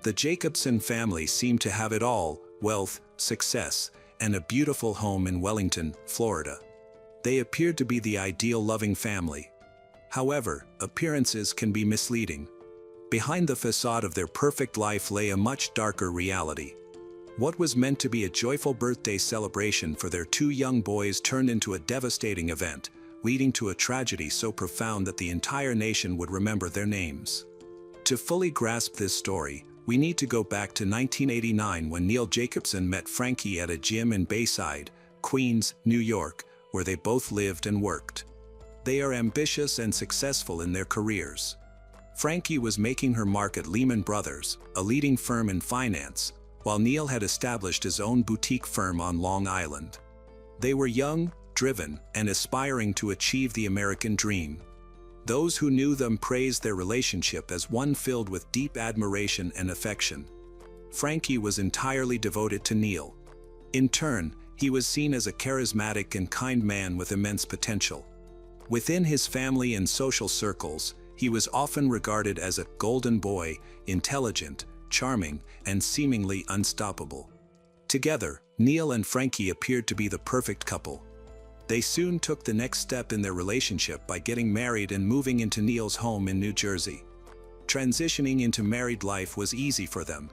The Jacobson family seemed to have it all: wealth, success, and a beautiful home in Wellington, Florida. They appeared to be the ideal loving family. However, appearances can be misleading. Behind the facade of their perfect life lay a much darker reality. What was meant to be a joyful birthday celebration for their two young boys turned into a devastating event, leading to a tragedy so profound that the entire nation would remember their names. To fully grasp this story, we need to go back to 1989 when Neil Jacobson met Frankie at a gym in Bayside, Queens, New York, where they both lived and worked. They are ambitious and successful in their careers. Frankie was making her mark at Lehman Brothers, a leading firm in finance, while Neil had established his own boutique firm on Long Island. They were young, driven, and aspiring to achieve the American dream. Those who knew them praised their relationship as one filled with deep admiration and affection. Frankie was entirely devoted to Neil. In turn, he was seen as a charismatic and kind man with immense potential. Within his family and social circles, he was often regarded as a golden boy, intelligent, charming, and seemingly unstoppable. Together, Neil and Frankie appeared to be the perfect couple. They soon took the next step in their relationship by getting married and moving into Neil's home in New Jersey. Transitioning into married life was easy for them.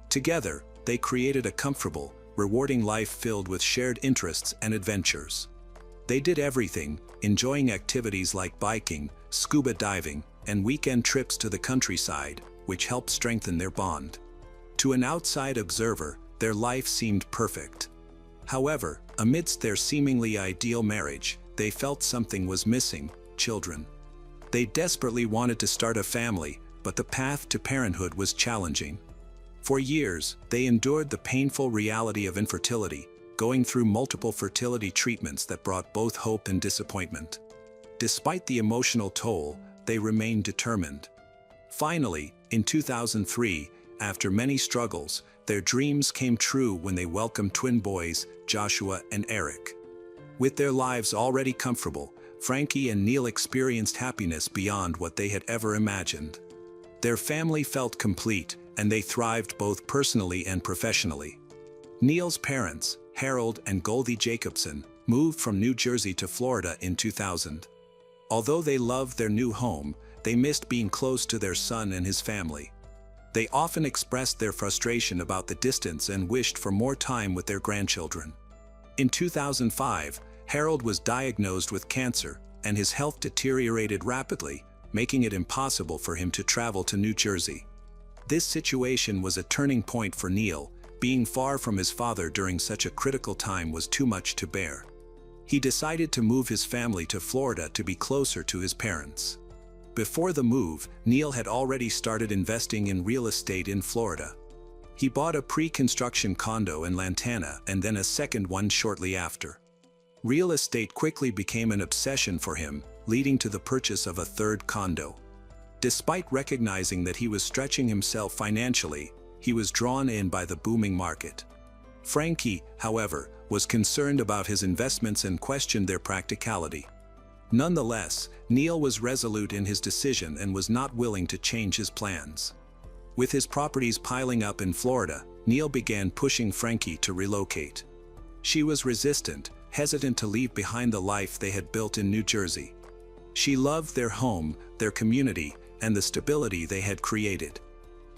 Together, they created a comfortable, rewarding life filled with shared interests and adventures. They did everything, enjoying activities like biking, scuba diving, and weekend trips to the countryside, which helped strengthen their bond. To an outside observer, their life seemed perfect. However, amidst their seemingly ideal marriage, they felt something was missing: children. They desperately wanted to start a family, but the path to parenthood was challenging. For years, they endured the painful reality of infertility, going through multiple fertility treatments that brought both hope and disappointment. Despite the emotional toll, they remained determined. Finally, in 2003, after many struggles, their dreams came true when they welcomed twin boys, Joshua and Eric. With their lives already comfortable, Frankie and Neil experienced happiness beyond what they had ever imagined. Their family felt complete, and they thrived both personally and professionally. Neil's parents, Harold and Goldie Jacobson, moved from New Jersey to Florida in 2000. Although they loved their new home, they missed being close to their son and his family. They often expressed their frustration about the distance and wished for more time with their grandchildren. In 2005, Harold was diagnosed with cancer, and his health deteriorated rapidly, making it impossible for him to travel to New Jersey. This situation was a turning point for Neil. Being far from his father during such a critical time was too much to bear. He decided to move his family to Florida to be closer to his parents. Before the move, Neil had already started investing in real estate in Florida. He bought a pre-construction condo in Lantana and then a second one shortly after. Real estate quickly became an obsession for him, leading to the purchase of a third condo. Despite recognizing that he was stretching himself financially, he was drawn in by the booming market. Frankie, however, was concerned about his investments and questioned their practicality. Nonetheless, Neil was resolute in his decision and was not willing to change his plans. With his properties piling up in Florida, Neil began pushing Frankie to relocate. She was resistant, hesitant to leave behind the life they had built in New Jersey. She loved their home, their community, and the stability they had created.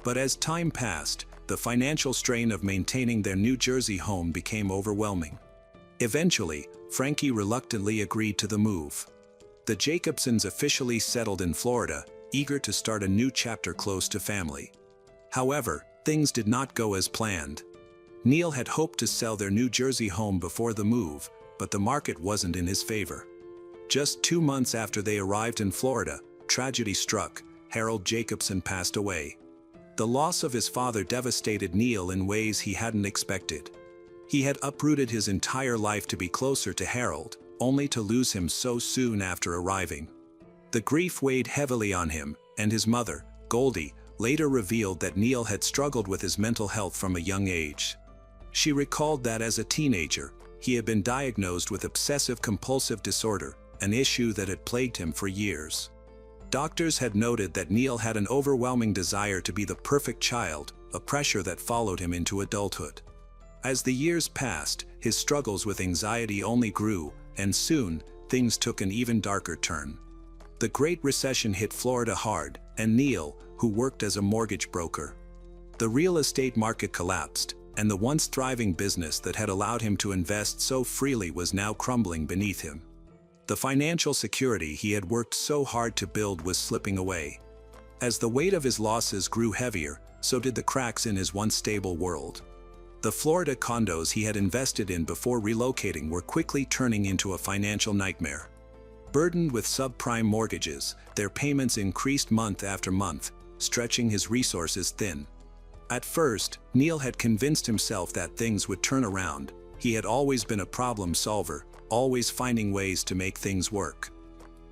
But as time passed, the financial strain of maintaining their New Jersey home became overwhelming. Eventually, Frankie reluctantly agreed to the move. The Jacobsons officially settled in Florida, eager to start a new chapter close to family. However, things did not go as planned. Neil had hoped to sell their New Jersey home before the move, but the market wasn't in his favor. Just 2 months after they arrived in Florida, tragedy struck. Harold Jacobson passed away. The loss of his father devastated Neil in ways he hadn't expected. He had uprooted his entire life to be closer to Harold, only to lose him so soon after arriving. The grief weighed heavily on him, and his mother, Goldie, later revealed that Neil had struggled with his mental health from a young age. She recalled that as a teenager, he had been diagnosed with obsessive-compulsive disorder, an issue that had plagued him for years. Doctors had noted that Neil had an overwhelming desire to be the perfect child, a pressure that followed him into adulthood. As the years passed, his struggles with anxiety only grew, and soon, things took an even darker turn. The Great Recession hit Florida hard, and Neil, who worked as a mortgage broker. The real estate market collapsed, and the once thriving business that had allowed him to invest so freely was now crumbling beneath him. The financial security he had worked so hard to build was slipping away. As the weight of his losses grew heavier, so did the cracks in his once stable world. The Florida condos he had invested in before relocating were quickly turning into a financial nightmare. Burdened with subprime mortgages, their payments increased month after month, stretching his resources thin. At first, Neil had convinced himself that things would turn around. He had always been a problem solver, always finding ways to make things work.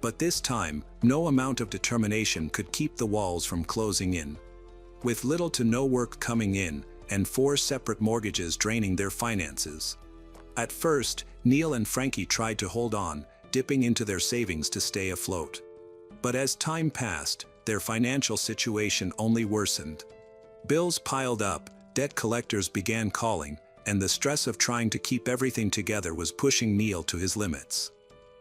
But this time, no amount of determination could keep the walls from closing in. With little to no work coming in, and 4 separate mortgages draining their finances. At first, Neil and Frankie tried to hold on, dipping into their savings to stay afloat. But as time passed, their financial situation only worsened. Bills piled up, debt collectors began calling, and the stress of trying to keep everything together was pushing Neil to his limits.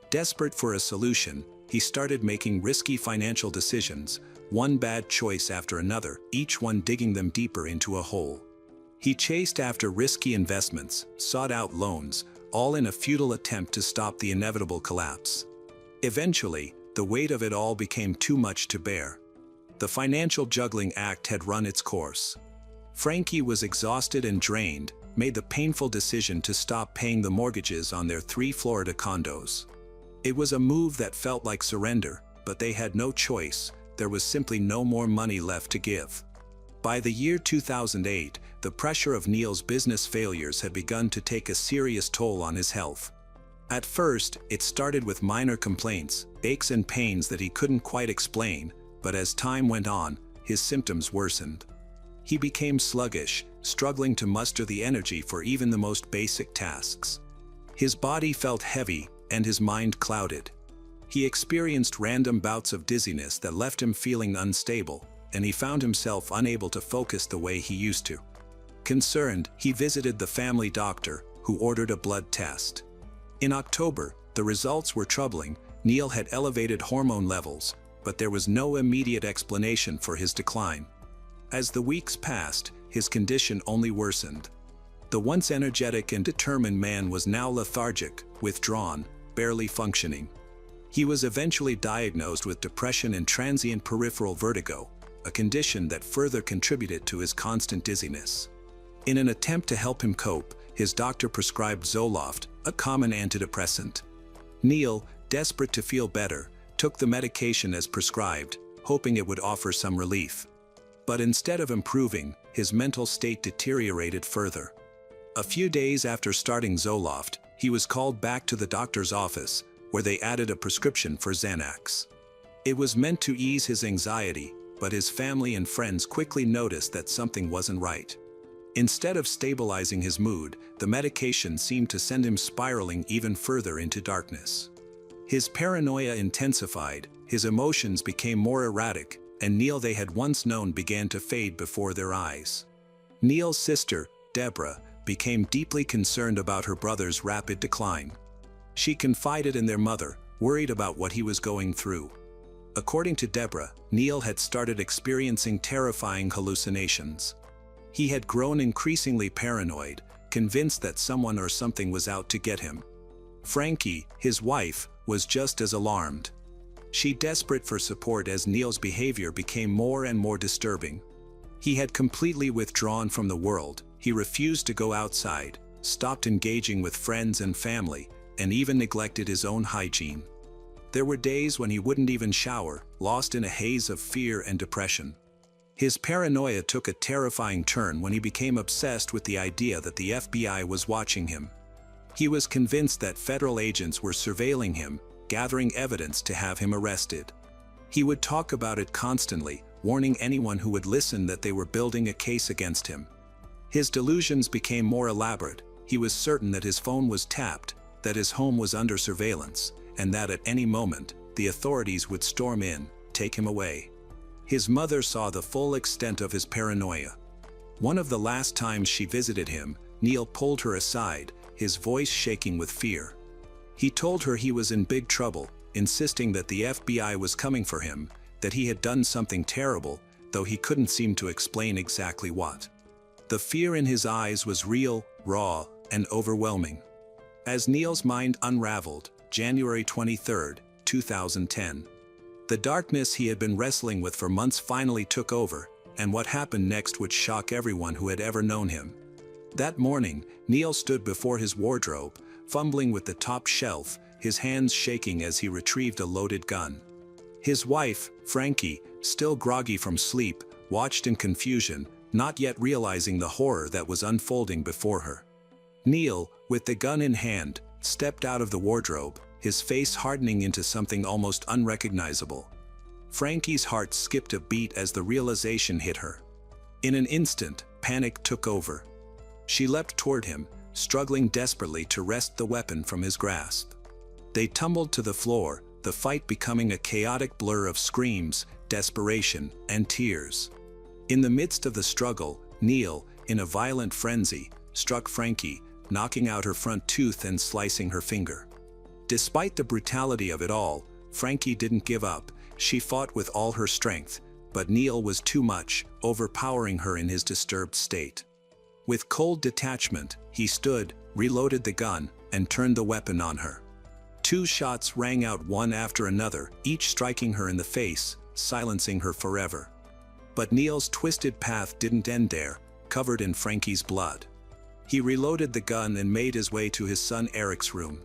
Desperate for a solution, he started making risky financial decisions, one bad choice after another, each one digging them deeper into a hole. He chased after risky investments, sought out loans, all in a futile attempt to stop the inevitable collapse. Eventually, the weight of it all became too much to bear. The financial juggling act had run its course. Frankie was exhausted and drained, made the painful decision to stop paying the mortgages on their 3 Florida condos. It was a move that felt like surrender, but they had no choice. There was simply no more money left to give. By the year 2008, the pressure of Neil's business failures had begun to take a serious toll on his health. At first, it started with minor complaints, aches and pains that he couldn't quite explain, but as time went on, his symptoms worsened. He became sluggish, struggling to muster the energy for even the most basic tasks. His body felt heavy, and his mind clouded. He experienced random bouts of dizziness that left him feeling unstable, and he found himself unable to focus the way he used to. Concerned, he visited the family doctor, who ordered a blood test. In October, the results were troubling. Neil had elevated hormone levels, but there was no immediate explanation for his decline. As the weeks passed, his condition only worsened. The once energetic and determined man was now lethargic, withdrawn, barely functioning. He was eventually diagnosed with depression and transient peripheral vertigo, a condition that further contributed to his constant dizziness. In an attempt to help him cope, his doctor prescribed Zoloft, a common antidepressant. Neil, desperate to feel better, took the medication as prescribed, hoping it would offer some relief. But instead of improving, his mental state deteriorated further. A few days after starting Zoloft, he was called back to the doctor's office, where they added a prescription for Xanax. It was meant to ease his anxiety, but his family and friends quickly noticed that something wasn't right. Instead of stabilizing his mood, the medication seemed to send him spiraling even further into darkness. His paranoia intensified, his emotions became more erratic, and Neil they had once known began to fade before their eyes. Neil's sister, Deborah, became deeply concerned about her brother's rapid decline. She confided in their mother, worried about what he was going through. According to Deborah, Neil had started experiencing terrifying hallucinations. He had grown increasingly paranoid, convinced that someone or something was out to get him. Frankie, his wife, was just as alarmed. She desperate for support as Neil's behavior became more and more disturbing. He had completely withdrawn from the world, he refused to go outside, stopped engaging with friends and family, and even neglected his own hygiene. There were days when he wouldn't even shower, lost in a haze of fear and depression. His paranoia took a terrifying turn when he became obsessed with the idea that the FBI was watching him. He was convinced that federal agents were surveilling him, gathering evidence to have him arrested. He would talk about it constantly, warning anyone who would listen that they were building a case against him. His delusions became more elaborate. He was certain that his phone was tapped, that his home was under surveillance, and that at any moment, the authorities would storm in, take him away. His mother saw the full extent of his paranoia. One of the last times she visited him, Neil pulled her aside, his voice shaking with fear. He told her he was in big trouble, insisting that the FBI was coming for him, that he had done something terrible, though he couldn't seem to explain exactly what. The fear in his eyes was real, raw, and overwhelming. As Neil's mind unraveled, January 23, 2010. The darkness he had been wrestling with for months finally took over, and what happened next would shock everyone who had ever known him. That morning, Neil stood before his wardrobe, fumbling with the top shelf, his hands shaking as he retrieved a loaded gun. His wife, Frankie, still groggy from sleep, watched in confusion, not yet realizing the horror that was unfolding before her. Neil, with the gun in hand, stepped out of the wardrobe, his face hardening into something almost unrecognizable. Frankie's heart skipped a beat as the realization hit her. In an instant, panic took over. She leapt toward him, struggling desperately to wrest the weapon from his grasp. They tumbled to the floor, the fight becoming a chaotic blur of screams, desperation, and tears. In the midst of the struggle, Neil, in a violent frenzy, struck Frankie, knocking out her front tooth and slicing her finger. Despite the brutality of it all, Frankie didn't give up. She fought with all her strength, but Neil was too much, overpowering her in his disturbed state. With cold detachment, he stood, reloaded the gun, and turned the weapon on her. 2 shots rang out one after another, each striking her in the face, silencing her forever. But Neil's twisted path didn't end there, covered in Frankie's blood. He reloaded the gun and made his way to his son Eric's room.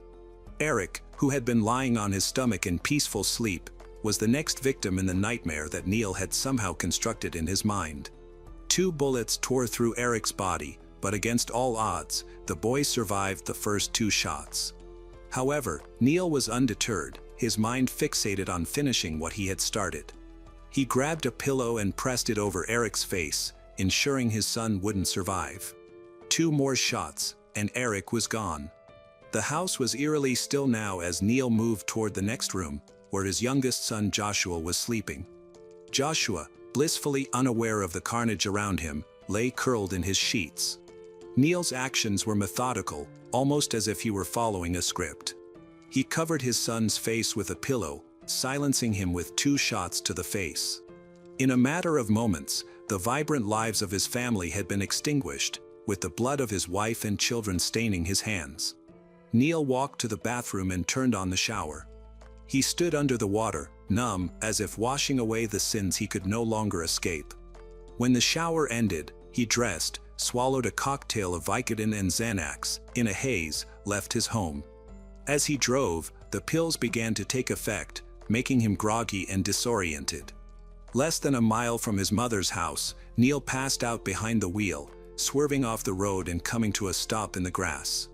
Eric, who had been lying on his stomach in peaceful sleep, was the next victim in the nightmare that Neil had somehow constructed in his mind. 2 bullets tore through Eric's body, but against all odds, the boy survived the first 2 shots. However, Neil was undeterred, his mind fixated on finishing what he had started. He grabbed a pillow and pressed it over Eric's face, ensuring his son wouldn't survive. 2 more shots, and Eric was gone. The house was eerily still now as Neil moved toward the next room, where his youngest son Joshua was sleeping. Joshua, blissfully unaware of the carnage around him, lay curled in his sheets. Neil's actions were methodical, almost as if he were following a script. He covered his son's face with a pillow, silencing him with 2 shots to the face. In a matter of moments, the vibrant lives of his family had been extinguished, with the blood of his wife and children staining his hands. Neil walked to the bathroom and turned on the shower. He stood under the water, numb, as if washing away the sins he could no longer escape. When the shower ended, he dressed, swallowed a cocktail of Vicodin and Xanax, in a haze, left his home. As he drove, the pills began to take effect, making him groggy and disoriented. Less than a mile from his mother's house, Neil passed out behind the wheel, swerving off the road and coming to a stop in the grass.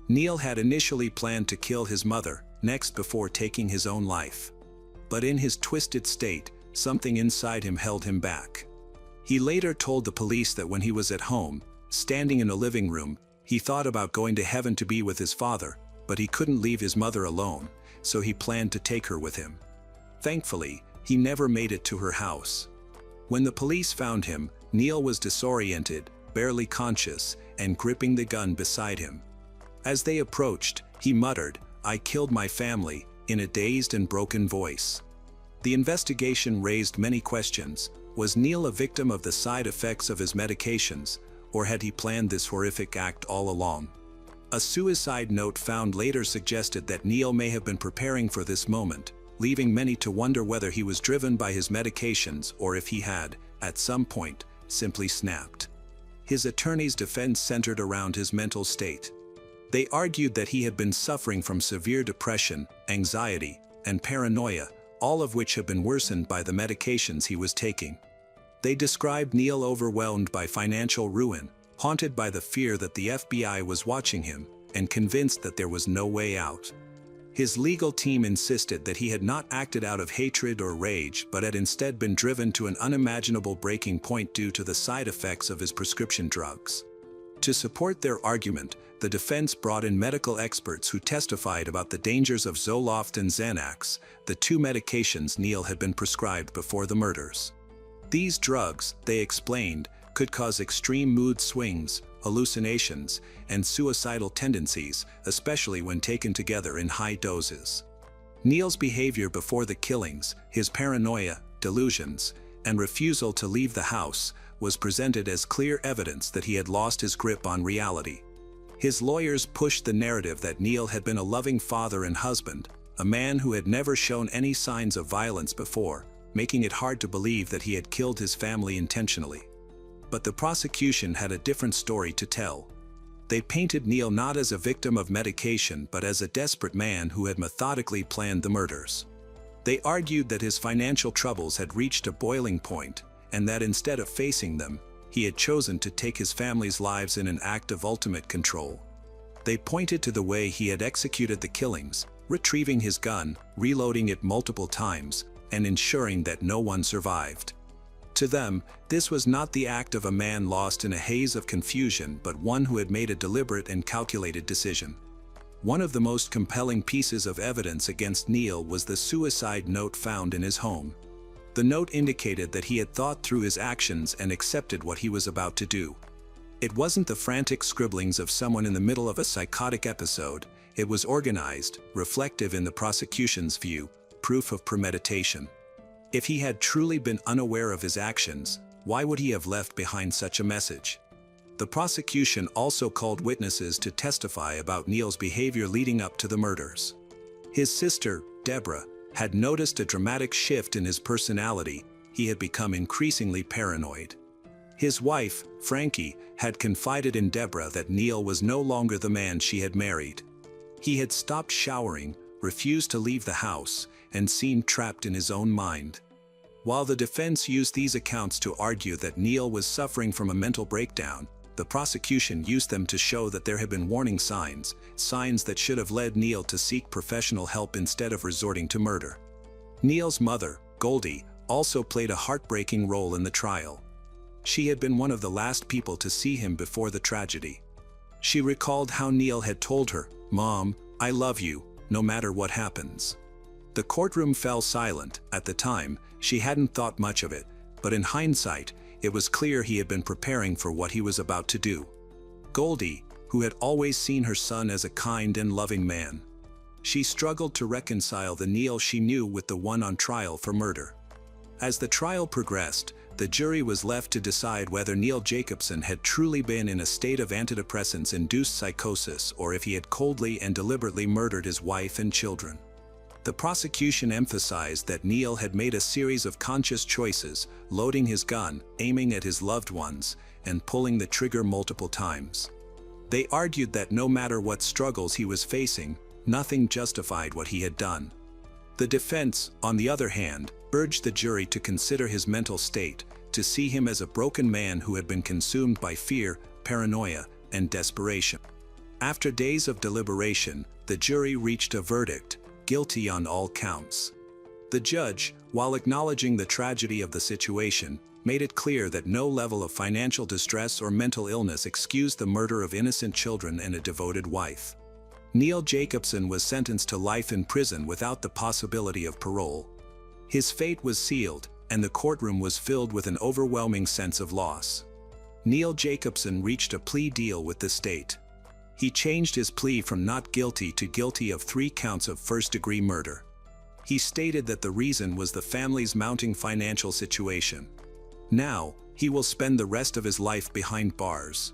Neil had initially planned to kill his mother, next before taking his own life. But in his twisted state, something inside him held him back. He later told the police that when he was at home, standing in a living room, he thought about going to heaven to be with his father, but he couldn't leave his mother alone, so he planned to take her with him. Thankfully, he never made it to her house. When the police found him, Neil was disoriented, barely conscious, and gripping the gun beside him. As they approached, he muttered, "I killed my family," in a dazed and broken voice. The investigation raised many questions. Was Neil a victim of the side effects of his medications, or had he planned this horrific act all along? A suicide note found later suggested that Neil may have been preparing for this moment, leaving many to wonder whether he was driven by his medications or if he had, at some point, simply snapped. His attorney's defense centered around his mental state. They argued that he had been suffering from severe depression, anxiety, and paranoia, all of which had been worsened by the medications he was taking. They described Neil overwhelmed by financial ruin, haunted by the fear that the FBI was watching him, and convinced that there was no way out. His legal team insisted that he had not acted out of hatred or rage but had instead been driven to an unimaginable breaking point due to the side effects of his prescription drugs. To support their argument, the defense brought in medical experts who testified about the dangers of Zoloft and Xanax, the 2 medications Neil had been prescribed before the murders. These drugs, they explained, could cause extreme mood swings, hallucinations, and suicidal tendencies, especially when taken together in high doses. Neil's behavior before the killings, his paranoia, delusions, and refusal to leave the house, was presented as clear evidence that he had lost his grip on reality. His lawyers pushed the narrative that Neil had been a loving father and husband, a man who had never shown any signs of violence before, making it hard to believe that he had killed his family intentionally. But the prosecution had a different story to tell. They painted Neil not as a victim of medication but as a desperate man who had methodically planned the murders. They argued that his financial troubles had reached a boiling point, and that instead of facing them, he had chosen to take his family's lives in an act of ultimate control. They pointed to the way he had executed the killings, retrieving his gun, reloading it multiple times, and ensuring that no one survived. To them, this was not the act of a man lost in a haze of confusion but one who had made a deliberate and calculated decision. One of the most compelling pieces of evidence against Neil was the suicide note found in his home. The note indicated that he had thought through his actions and accepted what he was about to do. It wasn't the frantic scribblings of someone in the middle of a psychotic episode, it was organized, reflective in the prosecution's view, proof of premeditation. If he had truly been unaware of his actions, why would he have left behind such a message? The prosecution also called witnesses to testify about Neil's behavior leading up to the murders. His sister, Deborah, had noticed a dramatic shift in his personality. He had become increasingly paranoid. His wife, Frankie, had confided in Deborah that Neil was no longer the man she had married. He had stopped showering, refused to leave the house, and seemed trapped in his own mind. While the defense used these accounts to argue that Neil was suffering from a mental breakdown, the prosecution used them to show that there had been warning signs, signs that should have led Neil to seek professional help instead of resorting to murder. Neil's mother, Goldie, also played a heartbreaking role in the trial. She had been one of the last people to see him before the tragedy. She recalled how Neil had told her, "Mom, I love you, no matter what happens." The courtroom fell silent. At the time, she hadn't thought much of it, but in hindsight, it was clear he had been preparing for what he was about to do. Goldie, who had always seen her son as a kind and loving man. She struggled to reconcile the Neil she knew with the one on trial for murder. As the trial progressed, the jury was left to decide whether Neil Jacobson had truly been in a state of antidepressants-induced psychosis or if he had coldly and deliberately murdered his wife and children. The prosecution emphasized that Neil had made a series of conscious choices, loading his gun, aiming at his loved ones, and pulling the trigger multiple times. They argued that no matter what struggles he was facing, nothing justified what he had done. The defense, on the other hand, urged the jury to consider his mental state, to see him as a broken man who had been consumed by fear, paranoia, and desperation. After days of deliberation, the jury reached a verdict: guilty on all counts. The judge, while acknowledging the tragedy of the situation, made it clear that no level of financial distress or mental illness excused the murder of innocent children and a devoted wife. Neil Jacobson was sentenced to life in prison without the possibility of parole. His fate was sealed, and the courtroom was filled with an overwhelming sense of loss. Neil Jacobson reached a plea deal with the state. He changed his plea from not guilty to guilty of 3 counts of first-degree murder. He stated that the reason was the family's mounting financial situation. Now, he will spend the rest of his life behind bars.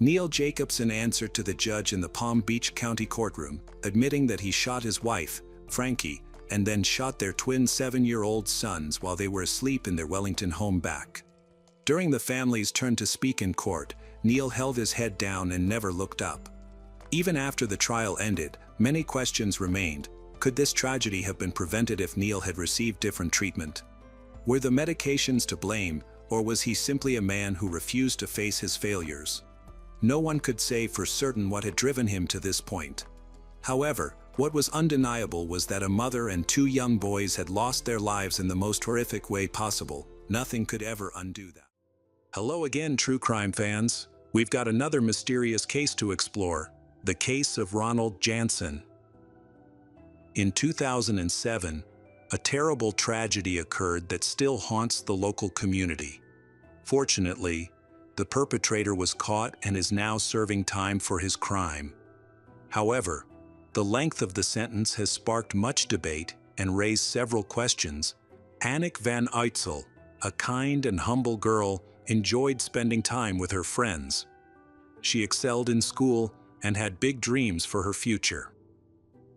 Neil Jacobson answered to the judge in the Palm Beach County courtroom, admitting that he shot his wife, Frankie, and then shot their twin 7-year-old sons while they were asleep in their Wellington home back. During the family's turn to speak in court, Neil held his head down and never looked up. Even after the trial ended, many questions remained. Could this tragedy have been prevented if Neil had received different treatment? Were the medications to blame, or was he simply a man who refused to face his failures? No one could say for certain what had driven him to this point. However, what was undeniable was that a mother and 2 young boys had lost their lives in the most horrific way possible. Nothing could ever undo that. Hello again, true crime fans. We've got another mysterious case to explore. The case of Ronald Jansen. In 2007, a terrible tragedy occurred that still haunts the local community. Fortunately, The perpetrator was caught and is now serving time for his crime. However, the length of the sentence has sparked much debate and raised several questions. Annick van Uytsel, a kind and humble girl, enjoyed spending time with her friends. She excelled in school and had big dreams for her future.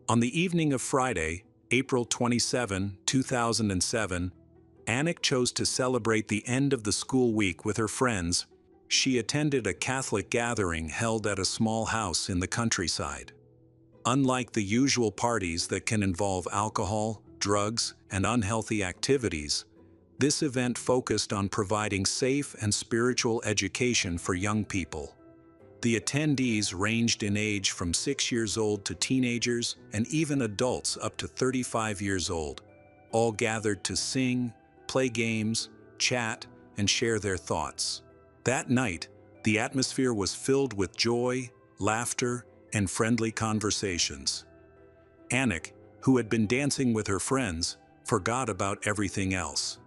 On the evening of Friday, April 27, 2007, Annick chose to celebrate the end of the school week with her friends. She attended a Catholic gathering held at a small house in the countryside. Unlike the usual parties that can involve alcohol, drugs, and unhealthy activities, this event focused on providing safe and spiritual education for young people. The attendees ranged in age from 6 years old to teenagers and even adults up to 35 years old, all gathered to sing, play games, chat, and share their thoughts. That night, the atmosphere was filled with joy, laughter, and friendly conversations. Annick, who had been dancing with her friends, forgot about everything else.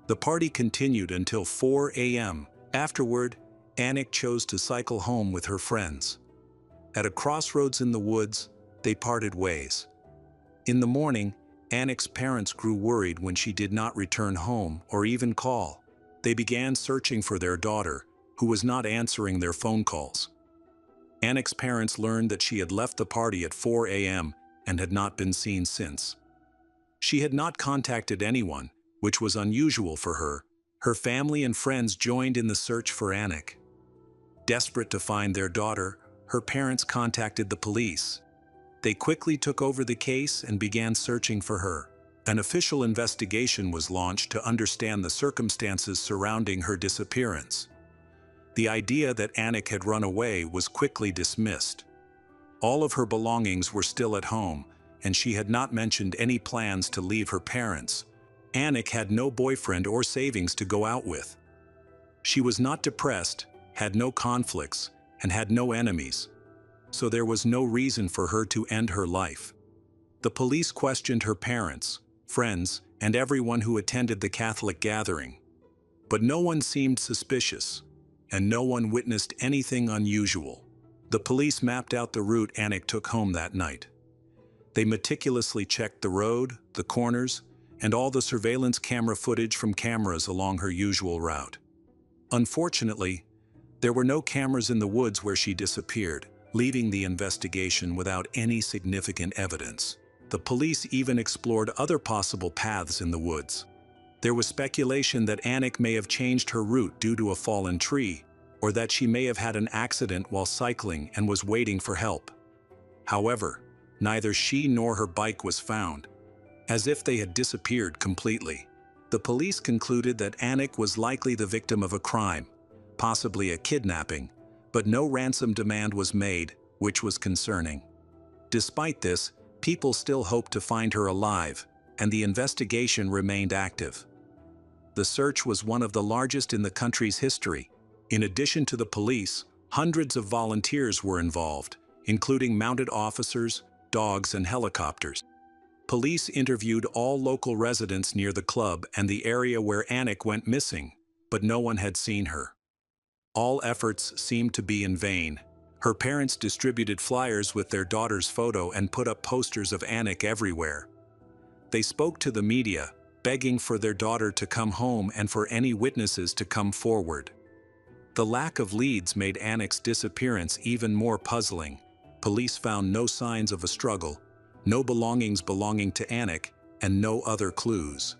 The party continued until 4 a.m. Afterward, Annick chose to cycle home with her friends. At a crossroads in the woods, they parted ways. In the morning, Annick's parents grew worried when she did not return home or even call. They began searching for their daughter, who was not answering their phone calls. Annick's parents learned that she had left the party at 4 a.m. and had not been seen since. She had not contacted anyone, which was unusual for her. Her family and friends joined in the search for Annick. Desperate to find their daughter, her parents contacted the police. They quickly took over the case and began searching for her. An official investigation was launched to understand the circumstances surrounding her disappearance. The idea that Annick had run away was quickly dismissed. All of her belongings were still at home, and she had not mentioned any plans to leave her parents. Annick had no boyfriend or savings to go out with. She was not depressed, had no conflicts, and had no enemies, so there was no reason for her to end her life. The police questioned her parents, friends, and everyone who attended the Catholic gathering. But no one seemed suspicious, and no one witnessed anything unusual. The police mapped out the route Annick took home that night. They meticulously checked the road, the corners, and all the surveillance camera footage from cameras along her usual route. Unfortunately, there were no cameras in the woods where she disappeared, leaving the investigation without any significant evidence. The police even explored other possible paths in the woods. There was speculation that Annick may have changed her route due to a fallen tree, or that she may have had an accident while cycling and was waiting for help. However, neither she nor her bike was found, as if they had disappeared completely. The police concluded that Annick was likely the victim of a crime, possibly a kidnapping, but no ransom demand was made, which was concerning. Despite this, people still hoped to find her alive, and the investigation remained active. The search was one of the largest in the country's history. In addition to the police, hundreds of volunteers were involved, including mounted officers, dogs, and helicopters. Police interviewed all local residents near the club and the area where Annick went missing, but no one had seen her. All efforts seemed to be in vain. Her parents distributed flyers with their daughter's photo and put up posters of Annick everywhere. They spoke to the media, begging for their daughter to come home and for any witnesses to come forward. The lack of leads made Annick's disappearance even more puzzling. Police found no signs of a struggle, no belongings belonging to Annick, and no other clues.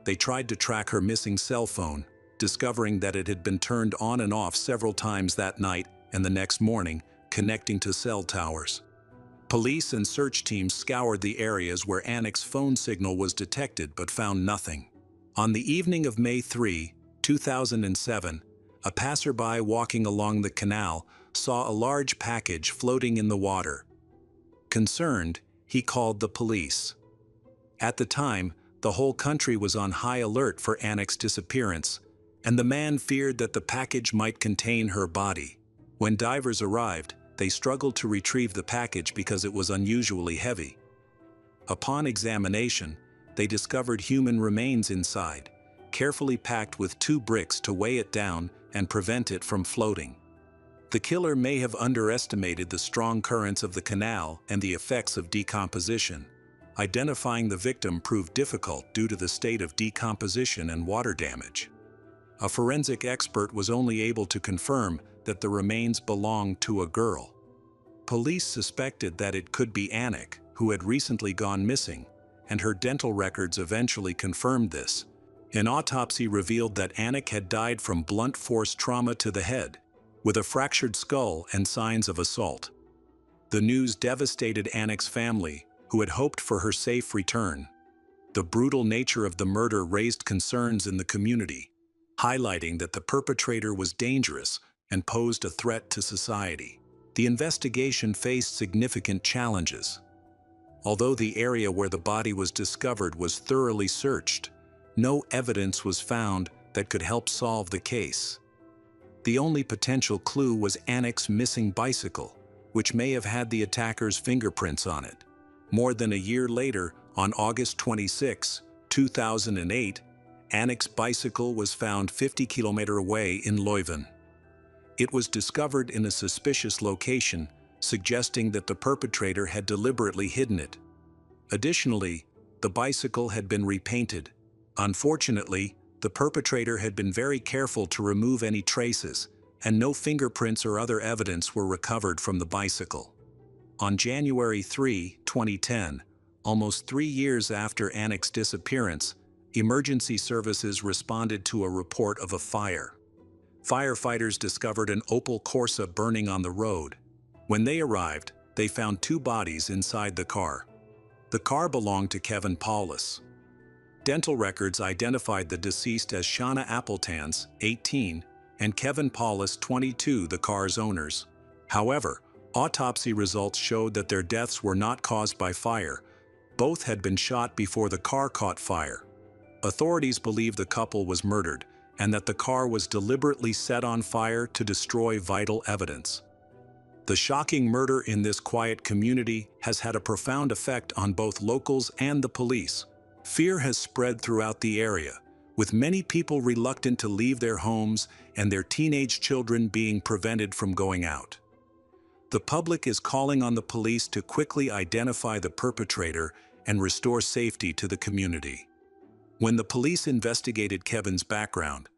They tried to track her missing cell phone, discovering that it had been turned on and off several times that night and the next morning, connecting to cell towers. Police and search teams scoured the areas where Annick's phone signal was detected but found nothing. On the evening of May 3, 2007, a passerby walking along the canal saw a large package floating in the water. Concerned, he called the police. At the time, the whole country was on high alert for Annick's disappearance, and the man feared that the package might contain her body. When divers arrived, they struggled to retrieve the package because it was unusually heavy. Upon examination, they discovered human remains inside, carefully packed with 2 bricks to weigh it down and prevent it from floating. The killer may have underestimated the strong currents of the canal and the effects of decomposition. Identifying the victim proved difficult due to the state of decomposition and water damage. A forensic expert was only able to confirm that the remains belonged to a girl. Police suspected that it could be Anik, who had recently gone missing, and her dental records eventually confirmed this. An autopsy revealed that Anik had died from blunt force trauma to the head, with a fractured skull and signs of assault. The news devastated Anik's family, who had hoped for her safe return. The brutal nature of the murder raised concerns in the community, highlighting that the perpetrator was dangerous and posed a threat to society. The investigation faced significant challenges. Although the area where the body was discovered was thoroughly searched, no evidence was found that could help solve the case. The only potential clue was Anik's missing bicycle, which may have had the attacker's fingerprints on it. More than a year later, on August 26, 2008, Anik's bicycle was found 50 kilometers away in Leuven. It was discovered in a suspicious location, suggesting that the perpetrator had deliberately hidden it. Additionally, the bicycle had been repainted. Unfortunately, the perpetrator had been very careful to remove any traces, and no fingerprints or other evidence were recovered from the bicycle. On January 3, 2010, almost 3 years after Anik's disappearance, emergency services responded to a report of a fire. Firefighters discovered an Opel Corsa burning on the road. When they arrived, they found 2 bodies inside the car. The car belonged to Kevin Paulus. Dental records identified the deceased as Shauna Appletans, 18, and Kevin Paulus, 22, the car's owners. However, autopsy results showed that their deaths were not caused by fire. Both had been shot before the car caught fire. Authorities believe the couple was murdered, and that the car was deliberately set on fire to destroy vital evidence. The shocking murder in this quiet community has had a profound effect on both locals and the police. Fear has spread throughout the area, with many people reluctant to leave their homes and their teenage children being prevented from going out. The public is calling on the police to quickly identify the perpetrator and restore safety to the community. When the police investigated Kevin's background,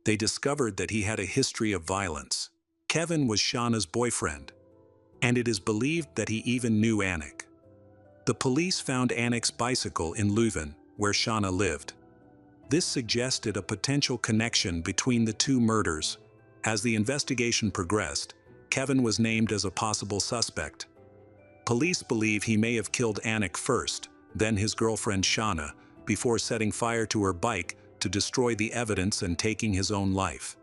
they discovered that he had a history of violence. Kevin was Shauna's boyfriend, and it is believed that he even knew Anik. The police found Anik's bicycle in Leuven, where Shauna lived. This suggested a potential connection between the 2 murders. As the investigation progressed, Kevin was named as a possible suspect. Police believe he may have killed Anik first, then his girlfriend Shauna, before setting fire to her bike to destroy the evidence and taking his own life.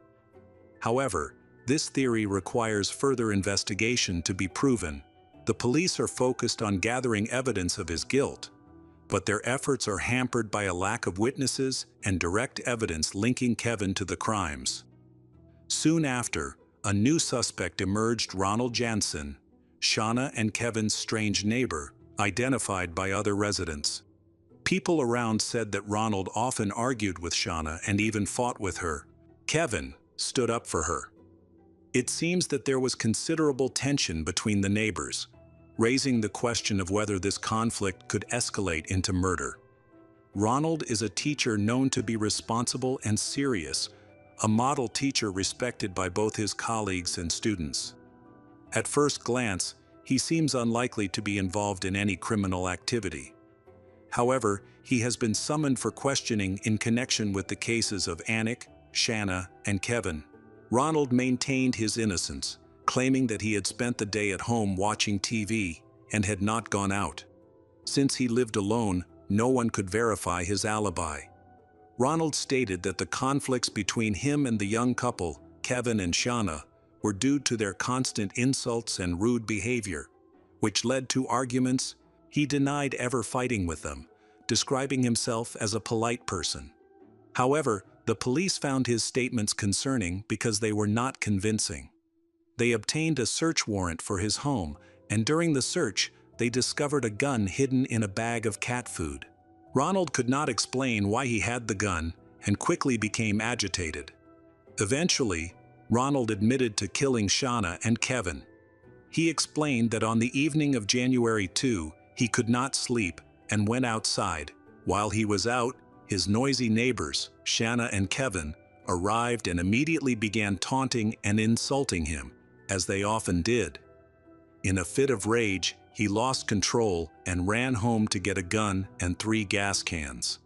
However, this theory requires further investigation to be proven. The police are focused on gathering evidence of his guilt, but their efforts are hampered by a lack of witnesses and direct evidence linking Kevin to the crimes. Soon after, a new suspect emerged: Ronald Jansen, Shauna and Kevin's strange neighbor, identified by other residents. People around said that Ronald often argued with Shauna and even fought with her. Kevin stood up for her. It seems that there was considerable tension between the neighbors, raising the question of whether this conflict could escalate into murder. Ronald is a teacher known to be responsible and serious, a model teacher respected by both his colleagues and students. At first glance, he seems unlikely to be involved in any criminal activity. However, he has been summoned for questioning in connection with the cases of Anik, Shauna, and Kevin. Ronald maintained his innocence, claiming that he had spent the day at home watching TV and had not gone out. Since he lived alone, no one could verify his alibi. Ronald stated that the conflicts between him and the young couple, Kevin and Shauna, were due to their constant insults and rude behavior, which led to arguments. He denied ever fighting with them, describing himself as a polite person. However, the police found his statements concerning because they were not convincing. They obtained a search warrant for his home, and during the search, they discovered a gun hidden in a bag of cat food. Ronald could not explain why he had the gun and quickly became agitated. Eventually, Ronald admitted to killing Shauna and Kevin. He explained that on the evening of January 2, he could not sleep and went outside. While he was out, his noisy neighbors, Shauna and Kevin, arrived and immediately began taunting and insulting him, as they often did. In a fit of rage, he lost control and ran home to get a gun and 3 gas cans.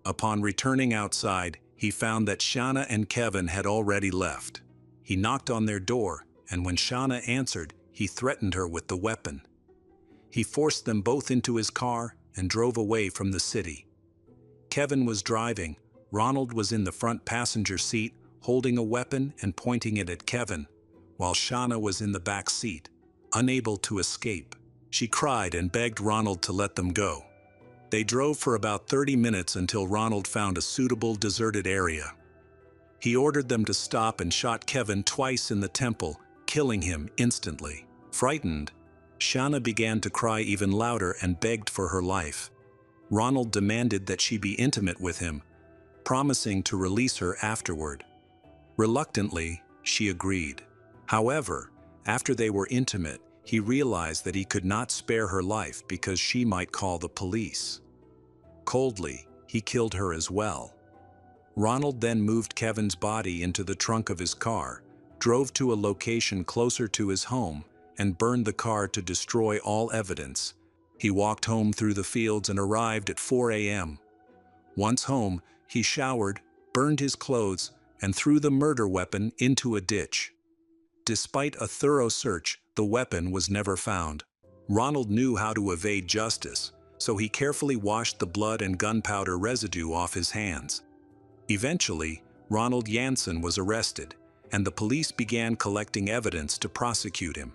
Upon returning outside, he found that Shauna and Kevin had already left. He knocked on their door, and when Shauna answered, he threatened her with the weapon. He forced them both into his car and drove away from the city. Kevin was driving. Ronald was in the front passenger seat, holding a weapon and pointing it at Kevin, while Shauna was in the back seat, unable to escape. She cried and begged Ronald to let them go. They drove for about 30 minutes until Ronald found a suitable deserted area. He ordered them to stop and shot Kevin twice in the temple, killing him instantly. Frightened, Shauna began to cry even louder and begged for her life. Ronald demanded that she be intimate with him, promising to release her afterward. Reluctantly, she agreed. However, after they were intimate, he realized that he could not spare her life because she might call the police. Coldly, he killed her as well. Ronald then moved Kevin's body into the trunk of his car, drove to a location closer to his home, and burned the car to destroy all evidence. He walked home through the fields and arrived at 4 a.m. Once home, he showered, burned his clothes, and threw the murder weapon into a ditch. Despite a thorough search, the weapon was never found. Ronald knew how to evade justice, so he carefully washed the blood and gunpowder residue off his hands. Eventually, Ronald Jansen was arrested, and the police began collecting evidence to prosecute him.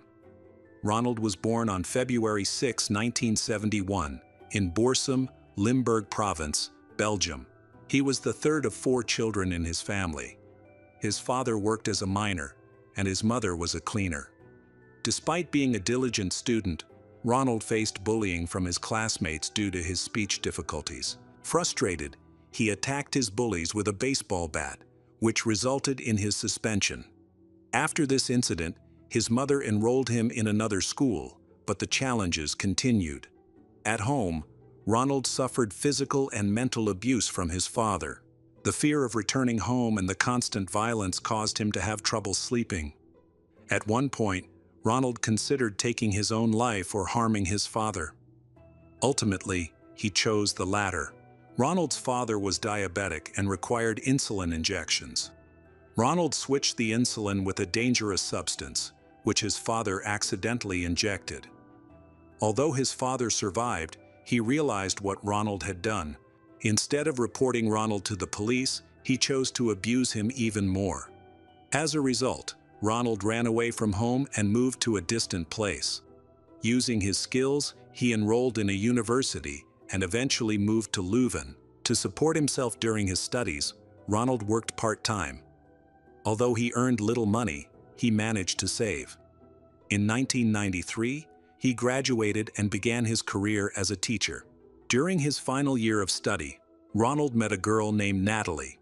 Ronald was born on February 6, 1971, in Boorsum, Limburg Province, Belgium. He was the third of 4 children in his family. His father worked as a miner, and his mother was a cleaner. Despite being a diligent student, Ronald faced bullying from his classmates due to his speech difficulties. Frustrated, he attacked his bullies with a baseball bat, which resulted in his suspension. After this incident, his mother enrolled him in another school, but the challenges continued. At home, Ronald suffered physical and mental abuse from his father. The fear of returning home and the constant violence caused him to have trouble sleeping. At one point, Ronald considered taking his own life or harming his father. Ultimately, he chose the latter. Ronald's father was diabetic and required insulin injections. Ronald switched the insulin with a dangerous substance, which his father accidentally injected. Although his father survived, he realized what Ronald had done. Instead of reporting Ronald to the police, he chose to abuse him even more. As a result, Ronald ran away from home and moved to a distant place. Using his skills, he enrolled in a university and eventually moved to Leuven. To support himself during his studies, Ronald worked part-time. Although he earned little money, he managed to save. In 1993, he graduated and began his career as a teacher. During his final year of study, Ronald met a girl named Natalie.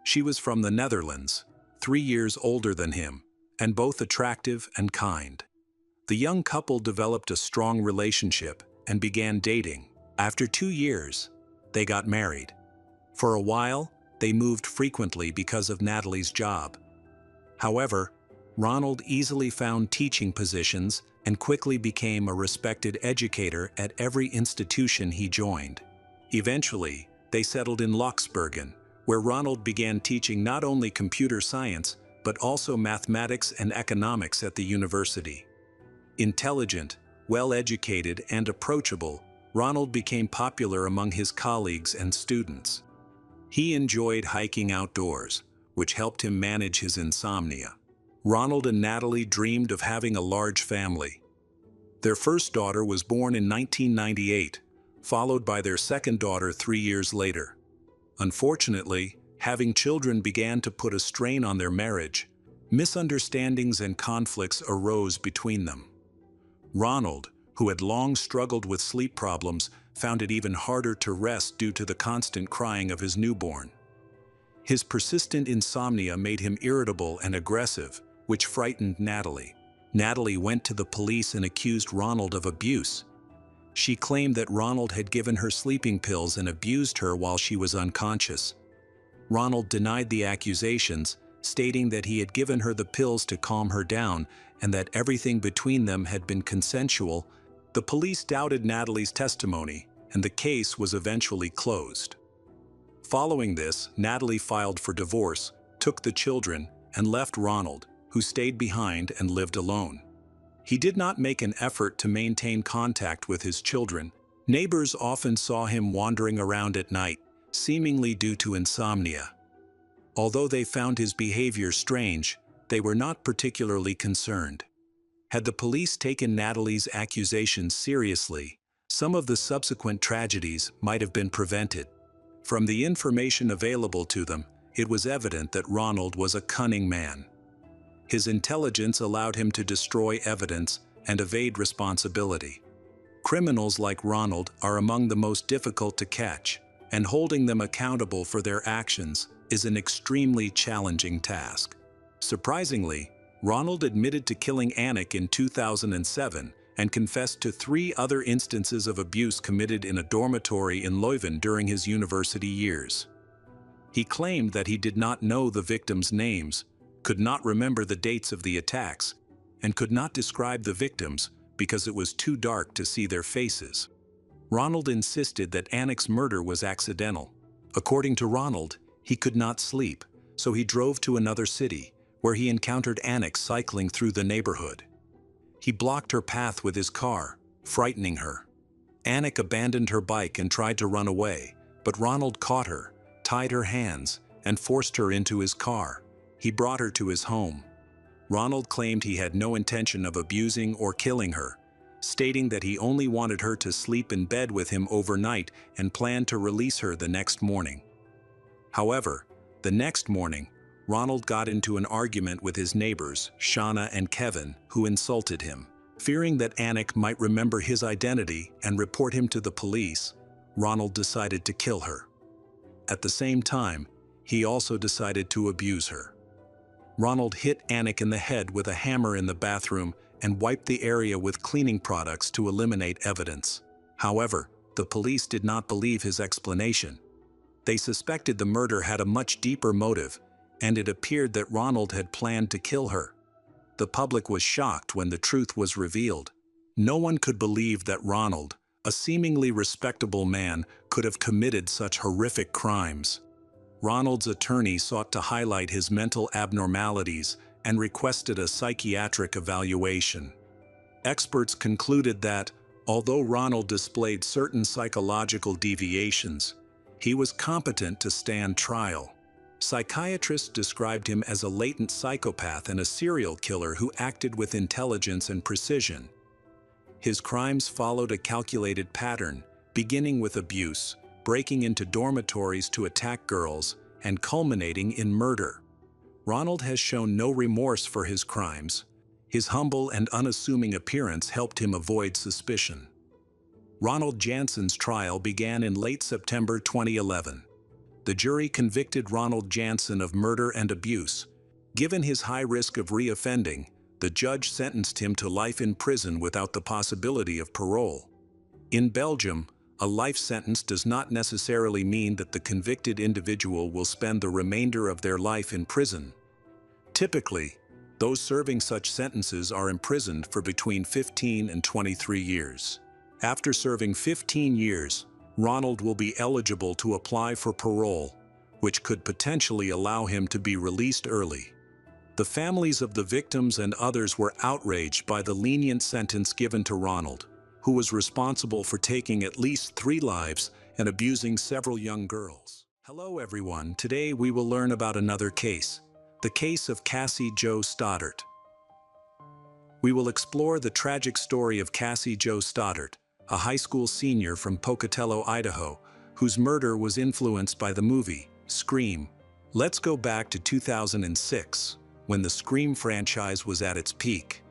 She was from the Netherlands, 3 years older than him, and both attractive and kind. The young couple developed a strong relationship and began dating. After 2 years, they got married. For a while, they moved frequently because of Natalie's job. However, Ronald easily found teaching positions and quickly became a respected educator at every institution he joined. Eventually, they settled in Loxbergen, where Ronald began teaching not only computer science, but also mathematics and economics at the university. Intelligent, well-educated, and approachable, Ronald became popular among his colleagues and students. He enjoyed hiking outdoors, which helped him manage his insomnia. Ronald and Natalie dreamed of having a large family. Their first daughter was born in 1998, followed by their second daughter 3 years later. Unfortunately, having children began to put a strain on their marriage. Misunderstandings and conflicts arose between them. Ronald, who had long struggled with sleep problems, found it even harder to rest due to the constant crying of his newborn. His persistent insomnia made him irritable and aggressive, which frightened Natalie. Natalie went to the police and accused Ronald of abuse. She claimed that Ronald had given her sleeping pills and abused her while she was unconscious. Ronald denied the accusations, stating that he had given her the pills to calm her down and that everything between them had been consensual. The police doubted Natalie's testimony, and the case was eventually closed. Following this, Natalie filed for divorce, took the children, and left Ronald, who stayed behind and lived alone. He did not make an effort to maintain contact with his children. Neighbors often saw him wandering around at night, seemingly due to insomnia. Although they found his behavior strange, they were not particularly concerned. Had the police taken Natalie's accusations seriously, some of the subsequent tragedies might have been prevented. From the information available to them, it was evident that Ronald was a cunning man. His intelligence allowed him to destroy evidence and evade responsibility. Criminals like Ronald are among the most difficult to catch, and holding them accountable for their actions is an extremely challenging task. Surprisingly, Ronald admitted to killing Anik in 2007 and confessed to 3 other instances of abuse committed in a dormitory in Leuven during his university years. He claimed that he did not know the victims' names, could not remember the dates of the attacks, and could not describe the victims because it was too dark to see their faces. Ronald insisted that Anik's murder was accidental. According to Ronald, he could not sleep, so he drove to another city, where he encountered Anik cycling through the neighborhood. He blocked her path with his car, frightening her. Anik abandoned her bike and tried to run away, but Ronald caught her, tied her hands, and forced her into his car. He brought her to his home. Ronald claimed he had no intention of abusing or killing her, stating that he only wanted her to sleep in bed with him overnight and planned to release her the next morning. However, the next morning, Ronald got into an argument with his neighbors, Shauna and Kevin, who insulted him. Fearing that Anik might remember his identity and report him to the police, Ronald decided to kill her. At the same time, he also decided to abuse her. Ronald hit Anik in the head with a hammer in the bathroom and wiped the area with cleaning products to eliminate evidence. However, the police did not believe his explanation. They suspected the murder had a much deeper motive, and it appeared that Ronald had planned to kill her. The public was shocked when the truth was revealed. No one could believe that Ronald, a seemingly respectable man, could have committed such horrific crimes. Ronald's attorney sought to highlight his mental abnormalities and requested a psychiatric evaluation. Experts concluded that, although Ronald displayed certain psychological deviations, he was competent to stand trial. Psychiatrists described him as a latent psychopath and a serial killer who acted with intelligence and precision. His crimes followed a calculated pattern, beginning with abuse, breaking into dormitories to attack girls, and culminating in murder. Ronald has shown no remorse for his crimes. His humble and unassuming appearance helped him avoid suspicion. Ronald Jansen's trial began in late September 2011. The jury convicted Ronald Jansen of murder and abuse. Given his high risk of reoffending, the judge sentenced him to life in prison without the possibility of parole. In Belgium, a life sentence does not necessarily mean that the convicted individual will spend the remainder of their life in prison. Typically, those serving such sentences are imprisoned for between 15 and 23 years. After serving 15 years, Ronald will be eligible to apply for parole, which could potentially allow him to be released early. The families of the victims and others were outraged by the lenient sentence given to Ronald, who was responsible for taking at least 3 lives and abusing several young girls. Hello everyone, today we will learn about another case, the case of Cassie Jo Stoddart. We will explore the tragic story of Cassie Jo Stoddart, a high school senior from Pocatello, Idaho, whose murder was influenced by the movie, Scream. Let's go back to 2006, when the Scream franchise was at its peak.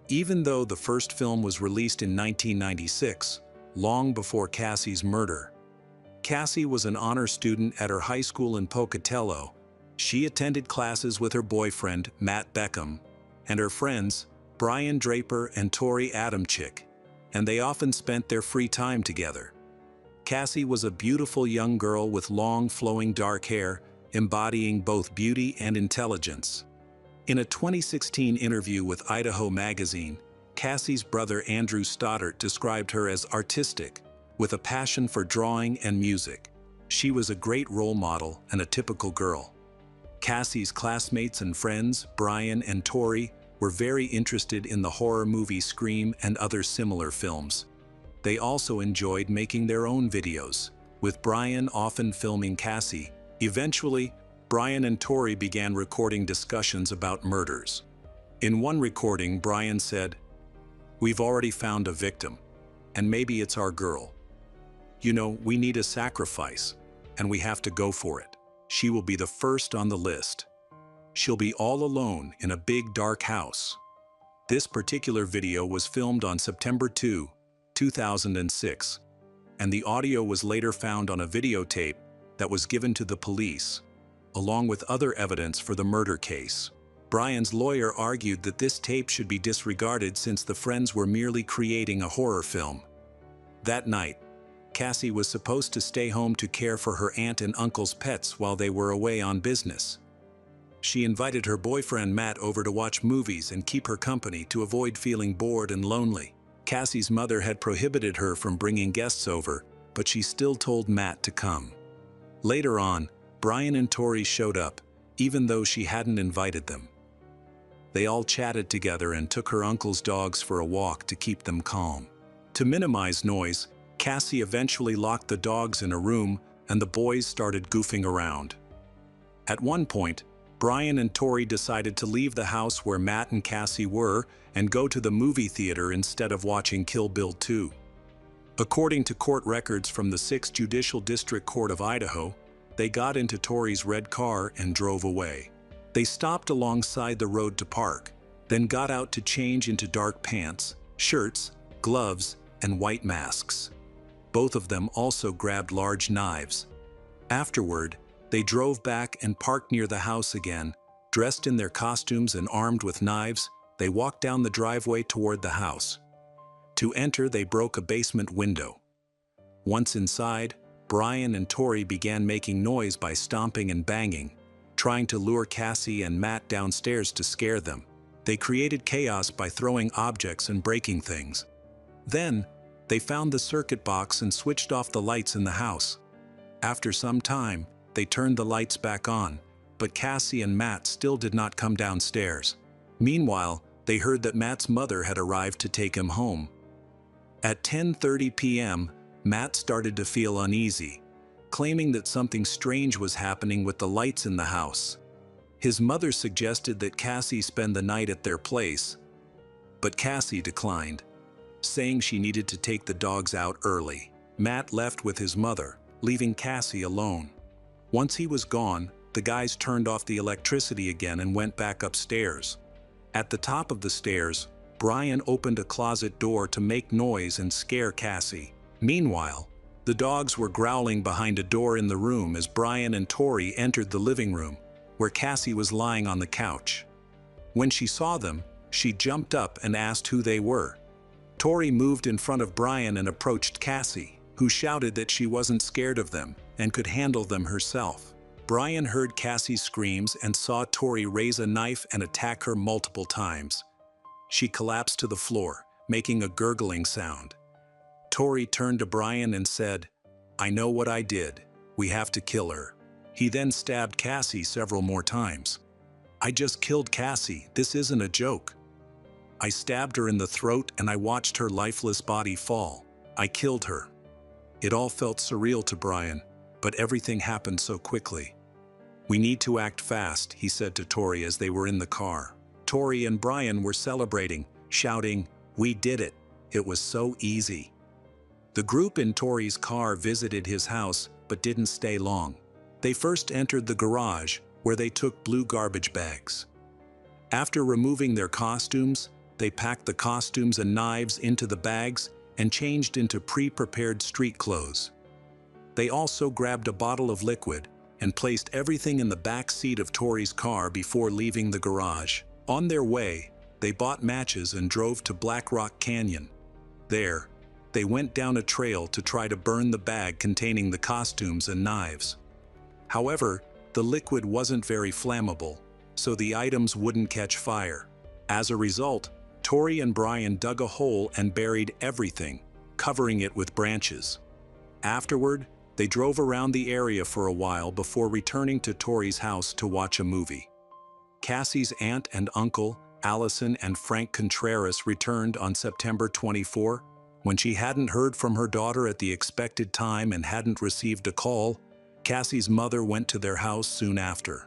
Even though the first film was released in 1996, long before Cassie's murder, Cassie was an honor student at her high school in Pocatello. She attended classes with her boyfriend, Matt Beckham, and her friends, Brian Draper and Tori Adamczyk, and they often spent their free time together. Cassie was a beautiful young girl with long, flowing dark hair, embodying both beauty and intelligence. In a 2016 interview with Idaho Magazine, Cassie's brother Andrew Stoddart described her as artistic, with a passion for drawing and music. She was a great role model and a typical girl. Cassie's classmates and friends, Brian and Tori, were very interested in the horror movie Scream and other similar films. They also enjoyed making their own videos, with Brian often filming Cassie. Eventually, Brian and Tori began recording discussions about murders. In one recording, Brian said, "We've already found a victim, and maybe it's our girl. You know, we need a sacrifice, and we have to go for it. She will be the first on the list. She'll be all alone in a big dark house." This particular video was filmed on September 2, 2006, and the audio was later found on a videotape that was given to the police, along with other evidence for the murder case. Brian's lawyer argued that this tape should be disregarded since the friends were merely creating a horror film. That night, Cassie was supposed to stay home to care for her aunt and uncle's pets while they were away on business. She invited her boyfriend Matt over to watch movies and keep her company to avoid feeling bored and lonely. Cassie's mother had prohibited her from bringing guests over, but she still told Matt to come. Later on, Brian and Tori showed up, even though she hadn't invited them. They all chatted together and took her uncle's dogs for a walk to keep them calm. To minimize noise, Cassie eventually locked the dogs in a room and the boys started goofing around. At one point, Brian and Tori decided to leave the house where Matt and Cassie were and go to the movie theater instead of watching Kill Bill 2. According to court records from the 6th Judicial District Court of Idaho, they got into Tori's red car and drove away. They stopped alongside the road to park, then got out to change into dark pants, shirts, gloves, and white masks. Both of them also grabbed large knives. Afterward, they drove back and parked near the house again. Dressed in their costumes and armed with knives, they walked down the driveway toward the house. To enter, they broke a basement window. Once inside, Brian and Tori began making noise by stomping and banging, trying to lure Cassie and Matt downstairs to scare them. They created chaos by throwing objects and breaking things. Then, they found the circuit box and switched off the lights in the house. After some time, they turned the lights back on, but Cassie and Matt still did not come downstairs. Meanwhile, they heard that Matt's mother had arrived to take him home. At 10:30 p.m., Matt started to feel uneasy, claiming that something strange was happening with the lights in the house. His mother suggested that Cassie spend the night at their place, but Cassie declined, saying she needed to take the dogs out early. Matt left with his mother, leaving Cassie alone. Once he was gone, the guys turned off the electricity again and went back upstairs. At the top of the stairs, Brian opened a closet door to make noise and scare Cassie. Meanwhile, the dogs were growling behind a door in the room as Brian and Tori entered the living room, where Cassie was lying on the couch. When she saw them, she jumped up and asked who they were. Tori moved in front of Brian and approached Cassie, who shouted that she wasn't scared of them and could handle them herself. Brian heard Cassie's screams and saw Tori raise a knife and attack her multiple times. She collapsed to the floor, making a gurgling sound. Tori turned to Brian and said, "I know what I did. We have to kill her." He then stabbed Cassie several more times. "I just killed Cassie. This isn't a joke. I stabbed her in the throat and I watched her lifeless body fall. I killed her." It all felt surreal to Brian, but everything happened so quickly. "We need to act fast," he said to Tori as they were in the car. Tori and Brian were celebrating, shouting, "We did it. It was so easy." The group in Tori's car visited his house, but didn't stay long. They first entered the garage, where they took blue garbage bags. After removing their costumes, they packed the costumes and knives into the bags and changed into pre-prepared street clothes. They also grabbed a bottle of liquid and placed everything in the back seat of Tori's car before leaving the garage. On their way, they bought matches and drove to Black Rock Canyon. There, they went down a trail to try to burn the bag containing the costumes and knives. However, the liquid wasn't very flammable, so the items wouldn't catch fire. As a result, Tori and Brian dug a hole and buried everything, covering it with branches. Afterward, they drove around the area for a while before returning to Tori's house to watch a movie. Cassie's aunt and uncle, Allison and Frank Contreras, returned on September 24. When she hadn't heard from her daughter at the expected time and hadn't received a call, Cassie's mother went to their house soon after.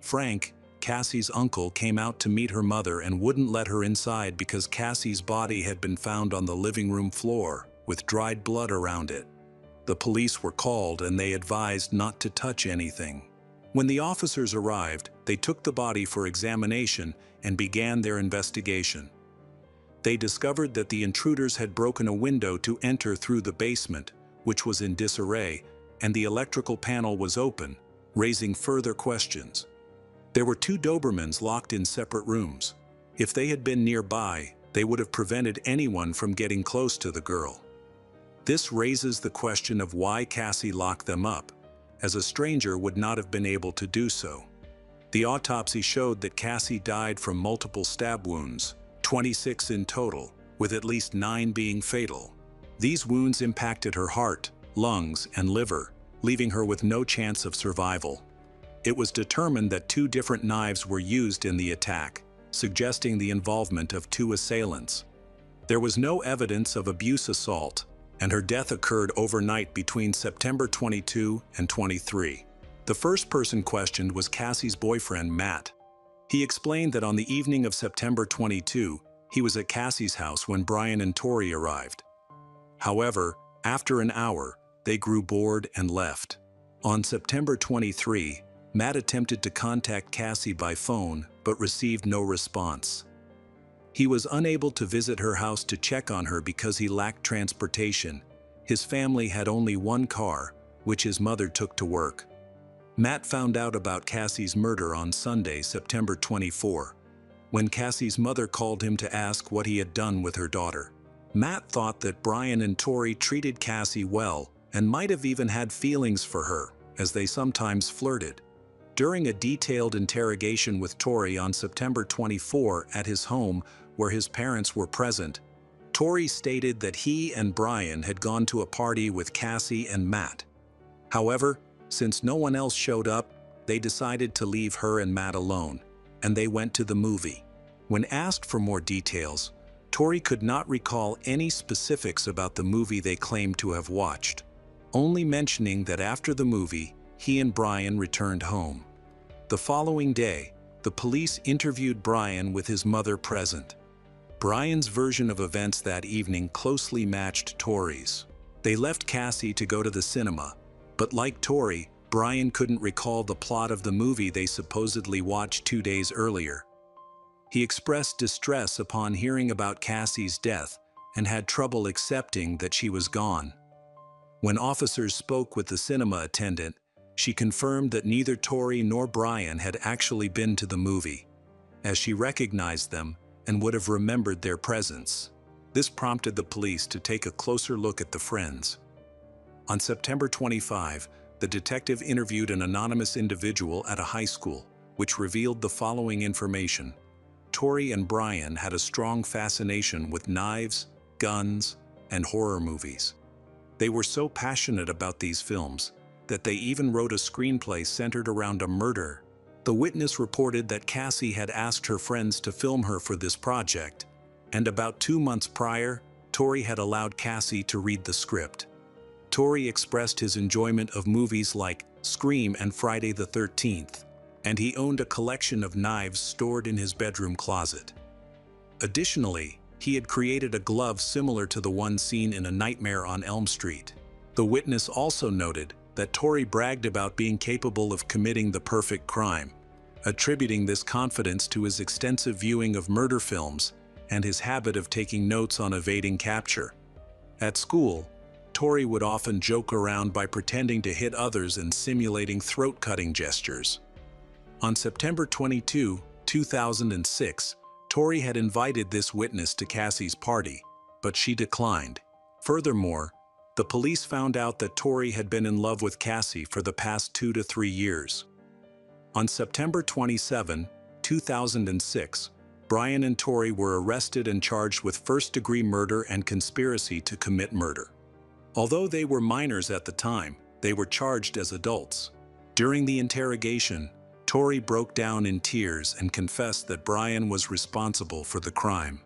Frank, Cassie's uncle, came out to meet her mother and wouldn't let her inside because Cassie's body had been found on the living room floor, with dried blood around it. The police were called and they advised not to touch anything. When the officers arrived, they took the body for examination and began their investigation. They discovered that the intruders had broken a window to enter through the basement, which was in disarray, and the electrical panel was open, raising further questions. There were 2 Dobermans locked in separate rooms. If they had been nearby, they would have prevented anyone from getting close to the girl. This raises the question of why Cassie locked them up, as a stranger would not have been able to do so. The autopsy showed that Cassie died from multiple stab wounds, 26 in total, with at least 9 being fatal. These wounds impacted her heart, lungs, and liver, leaving her with no chance of survival. It was determined that 2 different knives were used in the attack, suggesting the involvement of 2 assailants. There was no evidence of abuse assault, and her death occurred overnight between September 22 and 23. The first person questioned was Cassie's boyfriend, Matt. He explained that on the evening of September 22, he was at Cassie's house when Brian and Tori arrived. However, after an hour, they grew bored and left. On September 23, Matt attempted to contact Cassie by phone but received no response. He was unable to visit her house to check on her because he lacked transportation. His family had only 1 car, which his mother took to work. Matt found out about Cassie's murder on Sunday, September 24, when Cassie's mother called him to ask what he had done with her daughter. Matt thought that Brian and Tori treated Cassie well and might have even had feelings for her, as they sometimes flirted. During a detailed interrogation with Tori on September 24 at his home, where his parents were present, Tori stated that he and Brian had gone to a party with Cassie and Matt. However, since no one else showed up, they decided to leave her and Matt alone, and they went to the movie. When asked for more details, Tori could not recall any specifics about the movie they claimed to have watched, only mentioning that after the movie, he and Brian returned home. The following day, the police interviewed Brian with his mother present. Brian's version of events that evening closely matched Tori's. They left Cassie to go to the cinema, but like Tori, Brian couldn't recall the plot of the movie they supposedly watched 2 days earlier. He expressed distress upon hearing about Cassie's death and had trouble accepting that she was gone. When officers spoke with the cinema attendant, she confirmed that neither Tori nor Brian had actually been to the movie, as she recognized them and would have remembered their presence. This prompted the police to take a closer look at the friends. On September 25, the detective interviewed an anonymous individual at a high school, which revealed the following information. Tori and Brian had a strong fascination with knives, guns, and horror movies. They were so passionate about these films that they even wrote a screenplay centered around a murder. The witness reported that Cassie had asked her friends to film her for this project, and about 2 months prior, Tori had allowed Cassie to read the script. Tori expressed his enjoyment of movies like Scream and Friday the 13th, and he owned a collection of knives stored in his bedroom closet. Additionally, he had created a glove similar to the one seen in A Nightmare on Elm Street. The witness also noted that Tori bragged about being capable of committing the perfect crime, attributing this confidence to his extensive viewing of murder films and his habit of taking notes on evading capture. At school, Tori would often joke around by pretending to hit others and simulating throat-cutting gestures. On September 22, 2006, Tori had invited this witness to Cassie's party, but she declined. Furthermore, the police found out that Tori had been in love with Cassie for the past 2 to 3 years. On September 27, 2006, Brian and Tori were arrested and charged with first-degree murder and conspiracy to commit murder. Although they were minors at the time, they were charged as adults. During the interrogation, Tori broke down in tears and confessed that Brian was responsible for the crime.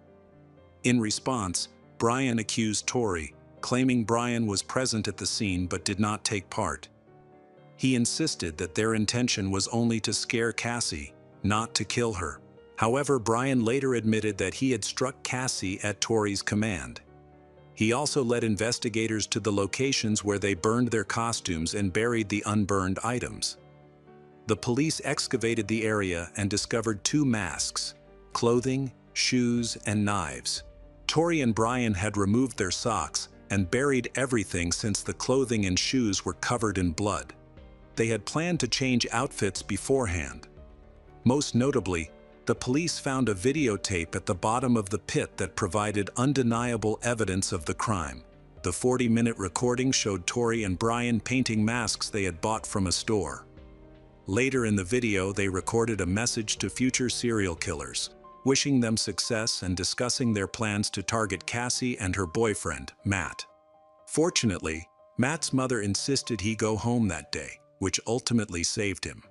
In response, Brian accused Tori, claiming Brian was present at the scene but did not take part. He insisted that their intention was only to scare Cassie, not to kill her. However, Brian later admitted that he had struck Cassie at Tori's command. He also led investigators to the locations where they burned their costumes and buried the unburned items. The police excavated the area and discovered 2 masks, clothing, shoes, and knives. Tori and Brian had removed their socks and buried everything since the clothing and shoes were covered in blood. They had planned to change outfits beforehand. Most notably, the police found a videotape at the bottom of the pit that provided undeniable evidence of the crime. The 40-minute recording showed Tori and Brian painting masks they had bought from a store. Later in the video, they recorded a message to future serial killers, wishing them success and discussing their plans to target Cassie and her boyfriend, Matt. Fortunately, Matt's mother insisted he go home that day, which ultimately saved him.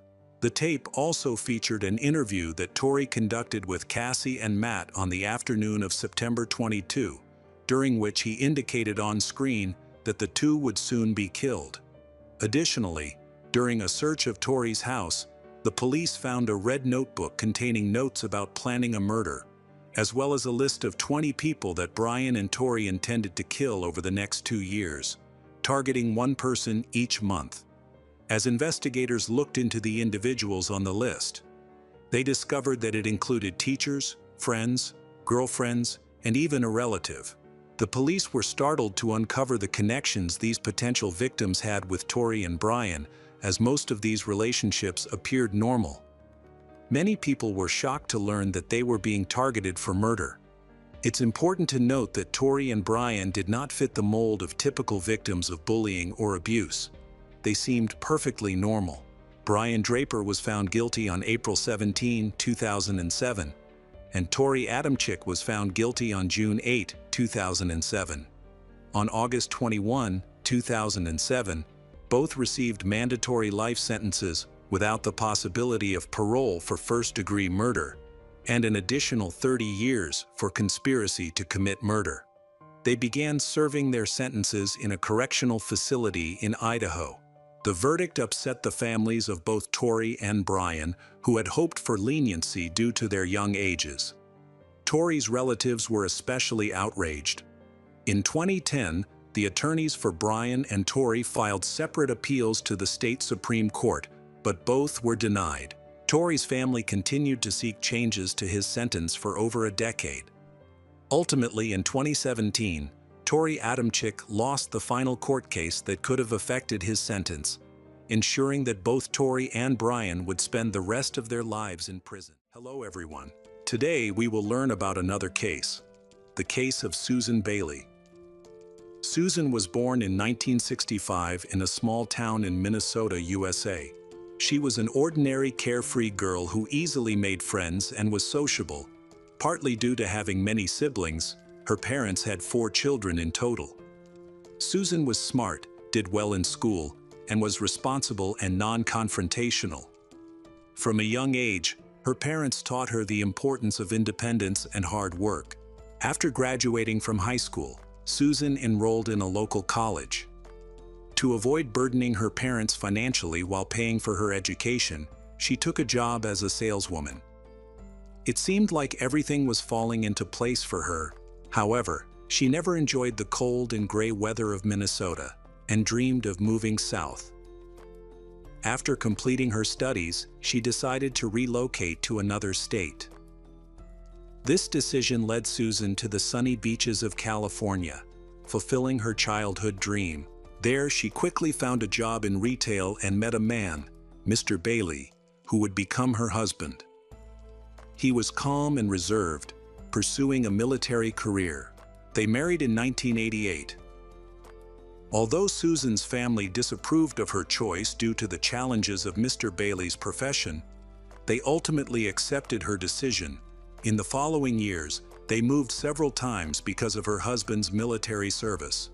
The tape also featured an interview that Tori conducted with Cassie and Matt on the afternoon of September 22, during which he indicated on screen that the two would soon be killed. Additionally, during a search of Tori's house, the police found a red notebook containing notes about planning a murder, as well as a list of 20 people that Brian and Tori intended to kill over the next 2 years, targeting one person each month. As investigators looked into the individuals on the list, they discovered that it included teachers, friends, girlfriends, and even a relative. The police were startled to uncover the connections these potential victims had with Tori and Brian, as most of these relationships appeared normal. Many people were shocked to learn that they were being targeted for murder. It's important to note that Tori and Brian did not fit the mold of typical victims of bullying or abuse. They seemed perfectly normal. Brian Draper was found guilty on April 17, 2007, and Tori Adamczyk was found guilty on June 8, 2007. On August 21, 2007, both received mandatory life sentences without the possibility of parole for first-degree murder, and an additional 30 years for conspiracy to commit murder. They began serving their sentences in a correctional facility in Idaho. The verdict upset the families of both Tori and Brian, who had hoped for leniency due to their young ages. Tori's relatives were especially outraged. In 2010, the attorneys for Brian and Tori filed separate appeals to the state Supreme Court, but both were denied. Tori's family continued to seek changes to his sentence for over a decade. Ultimately, in 2017, Tori Adamczyk lost the final court case that could have affected his sentence, ensuring that both Tori and Brian would spend the rest of their lives in prison. Hello everyone. Today we will learn about another case, the case of Susan Bailey. Susan was born in 1965 in a small town in Minnesota, USA. She was an ordinary, carefree girl who easily made friends and was sociable. Partly due to having many siblings, her parents had 4 children in total. Susan was smart, did well in school, and was responsible and non-confrontational. From a young age, her parents taught her the importance of independence and hard work. After graduating from high school, Susan enrolled in a local college. To avoid burdening her parents financially while paying for her education, she took a job as a saleswoman. It seemed like everything was falling into place for her. However, she never enjoyed the cold and gray weather of Minnesota and dreamed of moving south. After completing her studies, she decided to relocate to another state. This decision led Susan to the sunny beaches of California. fulfilling her childhood dream. There, she quickly found a job in retail and met a man, Mr. Bailey, who would become her husband. He was calm and reserved, pursuing a military career. They married in 1988. Although Susan's family disapproved of her choice due to the challenges of Mr. Bailey's profession, they ultimately accepted her decision. In the following years, they moved several times because of her husband's military service.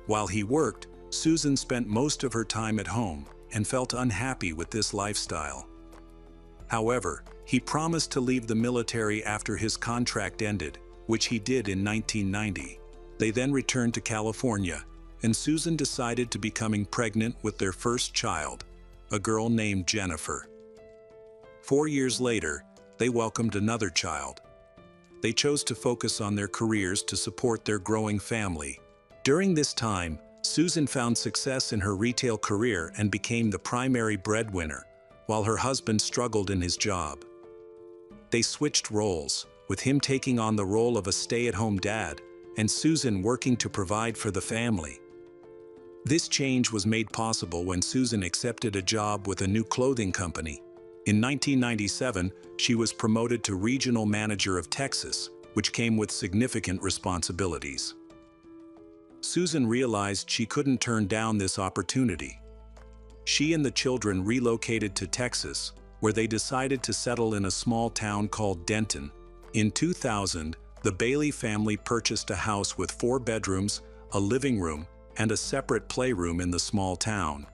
While he worked, Susan spent most of her time at home and felt unhappy with this lifestyle. However, he promised to leave the military after his contract ended, which he did in 1990. They then returned to California, and Susan decided to become pregnant with their first child, a girl named Jennifer. 4 years later, they welcomed another child. They chose to focus on their careers to support their growing family. During this time, Susan found success in her retail career and became the primary breadwinner, while her husband struggled in his job. They switched roles, with him taking on the role of a stay-at-home dad, and Susan working to provide for the family. This change was made possible when Susan accepted a job with a new clothing company. In 1997, she was promoted to regional manager of Texas, which came with significant responsibilities. Susan realized she couldn't turn down this opportunity. She and the children relocated to Texas, where they decided to settle in a small town called Denton. In 2000, the Bailey family purchased a house with 4 bedrooms, a living room, and a separate playroom in the small town.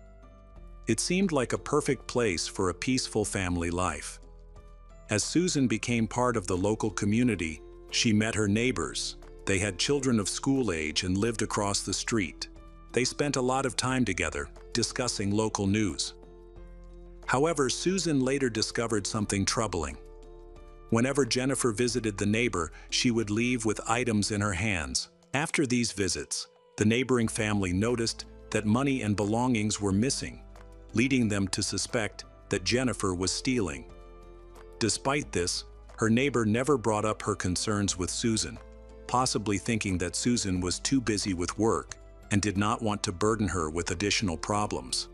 It seemed like a perfect place for a peaceful family life. As Susan became part of the local community, she met her neighbors. They had children of school age and lived across the street. They spent a lot of time together, discussing local news. However, Susan later discovered something troubling. Whenever Jennifer visited the neighbor, she would leave with items in her hands. After these visits, the neighboring family noticed that money and belongings were missing, leading them to suspect that Jennifer was stealing. Despite this, her neighbor never brought up her concerns with Susan, possibly thinking that Susan was too busy with work and did not want to burden her with additional problems.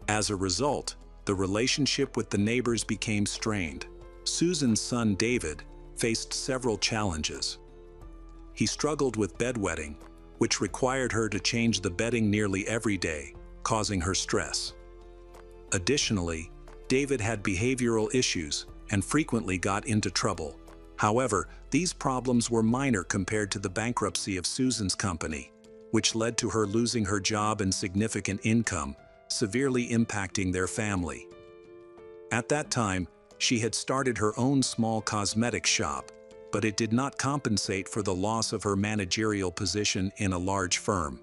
As a result, the relationship with the neighbors became strained. Susan's son David faced several challenges. He struggled with bedwetting, which required her to change the bedding nearly every day, causing her stress. Additionally, David had behavioral issues and frequently got into trouble. However, these problems were minor compared to the bankruptcy of Susan's company, which led to her losing her job and significant income, severely impacting their family. At that time, she had started her own small cosmetic shop, but it did not compensate for the loss of her managerial position in a large firm.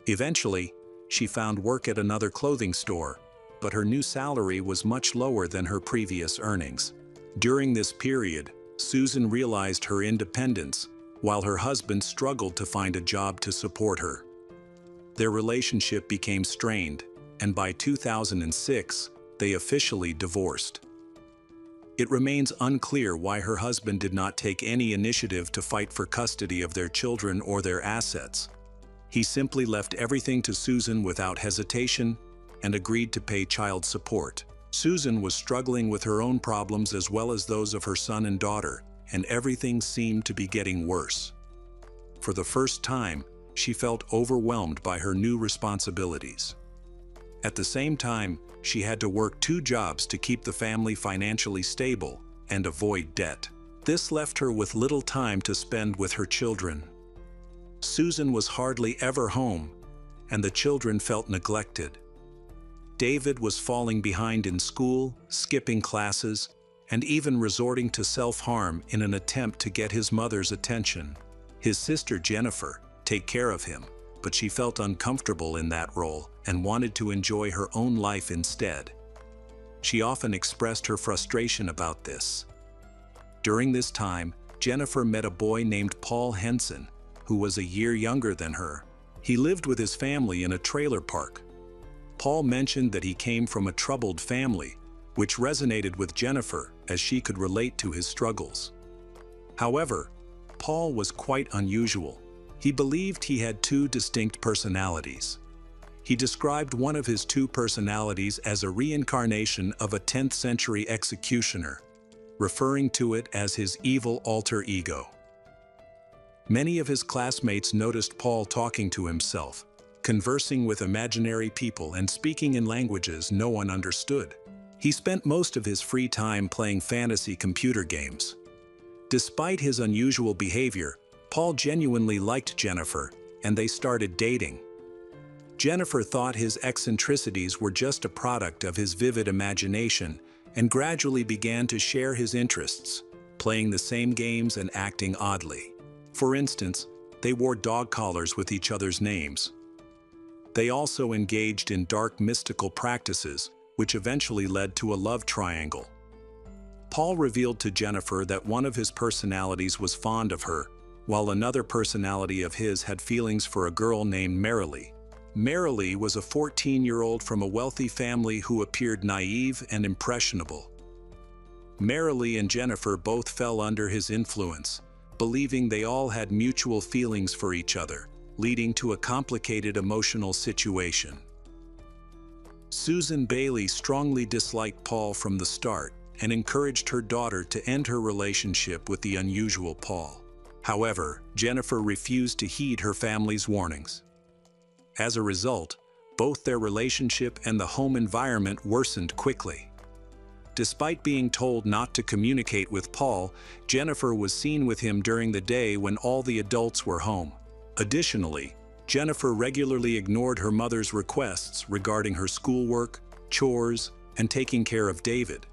Eventually, she found work at another clothing store, but her new salary was much lower than her previous earnings. During this period, Susan realized her independence, while her husband struggled to find a job to support her. Their relationship became strained, and by 2006, they officially divorced. It remains unclear why her husband did not take any initiative to fight for custody of their children or their assets. He simply left everything to Susan without hesitation and agreed to pay child support. Susan was struggling with her own problems as well as those of her son and daughter, and everything seemed to be getting worse. For the first time, she felt overwhelmed by her new responsibilities. At the same time, she had to work 2 jobs to keep the family financially stable and avoid debt. This left her with little time to spend with her children. Susan was hardly ever home, and the children felt neglected. David was falling behind in school, skipping classes, and even resorting to self-harm in an attempt to get his mother's attention. His sister Jennifer took care of him, but she felt uncomfortable in that role and wanted to enjoy her own life instead. She often expressed her frustration about this. During this time, Jennifer met a boy named Paul Henson, who was a year younger than her. He lived with his family in a trailer park. Paul mentioned that he came from a troubled family, which resonated with Jennifer as she could relate to his struggles. However, Paul was quite unusual. He believed he had two distinct personalities. He described one of his two personalities as a reincarnation of a 10th century executioner, referring to it as his evil alter ego. Many of his classmates noticed Paul talking to himself, conversing with imaginary people and speaking in languages no one understood. He spent most of his free time playing fantasy computer games. Despite his unusual behavior, Paul genuinely liked Jennifer, and they started dating. Jennifer thought his eccentricities were just a product of his vivid imagination and gradually began to share his interests, playing the same games and acting oddly. For instance, they wore dog collars with each other's names. They also engaged in dark mystical practices, which eventually led to a love triangle. Paul revealed to Jennifer that one of his personalities was fond of her, while another personality of his had feelings for a girl named Marilee. Marilee was a 14-year-old from a wealthy family who appeared naive and impressionable. Marilee and Jennifer both fell under his influence, believing they all had mutual feelings for each other, leading to a complicated emotional situation. Susan Bailey strongly disliked Paul from the start and encouraged her daughter to end her relationship with the unusual Paul. However, Jennifer refused to heed her family's warnings. As a result, both their relationship and the home environment worsened quickly. Despite being told not to communicate with Paul, Jennifer was seen with him during the day when all the adults were home. Additionally, Jennifer regularly ignored her mother's requests regarding her schoolwork, chores, and taking care of David.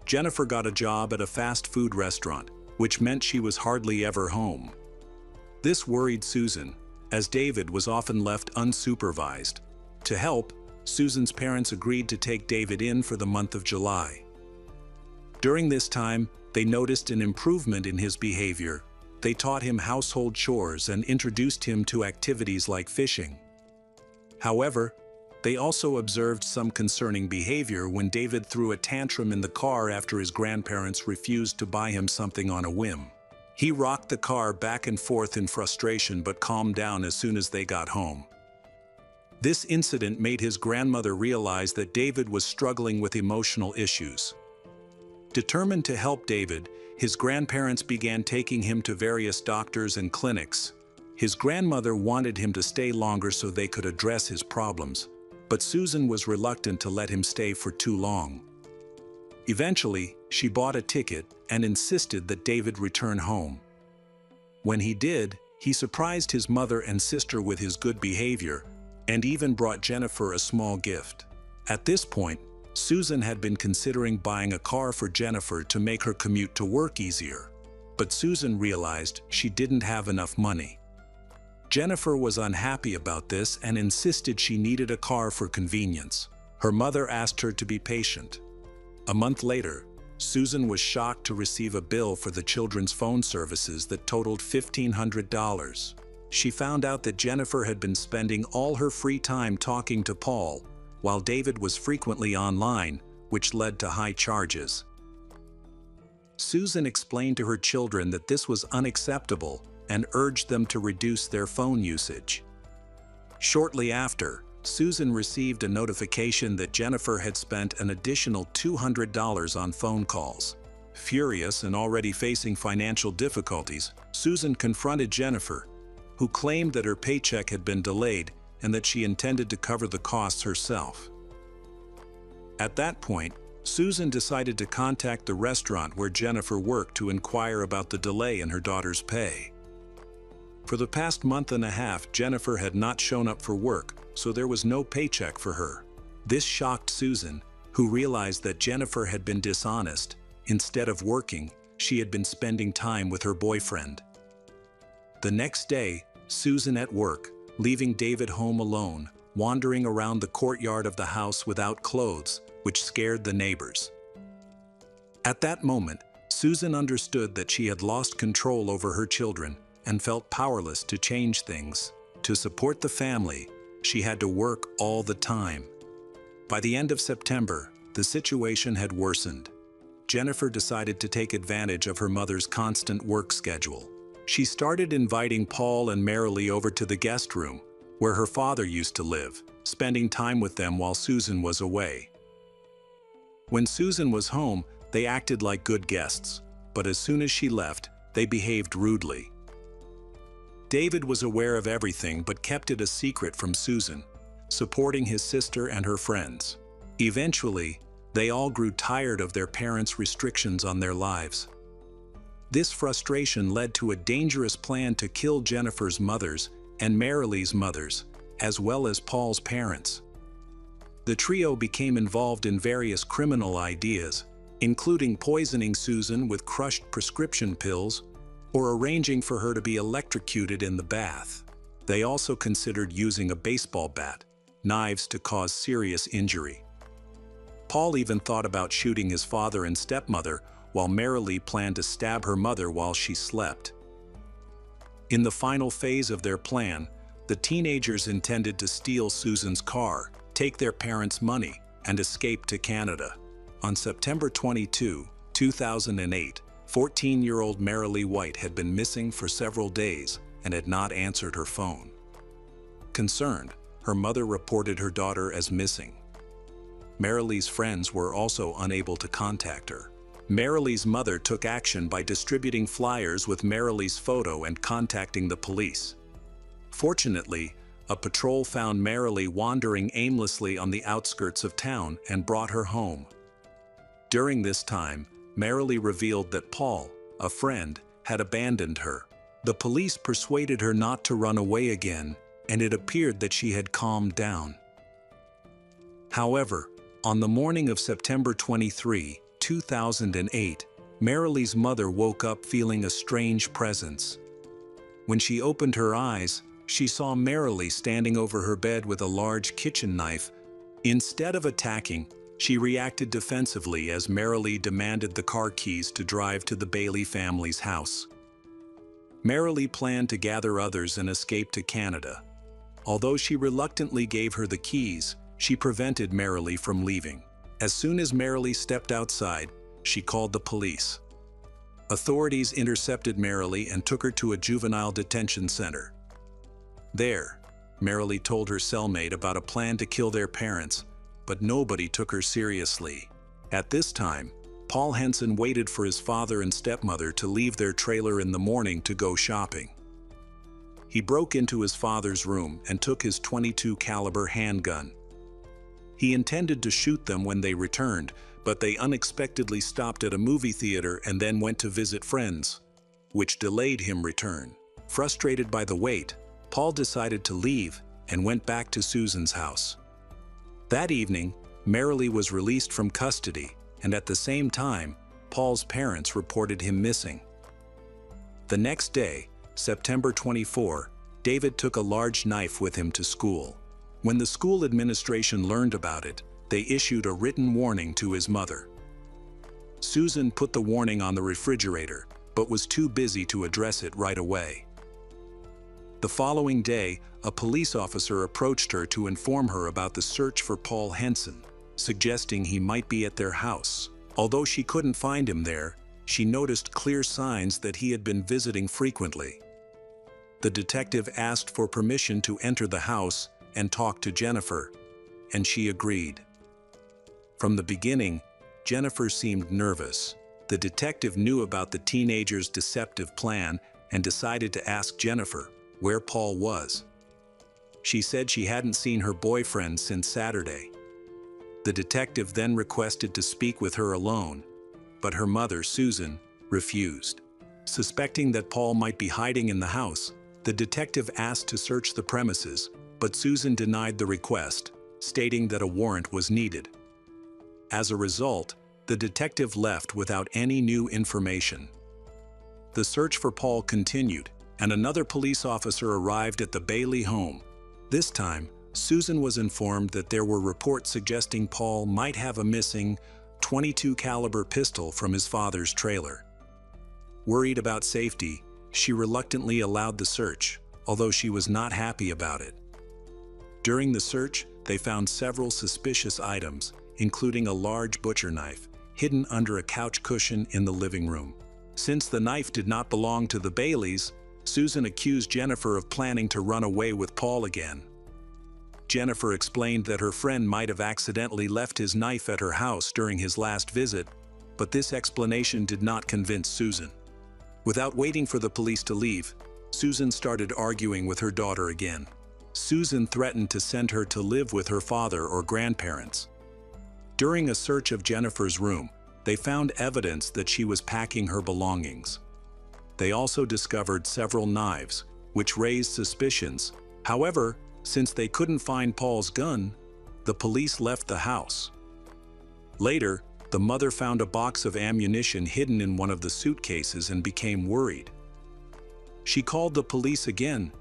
Jennifer got a job at a fast food restaurant, which meant she was hardly ever home. This worried Susan, as David was often left unsupervised. To help, Susan's parents agreed to take David in for the month of July. During this time, they noticed an improvement in his behavior. They taught him household chores and introduced him to activities like fishing. However, they also observed some concerning behavior when David threw a tantrum in the car after his grandparents refused to buy him something on a whim. He rocked the car back and forth in frustration but calmed down as soon as they got home. This incident made his grandmother realize that David was struggling with emotional issues. Determined to help David, his grandparents began taking him to various doctors and clinics. His grandmother wanted him to stay longer so they could address his problems, but Susan was reluctant to let him stay for too long. Eventually, she bought a ticket and insisted that David return home. When he did, he surprised his mother and sister with his good behavior, and even brought Jennifer a small gift. At this point, Susan had been considering buying a car for Jennifer to make her commute to work easier, but Susan realized she didn't have enough money. Jennifer was unhappy about this and insisted she needed a car for convenience. Her mother asked her to be patient. A month later, Susan was shocked to receive a bill for the children's phone services that totaled $1,500. She found out that Jennifer had been spending all her free time talking to Paul, while David was frequently online, which led to high charges. Susan explained to her children that this was unacceptable and urged them to reduce their phone usage. Shortly after, Susan received a notification that Jennifer had spent an additional $200 on phone calls. Furious and already facing financial difficulties, Susan confronted Jennifer, who claimed that her paycheck had been delayed and that she intended to cover the costs herself. At that point, Susan decided to contact the restaurant where Jennifer worked to inquire about the delay in her daughter's pay. For the past month and a half, Jennifer had not shown up for work, so there was no paycheck for her. This shocked Susan, who realized that Jennifer had been dishonest. Instead of working, she had been spending time with her boyfriend. The next day, Susan at work, leaving David home alone, wandering around the courtyard of the house without clothes, which scared the neighbors. At that moment, Susan understood that she had lost control over her children and felt powerless to change things. To support the family, she had to work all the time. By the end of September, the situation had worsened. Jennifer decided to take advantage of her mother's constant work schedule. She started inviting Paul and Marilee over to the guest room, where her father used to live, spending time with them while Susan was away. When Susan was home, they acted like good guests, but as soon as she left, they behaved rudely. David was aware of everything but kept it a secret from Susan, supporting his sister and her friends. Eventually, they all grew tired of their parents' restrictions on their lives. This frustration led to a dangerous plan to kill Jennifer's mothers and Marilee's mothers, as well as Paul's parents. The trio became involved in various criminal ideas, including poisoning Susan with crushed prescription pills or arranging for her to be electrocuted in the bath. They also considered using a baseball bat, knives to cause serious injury. Paul even thought about shooting his father and stepmother, while Marilee planned to stab her mother while she slept. In the final phase of their plan, the teenagers intended to steal Susan's car, take their parents' money, and escape to Canada. On September 22, 2008, 14-year-old Marilee White had been missing for several days and had not answered her phone. Concerned, her mother reported her daughter as missing. Marilee's friends were also unable to contact her. Marilee's mother took action by distributing flyers with Marilee's photo and contacting the police. Fortunately, a patrol found Marilee wandering aimlessly on the outskirts of town and brought her home. During this time, Marilee revealed that Paul, a friend, had abandoned her. The police persuaded her not to run away again, and it appeared that she had calmed down. However, on the morning of September 23, 2008, Marilee's mother woke up feeling a strange presence. When she opened her eyes, she saw Marilee standing over her bed with a large kitchen knife. Instead of attacking, she reacted defensively as Marilee demanded the car keys to drive to the Bailey family's house. Marilee planned to gather others and escape to Canada. Although she reluctantly gave her the keys, she prevented Marilee from leaving. As soon as Marilee stepped outside, she called the police. Authorities intercepted Marilee and took her to a juvenile detention center. There, Marilee told her cellmate about a plan to kill their parents, but nobody took her seriously. At this time, Paul Henson waited for his father and stepmother to leave their trailer in the morning to go shopping. He broke into his father's room and took his .22 caliber handgun. He intended to shoot them when they returned, but they unexpectedly stopped at a movie theater and then went to visit friends, which delayed him return. Frustrated by the wait, Paul decided to leave and went back to Susan's house. That evening, Marilee was released from custody, and at the same time, Paul's parents reported him missing. The next day, September 24, David took a large knife with him to school. When the school administration learned about it, they issued a written warning to his mother. Susan put the warning on the refrigerator, but was too busy to address it right away. The following day, a police officer approached her to inform her about the search for Paul Henson, suggesting he might be at their house. Although she couldn't find him there, she noticed clear signs that he had been visiting frequently. The detective asked for permission to enter the house and talk to Jennifer, and she agreed. From the beginning, Jennifer seemed nervous. The detective knew about the teenager's deceptive plan and decided to ask Jennifer where Paul was. She said she hadn't seen her boyfriend since Saturday. The detective then requested to speak with her alone, but her mother, Susan, refused. Suspecting that Paul might be hiding in the house, the detective asked to search the premises, but Susan denied the request, stating that a warrant was needed. As a result, the detective left without any new information. The search for Paul continued, and another police officer arrived at the Bailey home. This time, Susan was informed that there were reports suggesting Paul might have a missing .22 caliber pistol from his father's trailer. Worried about safety, she reluctantly allowed the search, although she was not happy about it. During the search, they found several suspicious items, including a large butcher knife, hidden under a couch cushion in the living room. Since the knife did not belong to the Baileys, Susan accused Jennifer of planning to run away with Paul again. Jennifer explained that her friend might have accidentally left his knife at her house during his last visit, but this explanation did not convince Susan. Without waiting for the police to leave, Susan started arguing with her daughter again. Susan threatened to send her to live with her father or grandparents. During a search of Jennifer's room, they found evidence that she was packing her belongings. They also discovered several knives, which raised suspicions. However, since they couldn't find Paul's gun, the police left the house. Later, the mother found a box of ammunition hidden in one of the suitcases and became worried. She called the police again,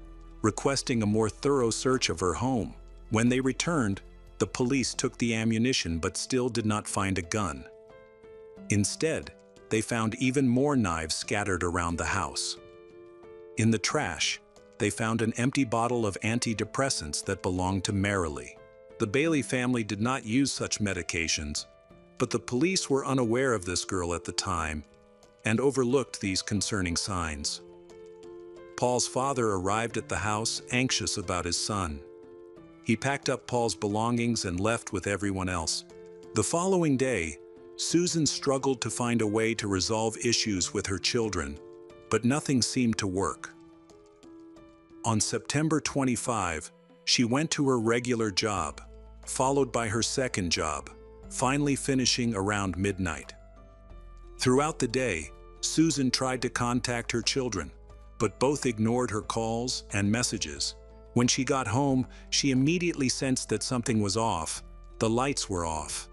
requesting a more thorough search of her home. When they returned, the police took the ammunition but still did not find a gun. Instead, they found even more knives scattered around the house. In the trash, they found an empty bottle of antidepressants that belonged to Marilee. The Bailey family did not use such medications, but the police were unaware of this girl at the time and overlooked these concerning signs. Paul's father arrived at the house anxious about his son. He packed up Paul's belongings and left with everyone else. The following day, Susan struggled to find a way to resolve issues with her children, but nothing seemed to work. On September 25, she went to her regular job, followed by her second job, finally finishing around midnight. Throughout the day, Susan tried to contact her children, but both ignored her calls and messages. When she got home, she immediately sensed that something was off. The lights were off.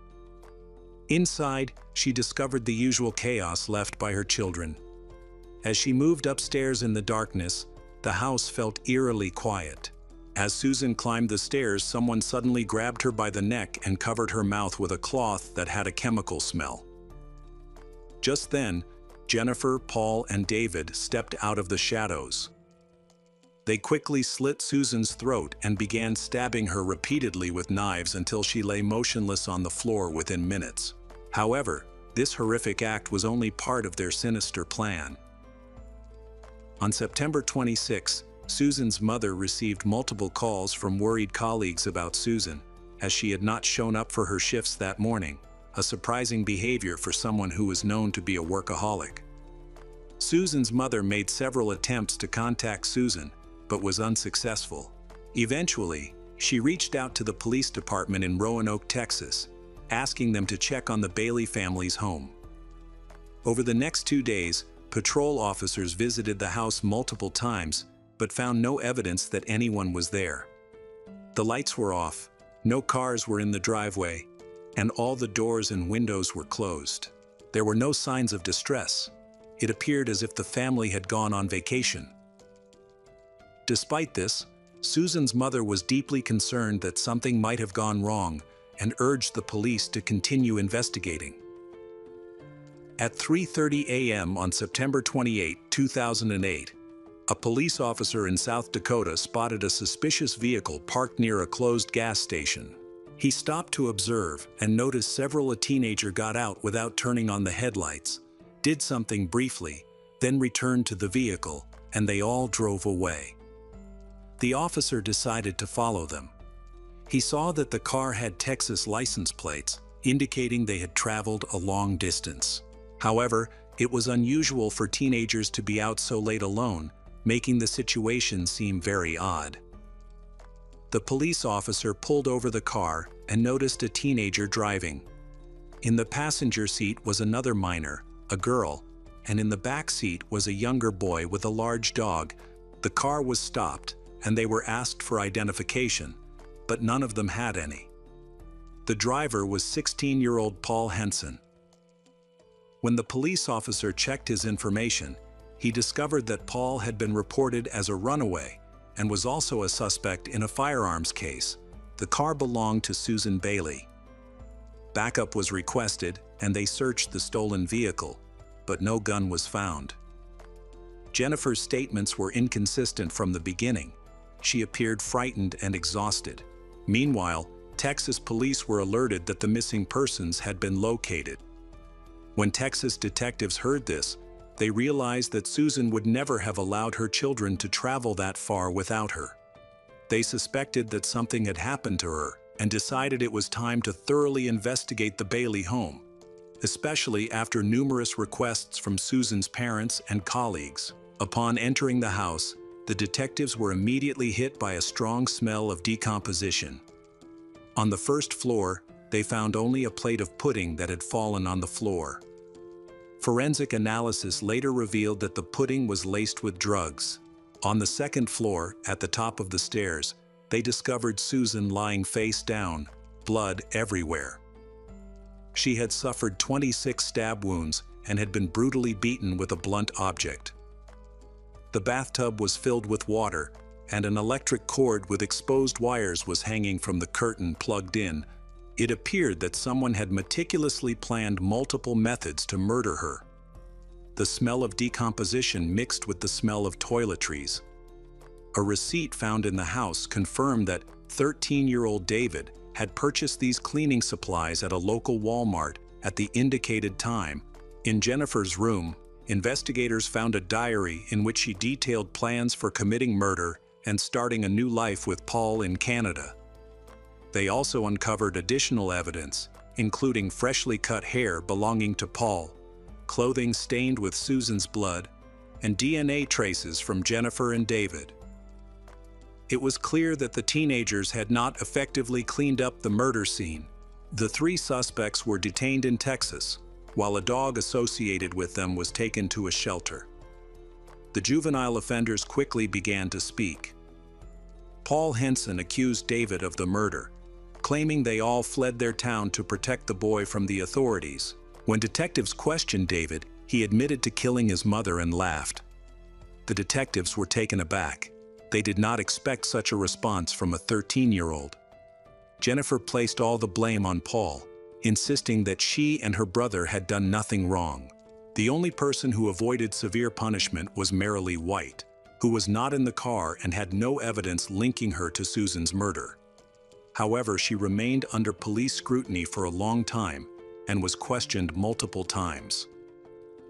Inside, she discovered the usual chaos left by her children. As she moved upstairs in the darkness, the house felt eerily quiet. As Susan climbed the stairs, someone suddenly grabbed her by the neck and covered her mouth with a cloth that had a chemical smell. Just then, Jennifer, Paul, and David stepped out of the shadows. They quickly slit Susan's throat and began stabbing her repeatedly with knives until she lay motionless on the floor within minutes. However, this horrific act was only part of their sinister plan. On September 26, Susan's mother received multiple calls from worried colleagues about Susan, as she had not shown up for her shifts that morning, a surprising behavior for someone who was known to be a workaholic. Susan's mother made several attempts to contact Susan, but was unsuccessful. Eventually, she reached out to the police department in Roanoke, Texas, asking them to check on the Bailey family's home. Over the next 2 days, patrol officers visited the house multiple times, but found no evidence that anyone was there. The lights were off, no cars were in the driveway, and all the doors and windows were closed. There were no signs of distress. It appeared as if the family had gone on vacation. Despite this, Susan's mother was deeply concerned that something might have gone wrong and urged the police to continue investigating. At 3:30 a.m. on September 28, 2008, a police officer in South Dakota spotted a suspicious vehicle parked near a closed gas station. He stopped to observe and noticed a teenager got out without turning on the headlights, did something briefly, then returned to the vehicle, and they all drove away. The officer decided to follow them. He saw that the car had Texas license plates, indicating they had traveled a long distance. However, it was unusual for teenagers to be out so late alone, making the situation seem very odd. The police officer pulled over the car and noticed a teenager driving. In the passenger seat was another minor, a girl, and in the back seat was a younger boy with a large dog. The car was stopped, and they were asked for identification, but none of them had any. The driver was 16-year-old Paul Henson. When the police officer checked his information, he discovered that Paul had been reported as a runaway and was also a suspect in a firearms case. The car belonged to Susan Bailey. Backup was requested, and they searched the stolen vehicle, but no gun was found. Jennifer's statements were inconsistent from the beginning. She appeared frightened and exhausted. Meanwhile, Texas police were alerted that the missing persons had been located. When Texas detectives heard this, They realized that Susan would never have allowed her children to travel that far without her. They suspected that something had happened to her and decided it was time to thoroughly investigate the Bailey home, especially after numerous requests from Susan's parents and colleagues. Upon entering the house, the detectives were immediately hit by a strong smell of decomposition. On the first floor, they found only a plate of pudding that had fallen on the floor. Forensic analysis later revealed that the pudding was laced with drugs. On the second floor, at the top of the stairs, they discovered Susan lying face down, blood everywhere. She had suffered 26 stab wounds and had been brutally beaten with a blunt object. The bathtub was filled with water, and an electric cord with exposed wires was hanging from the curtain plugged in. It appeared that someone had meticulously planned multiple methods to murder her. The smell of decomposition mixed with the smell of toiletries. A receipt found in the house confirmed that 13-year-old David had purchased these cleaning supplies at a local Walmart at the indicated time. In Jennifer's room, investigators found a diary in which she detailed plans for committing murder and starting a new life with Paul in Canada. They also uncovered additional evidence, including freshly cut hair belonging to Paul, clothing stained with Susan's blood, and DNA traces from Jennifer and David. It was clear that the teenagers had not effectively cleaned up the murder scene. The three suspects were detained in Texas, while a dog associated with them was taken to a shelter. The juvenile offenders quickly began to speak. Paul Henson accused David of the murder, claiming they all fled their town to protect the boy from the authorities. When detectives questioned David, he admitted to killing his mother and laughed. The detectives were taken aback. They did not expect such a response from a 13-year-old. Jennifer placed all the blame on Paul, insisting that she and her brother had done nothing wrong. The only person who avoided severe punishment was Marilee White, who was not in the car and had no evidence linking her to Susan's murder. However, she remained under police scrutiny for a long time and was questioned multiple times.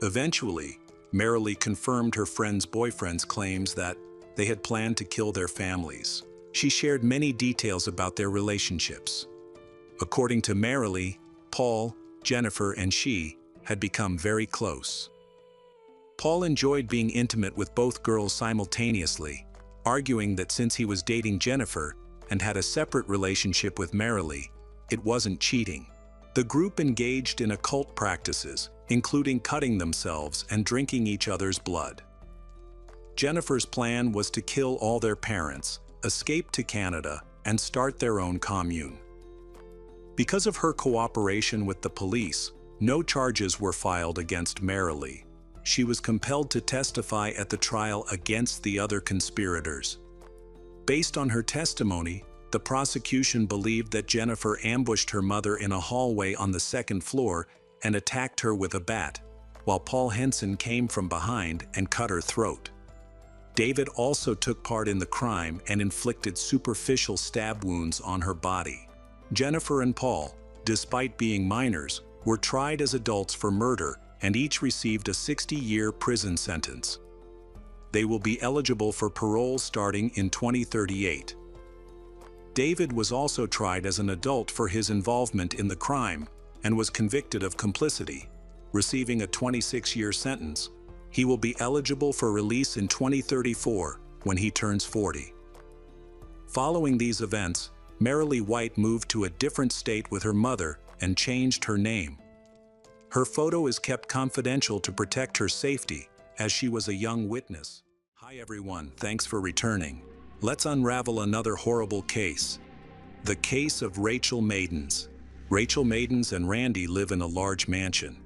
Eventually, Marilee confirmed her friend's boyfriend's claims that they had planned to kill their families. She shared many details about their relationships. According to Marilee, Paul, Jennifer, and she had become very close. Paul enjoyed being intimate with both girls simultaneously, arguing that since he was dating Jennifer and had a separate relationship with Marilee, it wasn't cheating. The group engaged in occult practices, including cutting themselves and drinking each other's blood. Jennifer's plan was to kill all their parents, escape to Canada, and start their own commune. Because of her cooperation with the police, no charges were filed against Marilee. She was compelled to testify at the trial against the other conspirators. Based on her testimony, the prosecution believed that Jennifer ambushed her mother in a hallway on the second floor and attacked her with a bat, while Paul Henson came from behind and cut her throat. David also took part in the crime and inflicted superficial stab wounds on her body. Jennifer and Paul, despite being minors, were tried as adults for murder and each received a 60-year prison sentence. They will be eligible for parole starting in 2038. David was also tried as an adult for his involvement in the crime and was convicted of complicity, receiving a 26-year sentence. He will be eligible for release in 2034 when he turns 40. Following these events, Marilee White moved to a different state with her mother and changed her name. Her photo is kept confidential to protect her safety, as she was a young witness. Hi everyone, thanks for returning. Let's unravel another horrible case. The case of Rachel Maidens. Rachel Maidens and Randy live in a large mansion.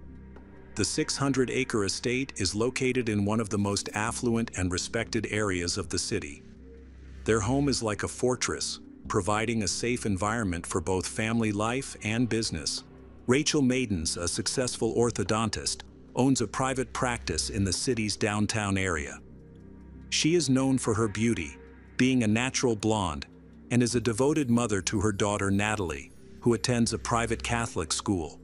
The 600-acre estate is located in one of the most affluent and respected areas of the city. Their home is like a fortress, providing a safe environment for both family life and business. Rachel Maidens, a successful orthodontist, owns a private practice in the city's downtown area. She is known for her beauty, being a natural blonde, and is a devoted mother to her daughter Natalie, who attends a private Catholic school.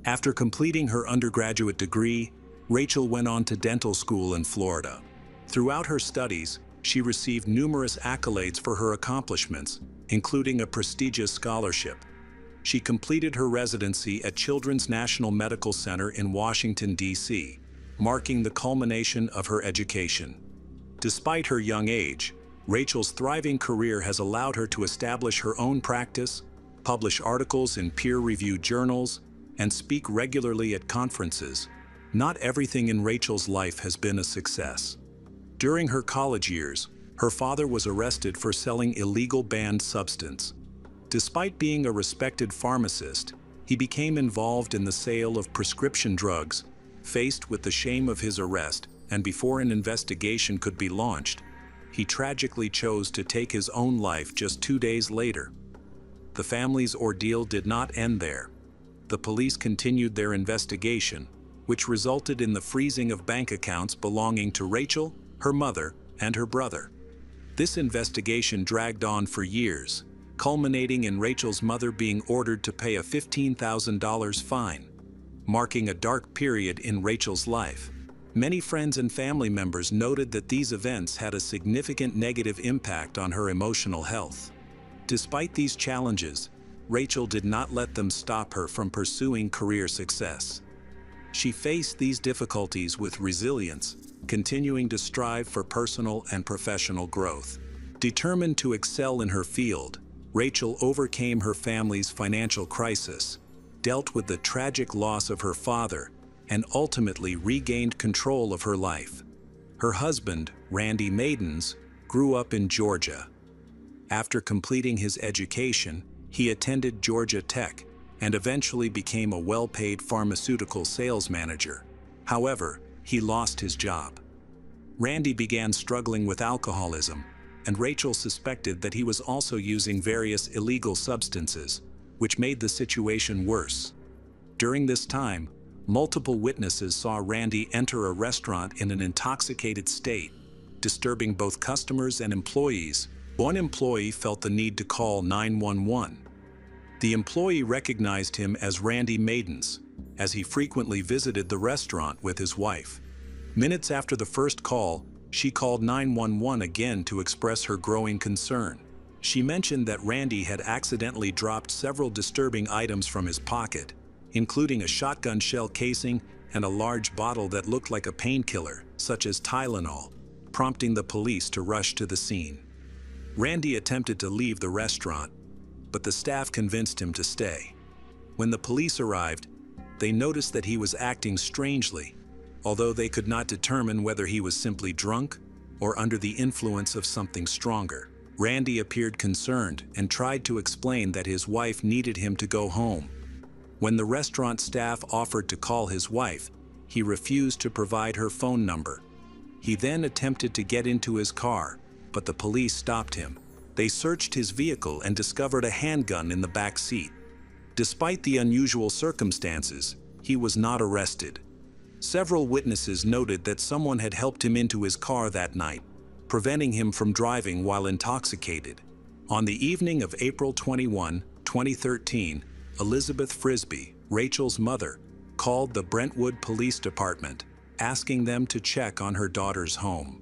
After completing her undergraduate degree, Rachel went on to dental school in Florida. Throughout her studies, she received numerous accolades for her accomplishments, including a prestigious scholarship. She completed her residency at Children's National Medical Center in Washington, D.C., marking the culmination of her education. Despite her young age, Rachel's thriving career has allowed her to establish her own practice, publish articles in peer-reviewed journals, and speak regularly at conferences. Not everything in Rachel's life has been a success. During her college years, her father was arrested for selling illegal banned substance. Despite being a respected pharmacist, he became involved in the sale of prescription drugs. Faced with the shame of his arrest, and before an investigation could be launched, he tragically chose to take his own life just 2 days later. The family's ordeal did not end there. The police continued their investigation, which resulted in the freezing of bank accounts belonging to Rachel, her mother, and her brother. This investigation dragged on for years, culminating in Rachel's mother being ordered to pay a $15,000 fine, marking a dark period in Rachel's life. Many friends and family members noted that these events had a significant negative impact on her emotional health. Despite these challenges, Rachel did not let them stop her from pursuing career success. She faced these difficulties with resilience, continuing to strive for personal and professional growth. Determined to excel in her field, Rachel overcame her family's financial crisis, dealt with the tragic loss of her father, and ultimately regained control of her life. Her husband, Randy Maidens, grew up in Georgia. After completing his education, he attended Georgia Tech and eventually became a well-paid pharmaceutical sales manager. However, he lost his job. Randy began struggling with alcoholism, and Rachel suspected that he was also using various illegal substances, which made the situation worse. During this time, multiple witnesses saw Randy enter a restaurant in an intoxicated state, disturbing both customers and employees. One employee felt the need to call 911. The employee recognized him as Randy Maidens, as he frequently visited the restaurant with his wife. Minutes after the first call, she called 911 again to express her growing concern. She mentioned that Randy had accidentally dropped several disturbing items from his pocket, including a shotgun shell casing and a large bottle that looked like a painkiller, such as Tylenol, prompting the police to rush to the scene. Randy attempted to leave the restaurant, but the staff convinced him to stay. When the police arrived, they noticed that he was acting strangely, although they could not determine whether he was simply drunk or under the influence of something stronger. Randy appeared concerned and tried to explain that his wife needed him to go home. When the restaurant staff offered to call his wife, he refused to provide her phone number. He then attempted to get into his car, but the police stopped him. They searched his vehicle and discovered a handgun in the back seat. Despite the unusual circumstances, he was not arrested. Several witnesses noted that someone had helped him into his car that night, preventing him from driving while intoxicated. On the evening of April 21, 2013, Elizabeth Frisbee, Rachel's mother, called the Brentwood Police Department, asking them to check on her daughter's home.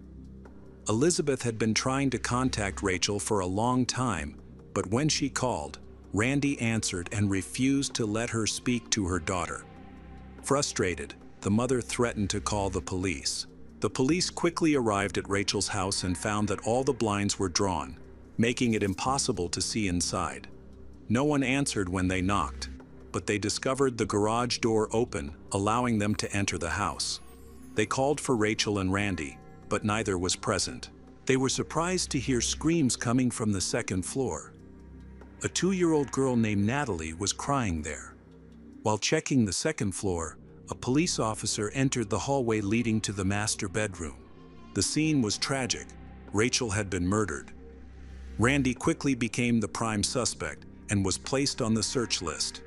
Elizabeth had been trying to contact Rachel for a long time, but when she called, Randy answered and refused to let her speak to her daughter. Frustrated, the mother threatened to call the police. The police quickly arrived at Rachel's house and found that all the blinds were drawn, making it impossible to see inside. No one answered when they knocked, but they discovered the garage door open, allowing them to enter the house. They called for Rachel and Randy, but neither was present. They were surprised to hear screams coming from the second floor. A 2-year-old girl named Natalie was crying there. While checking the second floor, a police officer entered the hallway leading to the master bedroom. The scene was tragic. Rachel had been murdered. Randy quickly became the prime suspect and was placed on the search list.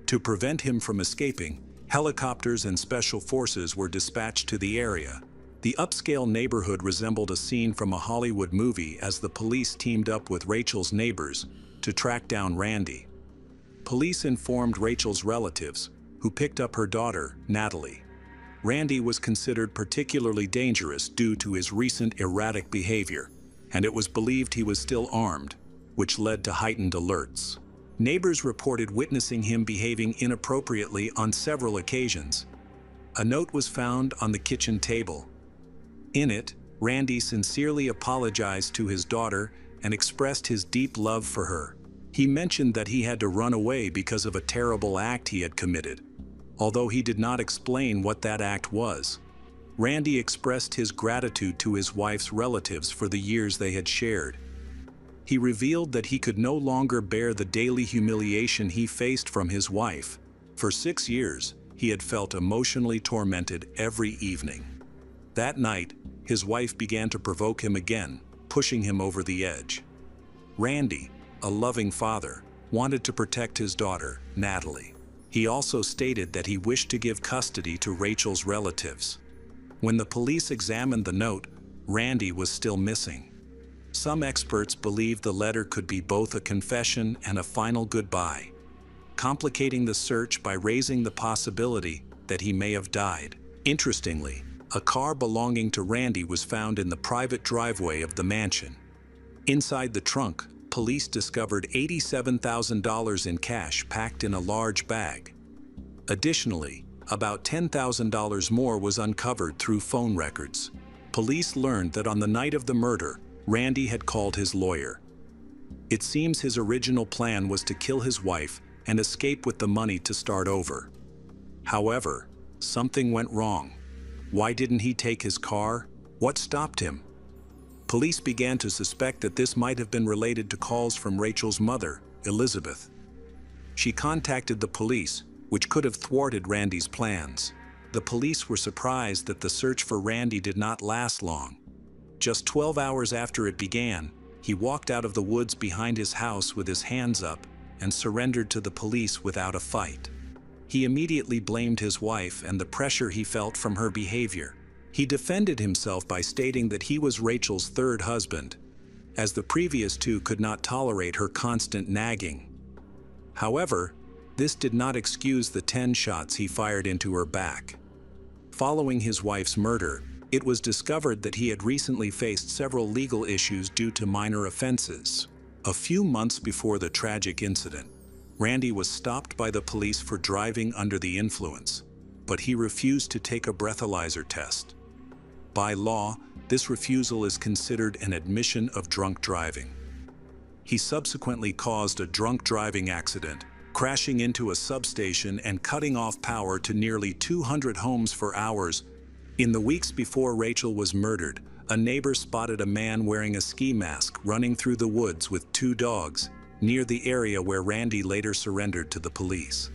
To prevent him from escaping, helicopters and special forces were dispatched to the area. The upscale neighborhood resembled a scene from a Hollywood movie as the police teamed up with Rachel's neighbors to track down Randy. Police informed Rachel's relatives, who picked up her daughter, Natalie. Randy was considered particularly dangerous due to his recent erratic behavior, and it was believed he was still armed, which led to heightened alerts. Neighbors reported witnessing him behaving inappropriately on several occasions. A note was found on the kitchen table. In it, Randy sincerely apologized to his daughter and expressed his deep love for her. He mentioned that he had to run away because of a terrible act he had committed, although he did not explain what that act was. Randy expressed his gratitude to his wife's relatives for the years they had shared. He revealed that he could no longer bear the daily humiliation he faced from his wife. For 6 years, he had felt emotionally tormented every evening. That night, his wife began to provoke him again, pushing him over the edge. Randy, a loving father, wanted to protect his daughter, Natalie. He also stated that he wished to give custody to Rachel's relatives. When the police examined the note, Randy was still missing. Some experts believe the letter could be both a confession and a final goodbye, complicating the search by raising the possibility that he may have died. Interestingly, a car belonging to Randy was found in the private driveway of the mansion. Inside the trunk, police discovered $87,000 in cash packed in a large bag. Additionally, about $10,000 more was uncovered through phone records. Police learned that on the night of the murder, Randy had called his lawyer. It seems his original plan was to kill his wife and escape with the money to start over. However, something went wrong. Why didn't he take his car? What stopped him? Police began to suspect that this might have been related to calls from Rachel's mother, Elizabeth. She contacted the police, which could have thwarted Randy's plans. The police were surprised that the search for Randy did not last long. Just 12 hours after it began, he walked out of the woods behind his house with his hands up and surrendered to the police without a fight. He immediately blamed his wife and the pressure he felt from her behavior. He defended himself by stating that he was Rachel's third husband, as the previous two could not tolerate her constant nagging. However, this did not excuse the 10 shots he fired into her back. Following his wife's murder, it was discovered that he had recently faced several legal issues due to minor offenses. A few months before the tragic incident, Randy was stopped by the police for driving under the influence, but he refused to take a breathalyzer test. By law, this refusal is considered an admission of drunk driving. He subsequently caused a drunk driving accident, crashing into a substation and cutting off power to nearly 200 homes for hours. In the weeks before Rachel was murdered, a neighbor spotted a man wearing a ski mask running through the woods with 2 dogs, near the area where Randy later surrendered to the police.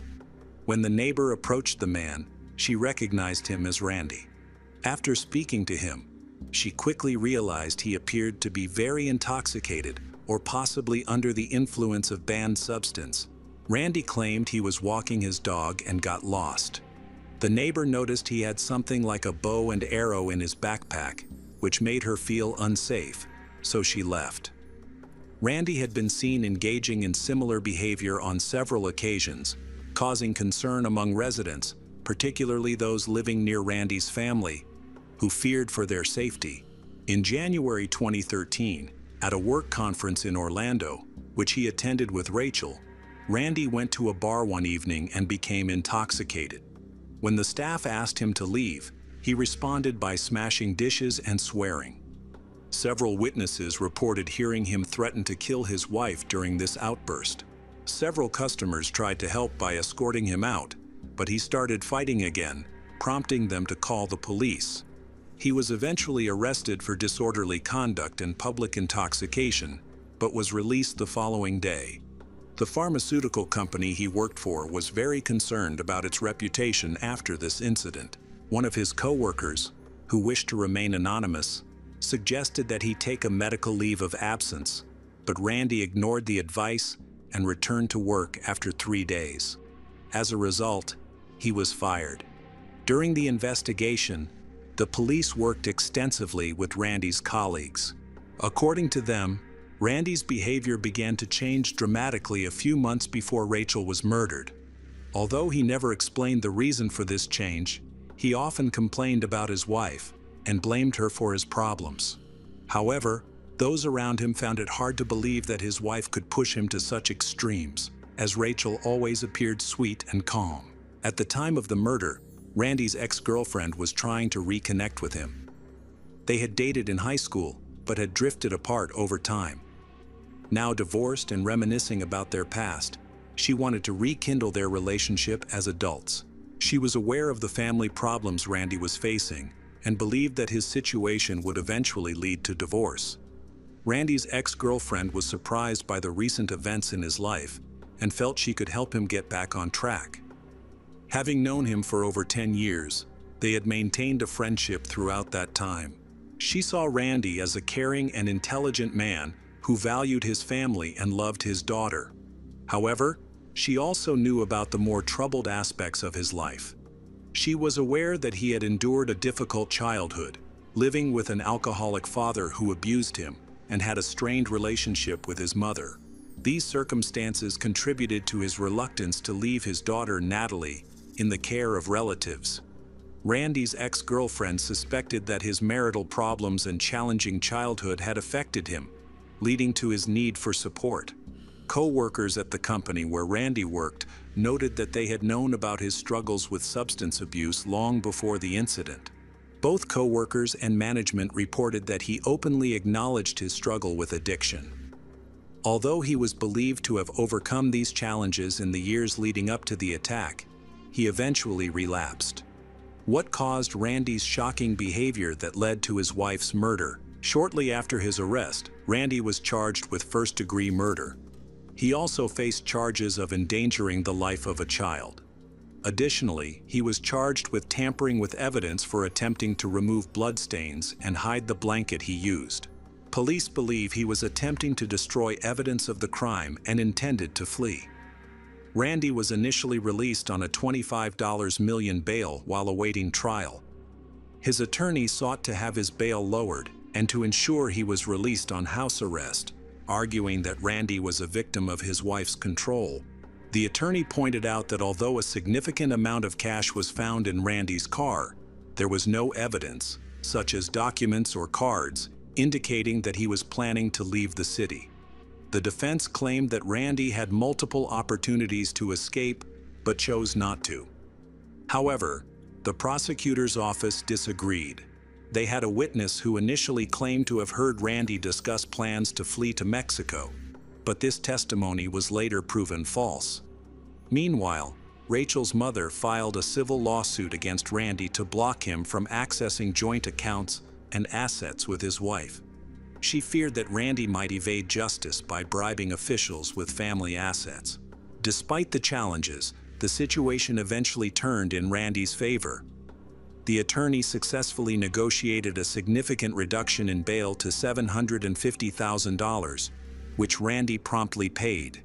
When the neighbor approached the man, she recognized him as Randy. After speaking to him, she quickly realized he appeared to be very intoxicated or possibly under the influence of banned substance. Randy claimed he was walking his dog and got lost. The neighbor noticed he had something like a bow and arrow in his backpack, which made her feel unsafe, so she left. Randy had been seen engaging in similar behavior on several occasions, causing concern among residents, particularly those living near Randy's family, who feared for their safety. In January 2013, at a work conference in Orlando, which he attended with Rachel, Randy went to a bar one evening and became intoxicated. When the staff asked him to leave, he responded by smashing dishes and swearing. Several witnesses reported hearing him threaten to kill his wife during this outburst. Several customers tried to help by escorting him out, but he started fighting again, prompting them to call the police. He was eventually arrested for disorderly conduct and public intoxication, but was released the following day. The pharmaceutical company he worked for was very concerned about its reputation after this incident. One of his co-workers, who wished to remain anonymous, suggested that he take a medical leave of absence, but Randy ignored the advice and returned to work after 3 days. As a result, he was fired. During the investigation, the police worked extensively with Randy's colleagues. According to them, Randy's behavior began to change dramatically a few months before Rachel was murdered. Although he never explained the reason for this change, He often complained about his wife and blamed her for his problems. However, those around him found it hard to believe that his wife could push him to such extremes, as Rachel always appeared sweet and calm. At the time of the murder, Randy's ex-girlfriend was trying to reconnect with him. They had dated in high school, but had drifted apart over time. Now divorced and reminiscing about their past, she wanted to rekindle their relationship as adults. She was aware of the family problems Randy was facing and believed that his situation would eventually lead to divorce. Randy's ex-girlfriend was surprised by the recent events in his life and felt she could help him get back on track. Having known him for over 10 years, they had maintained a friendship throughout that time. She saw Randy as a caring and intelligent man who valued his family and loved his daughter. However, she also knew about the more troubled aspects of his life. She was aware that he had endured a difficult childhood, living with an alcoholic father who abused him, and had a strained relationship with his mother. These circumstances contributed to his reluctance to leave his daughter Natalie in the care of relatives. Randy's ex-girlfriend suspected that his marital problems and challenging childhood had affected him, leading to his need for support. Co-workers at the company where Randy worked noted that they had known about his struggles with substance abuse long before the incident. Both co-workers and management reported that he openly acknowledged his struggle with addiction. Although he was believed to have overcome these challenges in the years leading up to the attack, he eventually relapsed. What caused Randy's shocking behavior that led to his wife's murder? Shortly after his arrest, Randy was charged with first-degree murder. He also faced charges of endangering the life of a child. Additionally, he was charged with tampering with evidence for attempting to remove bloodstains and hide the blanket he used. Police believe he was attempting to destroy evidence of the crime and intended to flee. Randy was initially released on a $25 million bail while awaiting trial. His attorney sought to have his bail lowered and to ensure he was released on house arrest, arguing that Randy was a victim of his wife's control. The attorney pointed out that although a significant amount of cash was found in Randy's car, there was no evidence, such as documents or cards, indicating that he was planning to leave the city. The defense claimed that Randy had multiple opportunities to escape, but chose not to. However, the prosecutor's office disagreed. They had a witness who initially claimed to have heard Randy discuss plans to flee to Mexico, but this testimony was later proven false. Meanwhile, Rachel's mother filed a civil lawsuit against Randy to block him from accessing joint accounts and assets with his wife. She feared that Randy might evade justice by bribing officials with family assets. Despite the challenges, the situation eventually turned in Randy's favor. The attorney successfully negotiated a significant reduction in bail to $750,000, which Randy promptly paid.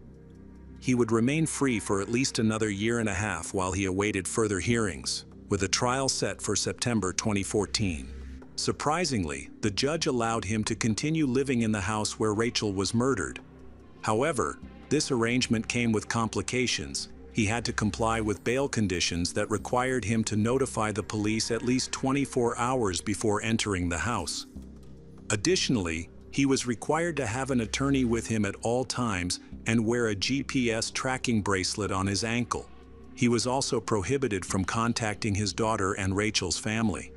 He would remain free for at least another year and a half while he awaited further hearings, with a trial set for September 2014. Surprisingly, the judge allowed him to continue living in the house where Rachel was murdered. However, this arrangement came with complications. He had to comply with bail conditions that required him to notify the police at least 24 hours before entering the house. Additionally, he was required to have an attorney with him at all times and wear a GPS tracking bracelet on his ankle. He was also prohibited from contacting his daughter and Rachel's family.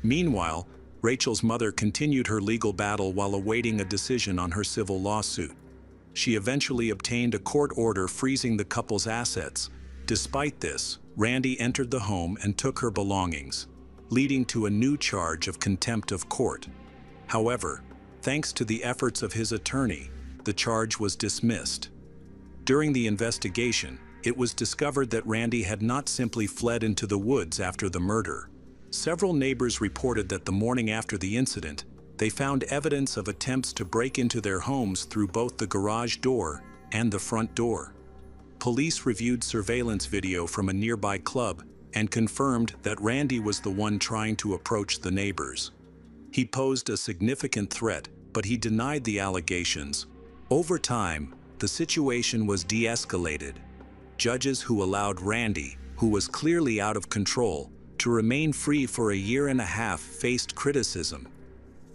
Meanwhile, Rachel's mother continued her legal battle while awaiting a decision on her civil lawsuit. She eventually obtained a court order freezing the couple's assets. Despite this, Randy entered the home and took her belongings, leading to a new charge of contempt of court. However, thanks to the efforts of his attorney, the charge was dismissed. During the investigation, it was discovered that Randy had not simply fled into the woods after the murder. Several neighbors reported that the morning after the incident, they found evidence of attempts to break into their homes through both the garage door and the front door. Police reviewed surveillance video from a nearby club and confirmed that Randy was the one trying to approach the neighbors. He posed a significant threat, but he denied the allegations. Over time, the situation was de-escalated. Judges who allowed Randy, who was clearly out of control, to to remain free for a year and a half, faced criticism.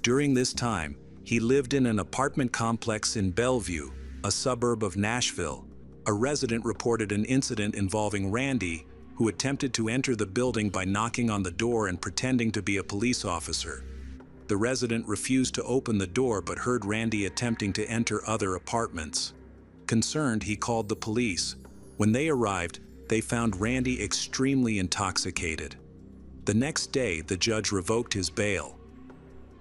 During this time, he lived in an apartment complex in Bellevue, a suburb of Nashville. A resident reported an incident involving Randy, who attempted to enter the building by knocking on the door and pretending to be a police officer. The resident refused to open the door but heard Randy attempting to enter other apartments. Concerned, he called the police. When they arrived, they found Randy extremely intoxicated. The next day, the judge revoked his bail.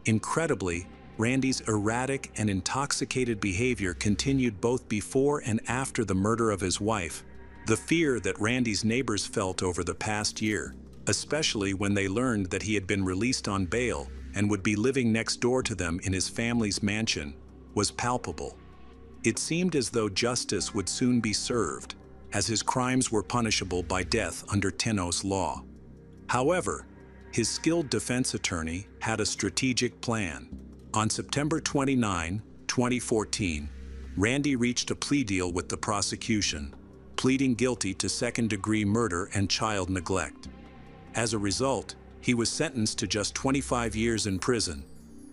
Incredibly, Randy's erratic and intoxicated behavior continued both before and after the murder of his wife. The fear that Randy's neighbors felt over the past year, especially when they learned that he had been released on bail and would be living next door to them in his family's mansion, was palpable. It seemed as though justice would soon be served, as his crimes were punishable by death under Tennessee law. However, his skilled defense attorney had a strategic plan. On September 29, 2014, Randy reached a plea deal with the prosecution, pleading guilty to second-degree murder and child neglect. As a result, he was sentenced to just 25 years in prison,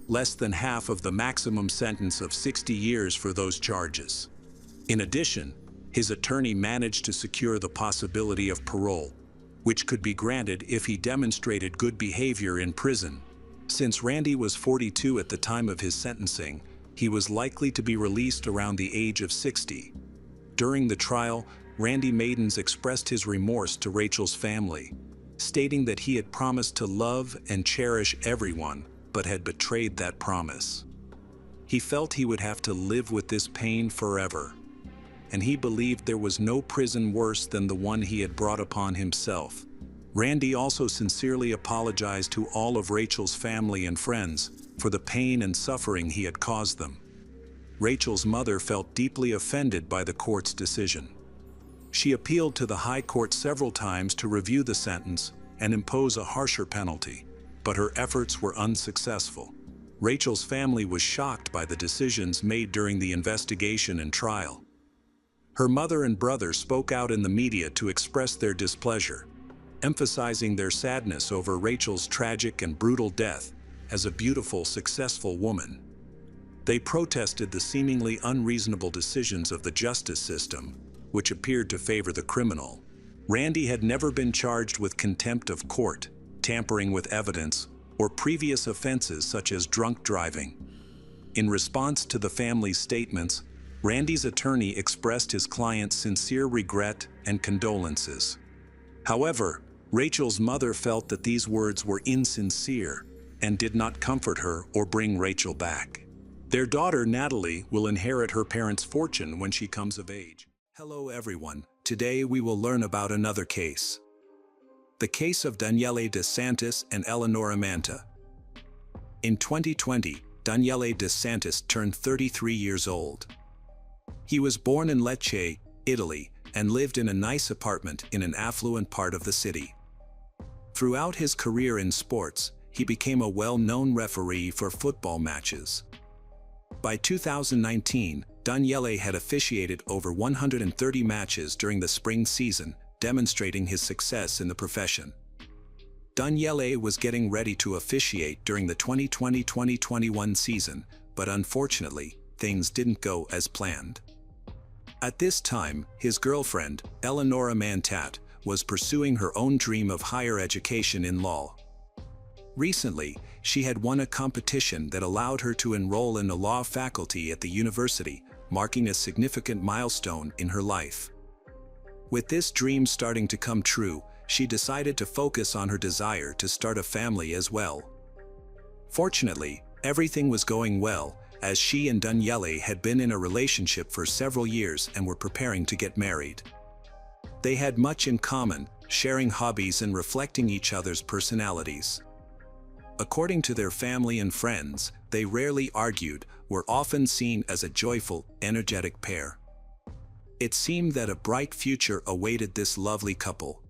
less than half of the maximum sentence of 60 years for those charges. In addition, his attorney managed to secure the possibility of parole, which could be granted if he demonstrated good behavior in prison. Since Randy was 42 at the time of his sentencing, he was likely to be released around the age of 60. During the trial, Randy Maidens expressed his remorse to Rachel's family, stating that he had promised to love and cherish everyone, but had betrayed that promise. He felt he would have to live with this pain forever, and he believed there was no prison worse than the one he had brought upon himself. Randy also sincerely apologized to all of Rachel's family and friends for the pain and suffering he had caused them. Rachel's mother felt deeply offended by the court's decision. She appealed to the High Court several times to review the sentence and impose a harsher penalty, but her efforts were unsuccessful. Rachel's family was shocked by the decisions made during the investigation and trial. Her mother and brother spoke out in the media to express their displeasure, emphasizing their sadness over Rachel's tragic and brutal death as a beautiful, successful woman. They protested the seemingly unreasonable decisions of the justice system, which appeared to favor the criminal. Randy had never been charged with contempt of court, tampering with evidence, or previous offenses such as drunk driving. In response to the family's statements, Randy's attorney expressed his client's sincere regret and condolences. However, Rachel's mother felt that these words were insincere and did not comfort her or bring Rachel back. Their daughter, Natalie, will inherit her parents' fortune when she comes of age. Hello everyone, today we will learn about another case. The case of Daniele DeSantis and Eleonora Manta. In 2020, Daniele DeSantis turned 33 years old. He was born in Lecce, Italy, and lived in a nice apartment in an affluent part of the city. Throughout his career in sports, he became a well-known referee for football matches. By 2019, Daniele had officiated over 130 matches during the spring season, demonstrating his success in the profession. Daniele was getting ready to officiate during the 2020-2021 season, but unfortunately, things didn't go as planned. At this time, his girlfriend, Eleonora Manta, was pursuing her own dream of higher education in law. Recently, she had won a competition that allowed her to enroll in the law faculty at the university, marking a significant milestone in her life. With this dream starting to come true, she decided to focus on her desire to start a family as well. Fortunately, everything was going well, as she and Daniele had been in a relationship for several years and were preparing to get married. They had much in common, sharing hobbies and reflecting each other's personalities. According to their family and friends, they rarely argued, were often seen as a joyful, energetic pair. It seemed that a bright future awaited this lovely couple.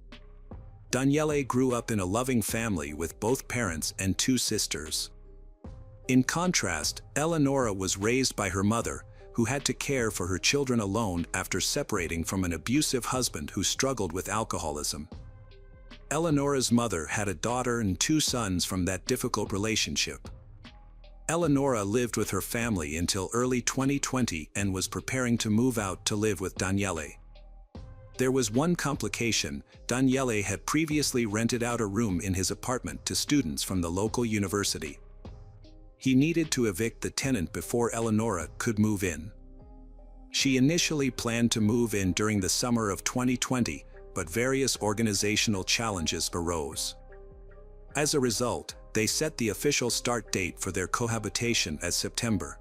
Daniele grew up in a loving family with both parents and two sisters. In contrast, Eleonora was raised by her mother, who had to care for her children alone after separating from an abusive husband who struggled with alcoholism. Eleonora's mother had a daughter and 2 sons from that difficult relationship. Eleonora lived with her family until early 2020 and was preparing to move out to live with Daniele. There was one complication: Daniele had previously rented out a room in his apartment to students from the local university. He needed to evict the tenant before Eleonora could move in. She initially planned to move in during the summer of 2020, but various organizational challenges arose. As a result, they set the official start date for their cohabitation as September.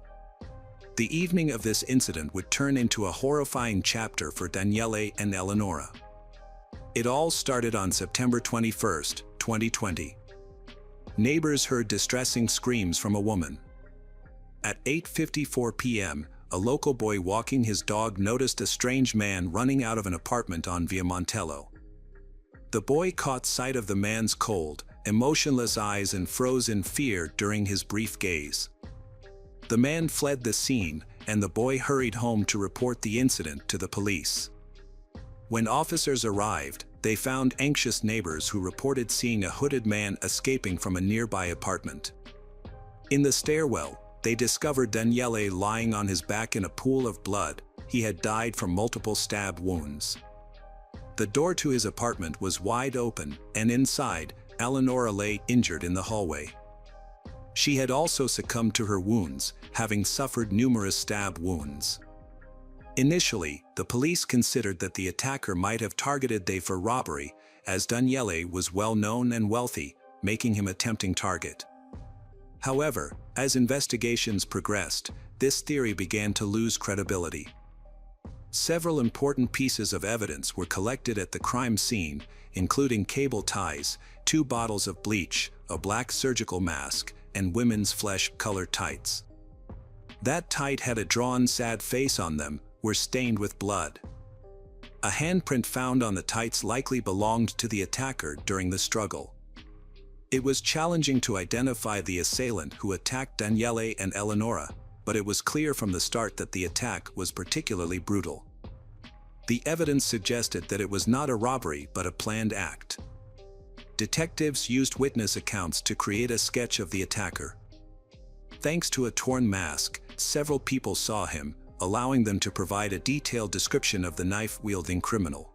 The evening of this incident would turn into a horrifying chapter for Daniele and Eleonora. It all started on September 21, 2020. Neighbors heard distressing screams from a woman. At 8:54 p.m., a local boy walking his dog noticed a strange man running out of an apartment on Via Montello. The boy caught sight of the man's cold, emotionless eyes and froze in fear during his brief gaze. The man fled the scene, and the boy hurried home to report the incident to the police. When officers arrived, they found anxious neighbors who reported seeing a hooded man escaping from a nearby apartment. In the stairwell, they discovered Daniele lying on his back in a pool of blood. He had died from multiple stab wounds. The door to his apartment was wide open, and inside, Eleonora lay injured in the hallway. She had also succumbed to her wounds, having suffered numerous stab wounds. Initially, the police considered that the attacker might have targeted Dave for robbery, as Daniele was well known and wealthy, making him a tempting target. However, as investigations progressed, this theory began to lose credibility. Several important pieces of evidence were collected at the crime scene, including cable ties, 2 bottles of bleach, a black surgical mask, and women's flesh-colored tights. That tight had a drawn, sad face on them, were stained with blood. A handprint found on the tights likely belonged to the attacker during the struggle. It was challenging to identify the assailant who attacked Daniele and Eleonora, but it was clear from the start that the attack was particularly brutal. The evidence suggested that it was not a robbery but a planned act. Detectives used witness accounts to create a sketch of the attacker. Thanks to a torn mask, several people saw him, allowing them to provide a detailed description of the knife-wielding criminal.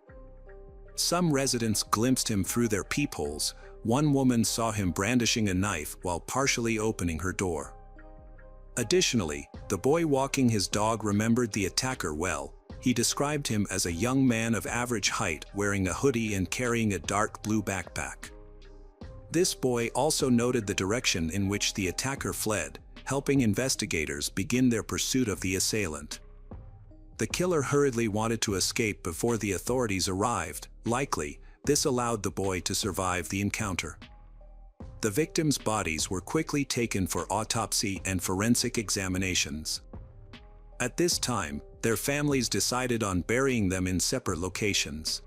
Some residents glimpsed him through their peepholes. One woman saw him brandishing a knife while partially opening her door. Additionally, the boy walking his dog remembered the attacker well. He described him as a young man of average height wearing a hoodie and carrying a dark blue backpack. This boy also noted the direction in which the attacker fled, helping investigators begin their pursuit of the assailant. The killer hurriedly wanted to escape before the authorities arrived. Likely, this allowed the boy to survive the encounter. The victims' bodies were quickly taken for autopsy and forensic examinations. At this time, their families decided on burying them in separate locations.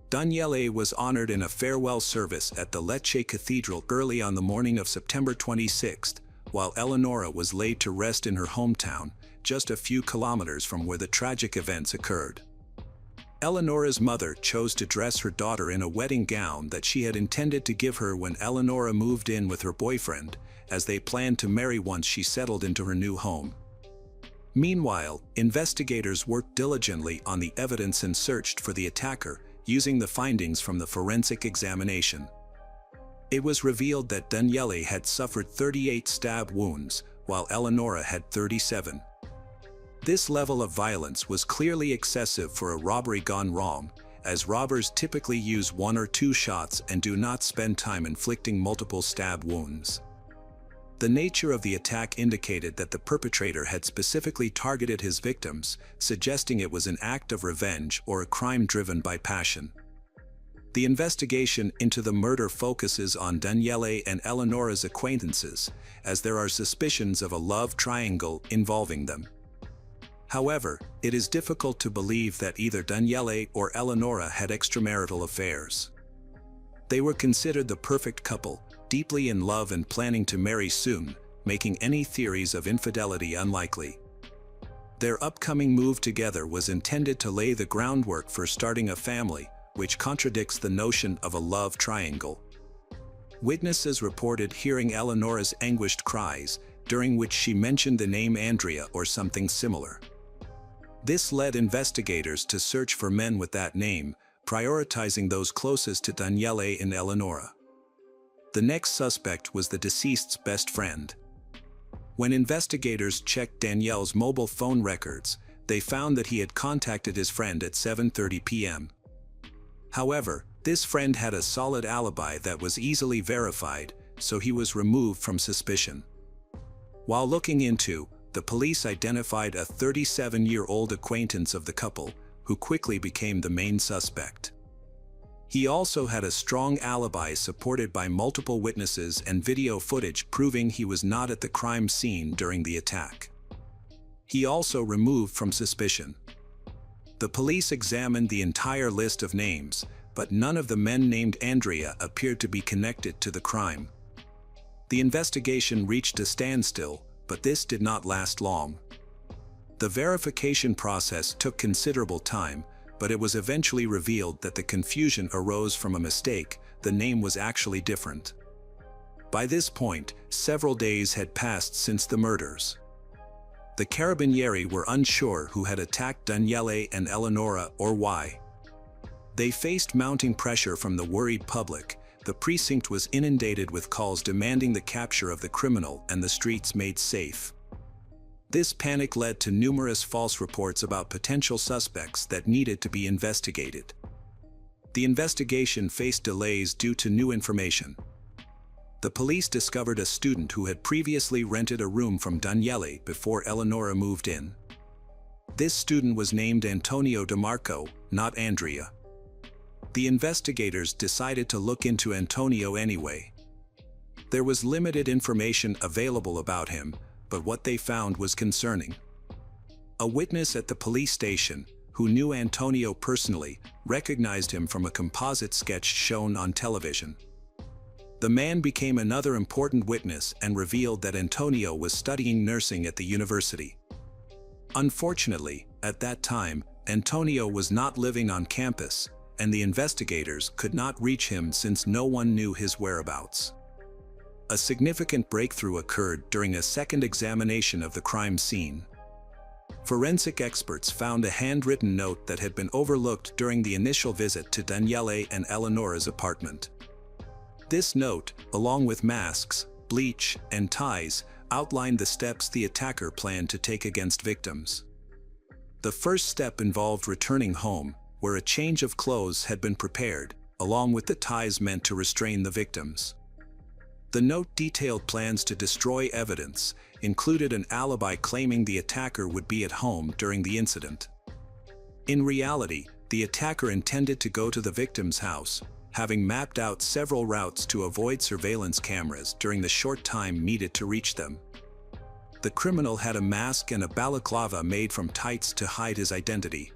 Daniele was honored in a farewell service at the Lecce Cathedral early on the morning of September 26, while Eleonora was laid to rest in her hometown, just a few kilometers from where the tragic events occurred. Eleonora's mother chose to dress her daughter in a wedding gown that she had intended to give her when Eleonora moved in with her boyfriend, as they planned to marry once she settled into her new home. Meanwhile, investigators worked diligently on the evidence and searched for the attacker, using the findings from the forensic examination. It was revealed that Daniele had suffered 38 stab wounds, while Eleonora had 37. This level of violence was clearly excessive for a robbery gone wrong, as robbers typically use 1 or 2 shots and do not spend time inflicting multiple stab wounds. The nature of the attack indicated that the perpetrator had specifically targeted his victims, suggesting it was an act of revenge or a crime driven by passion. The investigation into the murder focuses on Daniele and Eleonora's acquaintances, as there are suspicions of a love triangle involving them. However, it is difficult to believe that either Daniele or Eleonora had extramarital affairs. They were considered the perfect couple, deeply in love and planning to marry soon, making any theories of infidelity unlikely. Their upcoming move together was intended to lay the groundwork for starting a family, which contradicts the notion of a love triangle. Witnesses reported hearing Eleonora's anguished cries, during which she mentioned the name Andrea or something similar. This led investigators to search for men with that name, prioritizing those closest to Daniele and Eleonora. The next suspect was the deceased's best friend. When investigators checked Danielle's mobile phone records, they found that he had contacted his friend at 7:30 p.m. However, this friend had a solid alibi that was easily verified, so he was removed from suspicion. While looking into, the police identified a 37-year-old acquaintance of the couple, who quickly became the main suspect. He also had a strong alibi supported by multiple witnesses and video footage proving he was not at the crime scene during the attack. He also removed from suspicion. The police examined the entire list of names, but none of the men named Andrea appeared to be connected to the crime. The investigation reached a standstill, but this did not last long. The verification process took considerable time, but it was eventually revealed that the confusion arose from a mistake. The name was actually different. By this point, several days had passed since the murders. The Carabinieri were unsure who had attacked Daniele and Eleonora or why. They faced mounting pressure from the worried public. The precinct was inundated with calls demanding the capture of the criminal and the streets made safe. This panic led to numerous false reports about potential suspects that needed to be investigated. The investigation faced delays due to new information. The police discovered a student who had previously rented a room from Daniele before Eleonora moved in. This student was named Antonio DeMarco, not Andrea. The investigators decided to look into Antonio anyway. There was limited information available about him, but what they found was concerning. A witness at the police station, who knew Antonio personally, recognized him from a composite sketch shown on television. The man became another important witness and revealed that Antonio was studying nursing at the university. Unfortunately, at that time, Antonio was not living on campus, and the investigators could not reach him since no one knew his whereabouts. A significant breakthrough occurred during a second examination of the crime scene. Forensic experts found a handwritten note that had been overlooked during the initial visit to Daniele and Eleonora's apartment. This note, along with masks, bleach, and ties, outlined the steps the attacker planned to take against victims. The first step involved returning home, where a change of clothes had been prepared, along with the ties meant to restrain the victims. The note detailed plans to destroy evidence, included an alibi claiming the attacker would be at home during the incident. In reality, the attacker intended to go to the victim's house, having mapped out several routes to avoid surveillance cameras during the short time needed to reach them. The criminal had a mask and a balaclava made from tights to hide his identity.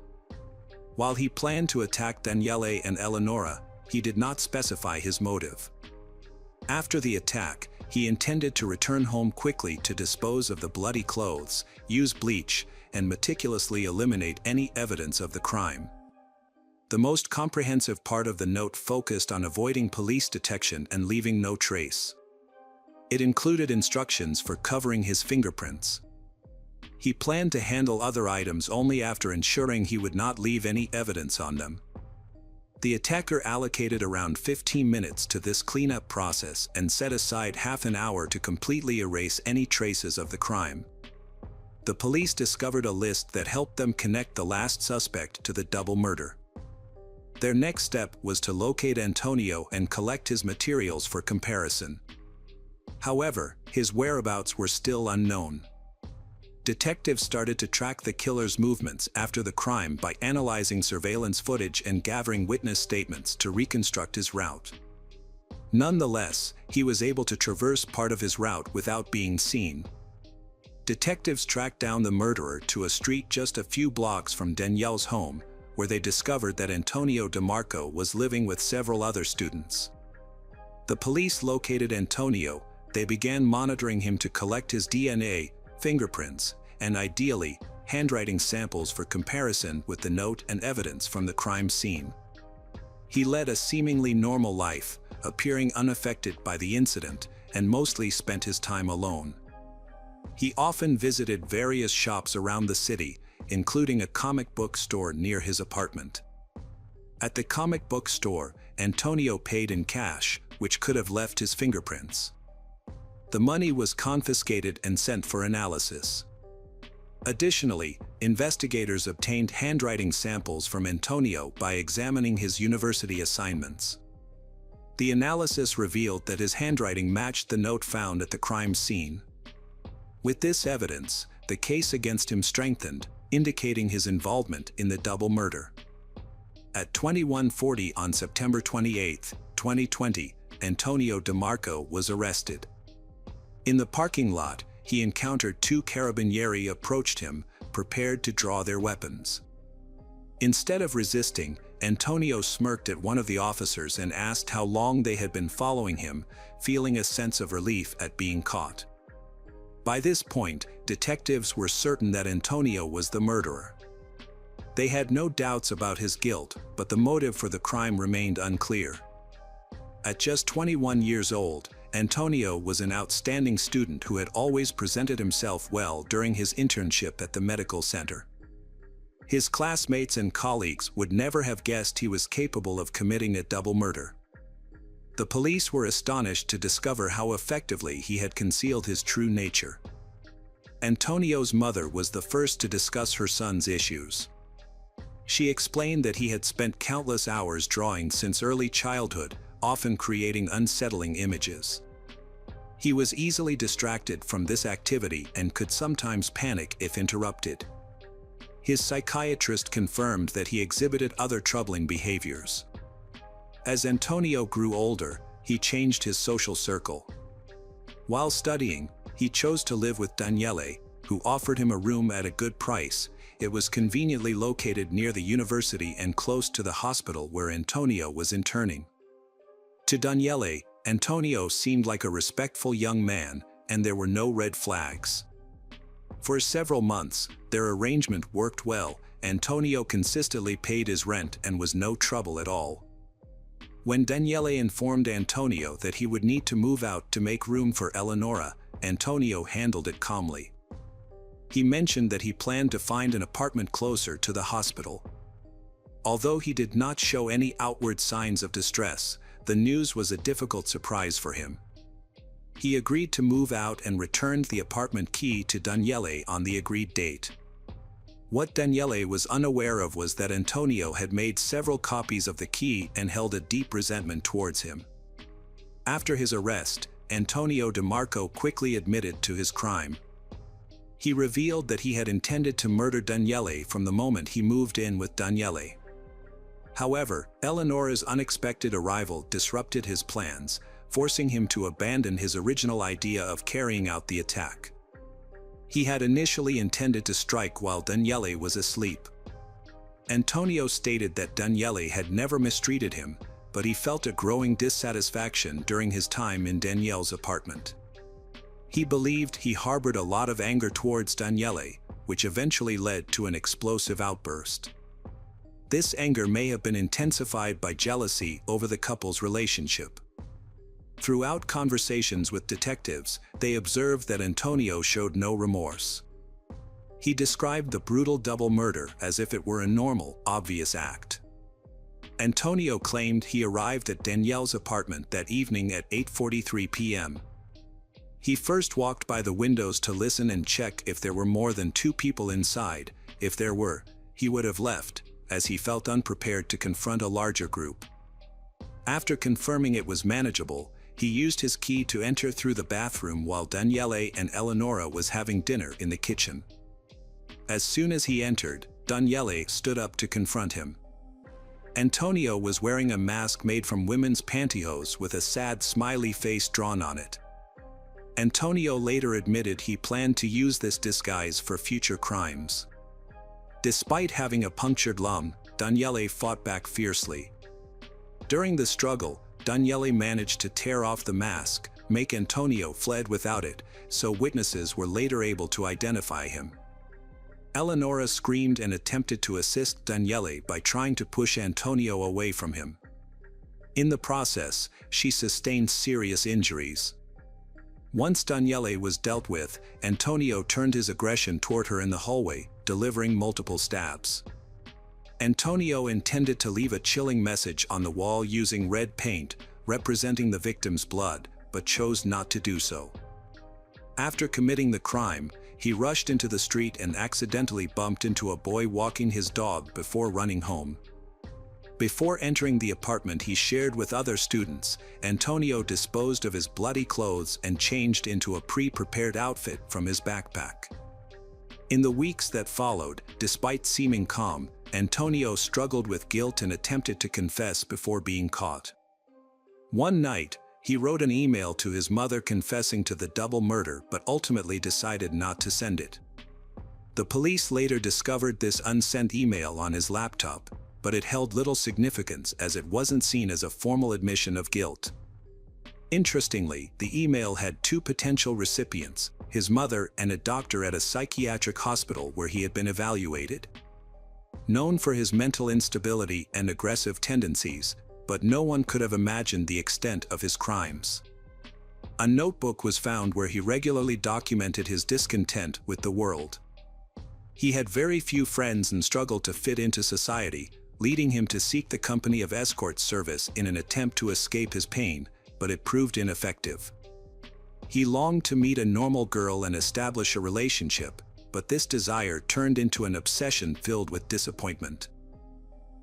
While he planned to attack Daniele and Eleonora, he did not specify his motive. After the attack, he intended to return home quickly to dispose of the bloody clothes, use bleach, and meticulously eliminate any evidence of the crime. The most comprehensive part of the note focused on avoiding police detection and leaving no trace. It included instructions for covering his fingerprints. He planned to handle other items only after ensuring he would not leave any evidence on them. The attacker allocated around 15 minutes to this cleanup process and set aside half an hour to completely erase any traces of the crime. The police discovered a list that helped them connect the last suspect to the double murder. Their next step was to locate Antonio and collect his materials for comparison. However, his whereabouts were still unknown. Detectives started to track the killer's movements after the crime by analyzing surveillance footage and gathering witness statements to reconstruct his route. Nonetheless, he was able to traverse part of his route without being seen. Detectives tracked down the murderer to a street just a few blocks from Danielle's home, where they discovered that Antonio DeMarco was living with several other students. The police located Antonio. They began monitoring him to collect his DNA, fingerprints, and ideally, handwriting samples for comparison with the note and evidence from the crime scene. He led a seemingly normal life, appearing unaffected by the incident, and mostly spent his time alone. He often visited various shops around the city, including a comic book store near his apartment. At the comic book store, Antonio paid in cash, which could have left his fingerprints. The money was confiscated and sent for analysis. Additionally, investigators obtained handwriting samples from Antonio by examining his university assignments. The analysis revealed that his handwriting matched the note found at the crime scene. With this evidence, the case against him strengthened, indicating his involvement in the double murder. At 21:40 on September 28, 2020, Antonio DeMarco was arrested. In the parking lot, he encountered two carabinieri approached him, prepared to draw their weapons. Instead of resisting, Antonio smirked at one of the officers and asked how long they had been following him, feeling a sense of relief at being caught. By this point, detectives were certain that Antonio was the murderer. They had no doubts about his guilt, but the motive for the crime remained unclear. At just 21 years old, Antonio was an outstanding student who had always presented himself well during his internship at the medical center. His classmates and colleagues would never have guessed he was capable of committing a double murder. The police were astonished to discover how effectively he had concealed his true nature. Antonio's mother was the first to discuss her son's issues. She explained that he had spent countless hours drawing since early childhood, often creating unsettling images. He was easily distracted from this activity and could sometimes panic if interrupted. His psychiatrist confirmed that he exhibited other troubling behaviors. As Antonio grew older, he changed his social circle. While studying, he chose to live with Daniele, who offered him a room at a good price. It was conveniently located near the university and close to the hospital where Antonio was interning. To Daniele, Antonio seemed like a respectful young man, and there were no red flags. For several months, their arrangement worked well. Antonio consistently paid his rent and was no trouble at all. When Daniele informed Antonio that he would need to move out to make room for Eleonora, Antonio handled it calmly. He mentioned that he planned to find an apartment closer to the hospital. Although he did not show any outward signs of distress, the news was a difficult surprise for him. He agreed to move out and returned the apartment key to Daniele on the agreed date. What Daniele was unaware of was that Antonio had made several copies of the key and held a deep resentment towards him. After his arrest, Antonio DeMarco quickly admitted to his crime. He revealed that he had intended to murder Daniele from the moment he moved in with Daniele. However, Eleonora's unexpected arrival disrupted his plans, forcing him to abandon his original idea of carrying out the attack. He had initially intended to strike while Daniele was asleep. Antonio stated that Daniele had never mistreated him, but he felt a growing dissatisfaction during his time in Daniele's apartment. He believed he harbored a lot of anger towards Daniele, which eventually led to an explosive outburst. This anger may have been intensified by jealousy over the couple's relationship. Throughout conversations with detectives, they observed that Antonio showed no remorse. He described the brutal double murder as if it were a normal, obvious act. Antonio claimed he arrived at Daniele's apartment that evening at 8:43 p.m. He first walked by the windows to listen and check if there were more than two people inside. If there were, he would have left, as he felt unprepared to confront a larger group. After confirming it was manageable, he used his key to enter through the bathroom while Daniele and Eleonora was having dinner in the kitchen. As soon as he entered, Daniele stood up to confront him. Antonio was wearing a mask made from women's pantyhose with a sad smiley face drawn on it. Antonio later admitted he planned to use this disguise for future crimes. Despite having a punctured lung, Daniele fought back fiercely. During the struggle, Daniele managed to tear off the mask, make Antonio fled without it, so witnesses were later able to identify him. Eleonora screamed and attempted to assist Daniele by trying to push Antonio away from him. In the process, she sustained serious injuries. Once Daniele was dealt with, Antonio turned his aggression toward her in the hallway, delivering multiple stabs. Antonio intended to leave a chilling message on the wall using red paint, representing the victim's blood, but chose not to do so. After committing the crime, he rushed into the street and accidentally bumped into a boy walking his dog before running home. Before entering the apartment he shared with other students, Antonio disposed of his bloody clothes and changed into a pre-prepared outfit from his backpack. In the weeks that followed, despite seeming calm, Antonio struggled with guilt and attempted to confess before being caught. One night, he wrote an email to his mother confessing to the double murder but ultimately decided not to send it. The police later discovered this unsent email on his laptop, but it held little significance as it wasn't seen as a formal admission of guilt. Interestingly, the email had two potential recipients, his mother and a doctor at a psychiatric hospital where he had been evaluated. Known for his mental instability and aggressive tendencies, but no one could have imagined the extent of his crimes. A notebook was found where he regularly documented his discontent with the world. He had very few friends and struggled to fit into society, leading him to seek the company of escort service in an attempt to escape his pain, but it proved ineffective. He longed to meet a normal girl and establish a relationship, but this desire turned into an obsession filled with disappointment.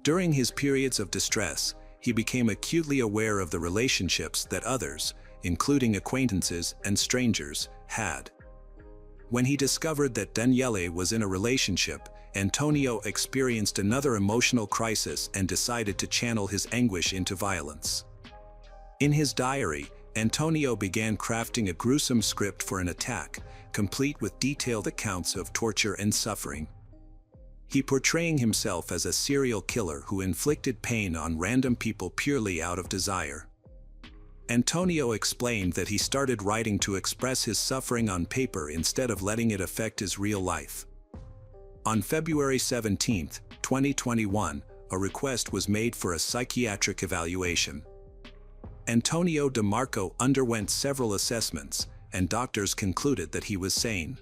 During his periods of distress, he became acutely aware of the relationships that others, including acquaintances and strangers, had. When he discovered that Daniele was in a relationship, Antonio experienced another emotional crisis and decided to channel his anguish into violence. In his diary, Antonio began crafting a gruesome script for an attack, complete with detailed accounts of torture and suffering. He portraying himself as a serial killer who inflicted pain on random people purely out of desire. Antonio explained that he started writing to express his suffering on paper instead of letting it affect his real life. On February 17, 2021, a request was made for a psychiatric evaluation. Antonio DeMarco underwent several assessments, and doctors concluded that he was sane.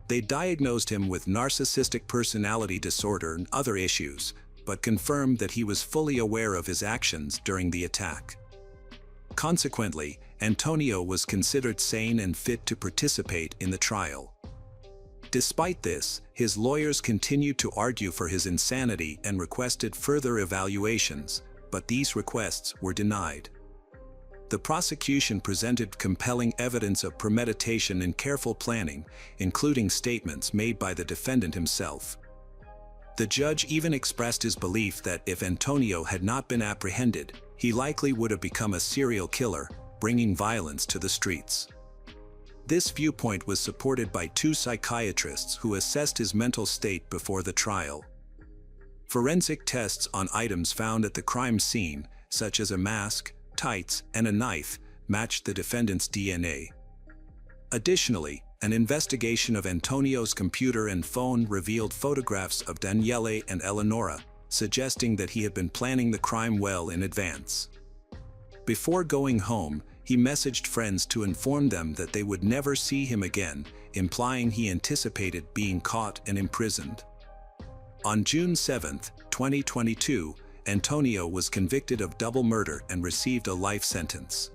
They diagnosed him with narcissistic personality disorder and other issues, but confirmed that he was fully aware of his actions during the attack. Consequently, Antonio was considered sane and fit to participate in the trial. Despite this, his lawyers continued to argue for his insanity and requested further evaluations, but these requests were denied. The prosecution presented compelling evidence of premeditation and careful planning, including statements made by the defendant himself. The judge even expressed his belief that if Antonio had not been apprehended, he likely would have become a serial killer, bringing violence to the streets. This viewpoint was supported by two psychiatrists who assessed his mental state before the trial. Forensic tests on items found at the crime scene, such as a mask, tights, and a knife, matched the defendant's DNA. Additionally, an investigation of Antonio's computer and phone revealed photographs of Daniele and Eleonora, suggesting that he had been planning the crime well in advance. Before going home, he messaged friends to inform them that they would never see him again, implying he anticipated being caught and imprisoned. On June 7, 2022, Antonio was convicted of double murder and received a life sentence.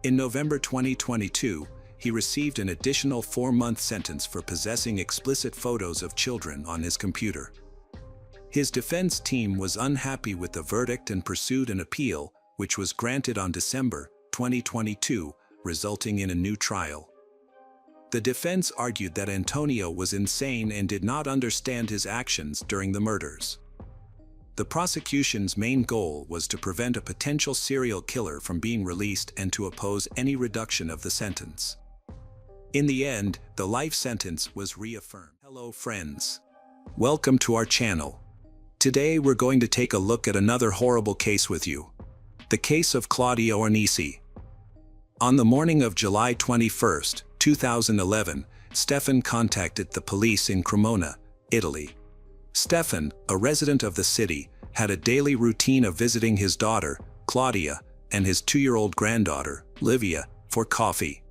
In November 2022, he received an additional 4-month sentence for possessing explicit photos of children on his computer. His defense team was unhappy with the verdict and pursued an appeal, which was granted on December 2022, resulting in a new trial. The defense argued that Antonio was insane and did not understand his actions during the murders. The prosecution's main goal was to prevent a potential serial killer from being released and to oppose any reduction of the sentence. In the end, the life sentence was reaffirmed. Hello friends. Welcome to our channel. Today we're going to take a look at another horrible case with you. The case of Claudio Arnisi. On the morning of July 21, 2011, Stefan contacted the police in Cremona, Italy. Stefan, a resident of the city, had a daily routine of visiting his daughter, Claudia, and his 2-year-old granddaughter, Livia, for coffee.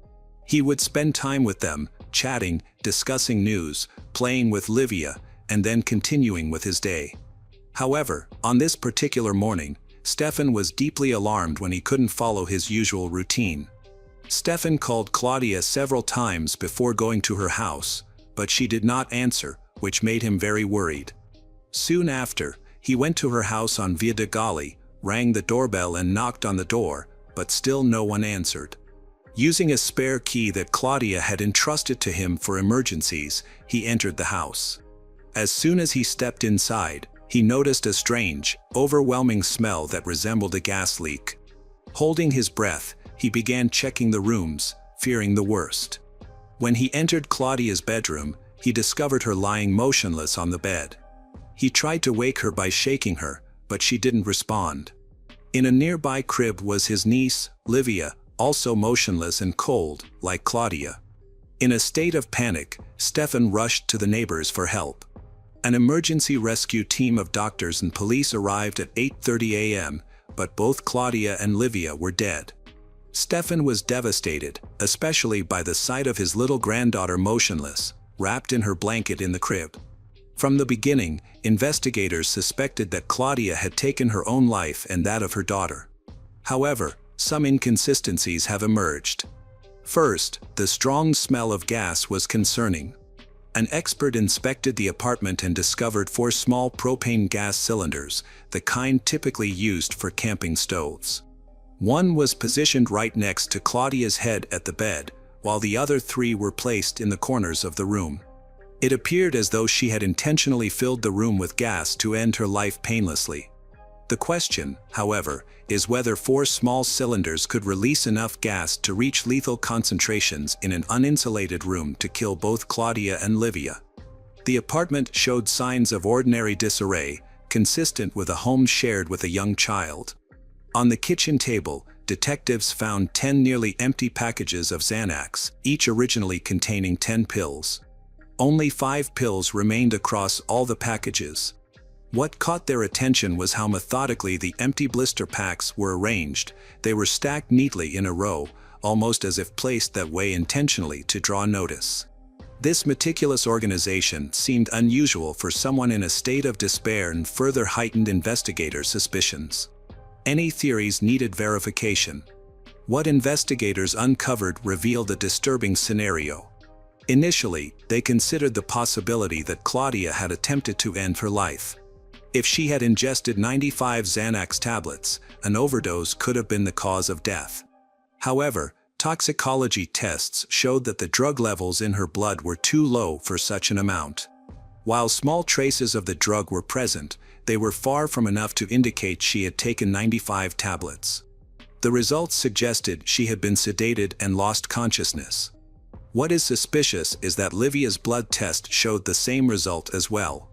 He would spend time with them, chatting, discussing news, playing with Livia, and then continuing with his day. However, on this particular morning, Stefan was deeply alarmed when he couldn't follow his usual routine. Stefan called Claudia several times before going to her house, but she did not answer, which made him very worried. Soon after, he went to her house on Via de Galli, rang the doorbell and knocked on the door, but still no one answered. Using a spare key that Claudia had entrusted to him for emergencies, he entered the house. As soon as he stepped inside, he noticed a strange, overwhelming smell that resembled a gas leak. Holding his breath, he began checking the rooms, fearing the worst. When he entered Claudia's bedroom, he discovered her lying motionless on the bed. He tried to wake her by shaking her, but she didn't respond. In a nearby crib was his niece, Livia, also motionless and cold, like Claudia. In a state of panic, Stefan rushed to the neighbors for help. An emergency rescue team of doctors and police arrived at 8:30 a.m., but both Claudia and Livia were dead. Stefan was devastated, especially by the sight of his little granddaughter motionless, wrapped in her blanket in the crib. From the beginning, investigators suspected that Claudia had taken her own life and that of her daughter. However, some inconsistencies have emerged. First, the strong smell of gas was concerning. An expert inspected the apartment and discovered 4 small propane gas cylinders, the kind typically used for camping stoves. One was positioned right next to Claudia's head at the bed, while the other 3 were placed in the corners of the room. It appeared as though she had intentionally filled the room with gas to end her life painlessly. The question, however, is whether 4 small cylinders could release enough gas to reach lethal concentrations in an uninsulated room to kill both Claudia and Livia. The apartment showed signs of ordinary disarray, consistent with a home shared with a young child. On the kitchen table, detectives found 10 nearly empty packages of Xanax, each originally containing 10 pills. Only 5 pills remained across all the packages. What caught their attention was how methodically the empty blister packs were arranged. They were stacked neatly in a row, almost as if placed that way intentionally to draw notice. This meticulous organization seemed unusual for someone in a state of despair and further heightened investigators' suspicions. Any theories needed verification. What investigators uncovered revealed a disturbing scenario. Initially, they considered the possibility that Claudia had attempted to end her life. If she had ingested 95 Xanax tablets, an overdose could have been the cause of death. However, toxicology tests showed that the drug levels in her blood were too low for such an amount. While small traces of the drug were present, they were far from enough to indicate she had taken 95 tablets. The results suggested she had been sedated and lost consciousness. What is suspicious is that Livia's blood test showed the same result as well.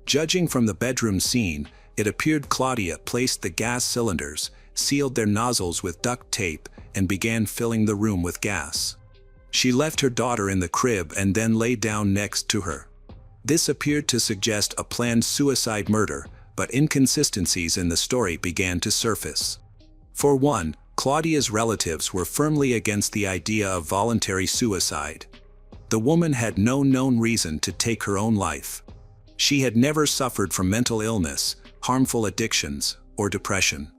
Judging from the bedroom scene, it appeared Claudia placed the gas cylinders, sealed their nozzles with duct tape, and began filling the room with gas. She left her daughter in the crib and then lay down next to her. This appeared to suggest a planned suicide murder, but inconsistencies in the story began to surface. For one, Claudia's relatives were firmly against the idea of voluntary suicide. The woman had no known reason to take her own life. She had never suffered from mental illness, harmful addictions, or depression.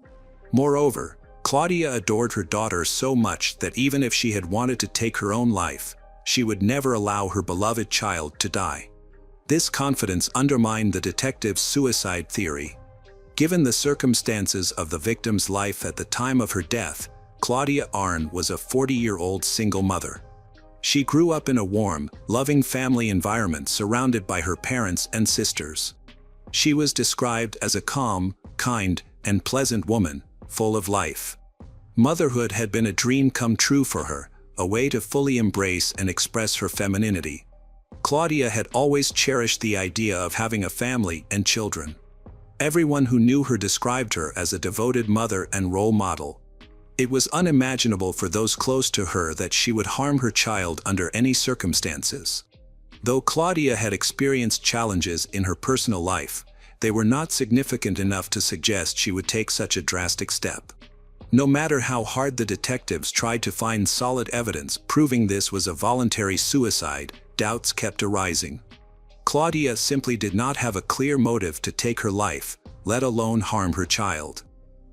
Moreover, Claudia adored her daughter so much that even if she had wanted to take her own life, she would never allow her beloved child to die. This confidence undermined the detective's suicide theory. Given the circumstances of the victim's life at the time of her death, Claudia Arn was a 40-year-old single mother. She grew up in a warm, loving family environment surrounded by her parents and sisters. She was described as a calm, kind, and pleasant woman, full of life. Motherhood had been a dream come true for her, a way to fully embrace and express her femininity. Claudia had always cherished the idea of having a family and children. Everyone who knew her described her as a devoted mother and role model. It was unimaginable for those close to her that she would harm her child under any circumstances. Though Claudia had experienced challenges in her personal life, they were not significant enough to suggest she would take such a drastic step. No matter how hard the detectives tried to find solid evidence proving this was a voluntary suicide, doubts kept arising. Claudia simply did not have a clear motive to take her life, let alone harm her child.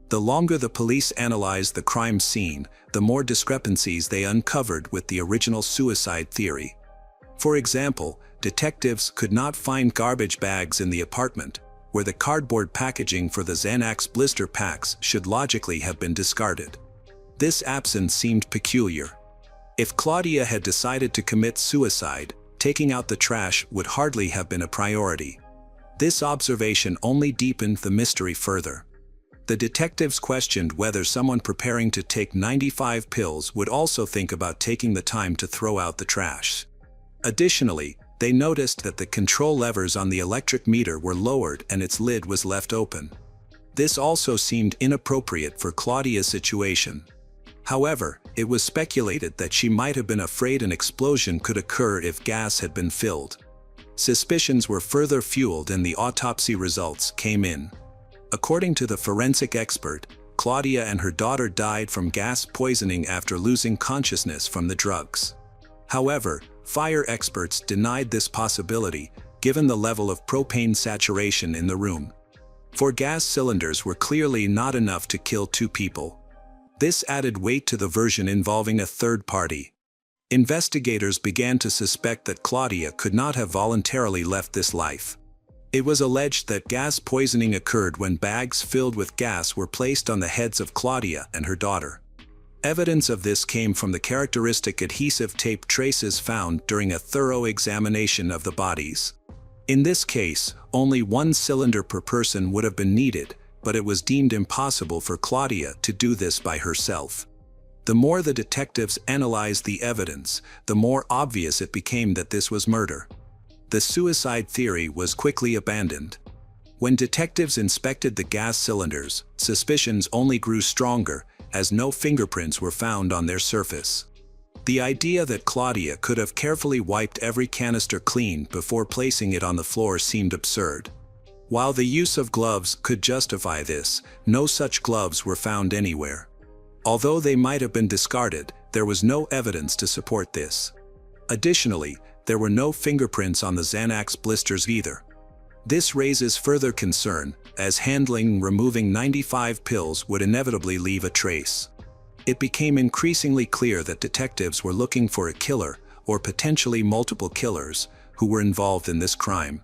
The longer the police analyzed the crime scene, the more discrepancies they uncovered with the original suicide theory. For example, detectives could not find garbage bags in the apartment, where the cardboard packaging for the Xanax blister packs should logically have been discarded. This absence seemed peculiar. If Claudia had decided to commit suicide, taking out the trash would hardly have been a priority. This observation only deepened the mystery further. The detectives questioned whether someone preparing to take 95 pills would also think about taking the time to throw out the trash. Additionally, they noticed that the control levers on the electric meter were lowered and its lid was left open. This also seemed inappropriate for Claudia's situation. However, it was speculated that she might have been afraid an explosion could occur if gas had been filled. Suspicions were further fueled and the autopsy results came in. According to the forensic expert, Claudia and her daughter died from gas poisoning after losing consciousness from the drugs. However, fire experts denied this possibility, given the level of propane saturation in the room. 4 gas cylinders were clearly not enough to kill 2 people. This added weight to the version involving a third party. Investigators began to suspect that Claudia could not have voluntarily left this life. It was alleged that gas poisoning occurred when bags filled with gas were placed on the heads of Claudia and her daughter. Evidence of this came from the characteristic adhesive tape traces found during a thorough examination of the bodies. In this case, only 1 cylinder per person would have been needed, but it was deemed impossible for Claudia to do this by herself. The more the detectives analyzed the evidence, the more obvious it became that this was murder. The suicide theory was quickly abandoned. When detectives inspected the gas cylinders, suspicions only grew stronger, as no fingerprints were found on their surface. The idea that Claudia could have carefully wiped every canister clean before placing it on the floor seemed absurd. While the use of gloves could justify this, no such gloves were found anywhere. Although they might have been discarded, there was no evidence to support this. Additionally, there were no fingerprints on the Xanax blisters either. This raises further concern, as handling and removing 95 pills would inevitably leave a trace. It became increasingly clear that detectives were looking for a killer, or potentially multiple killers, who were involved in this crime.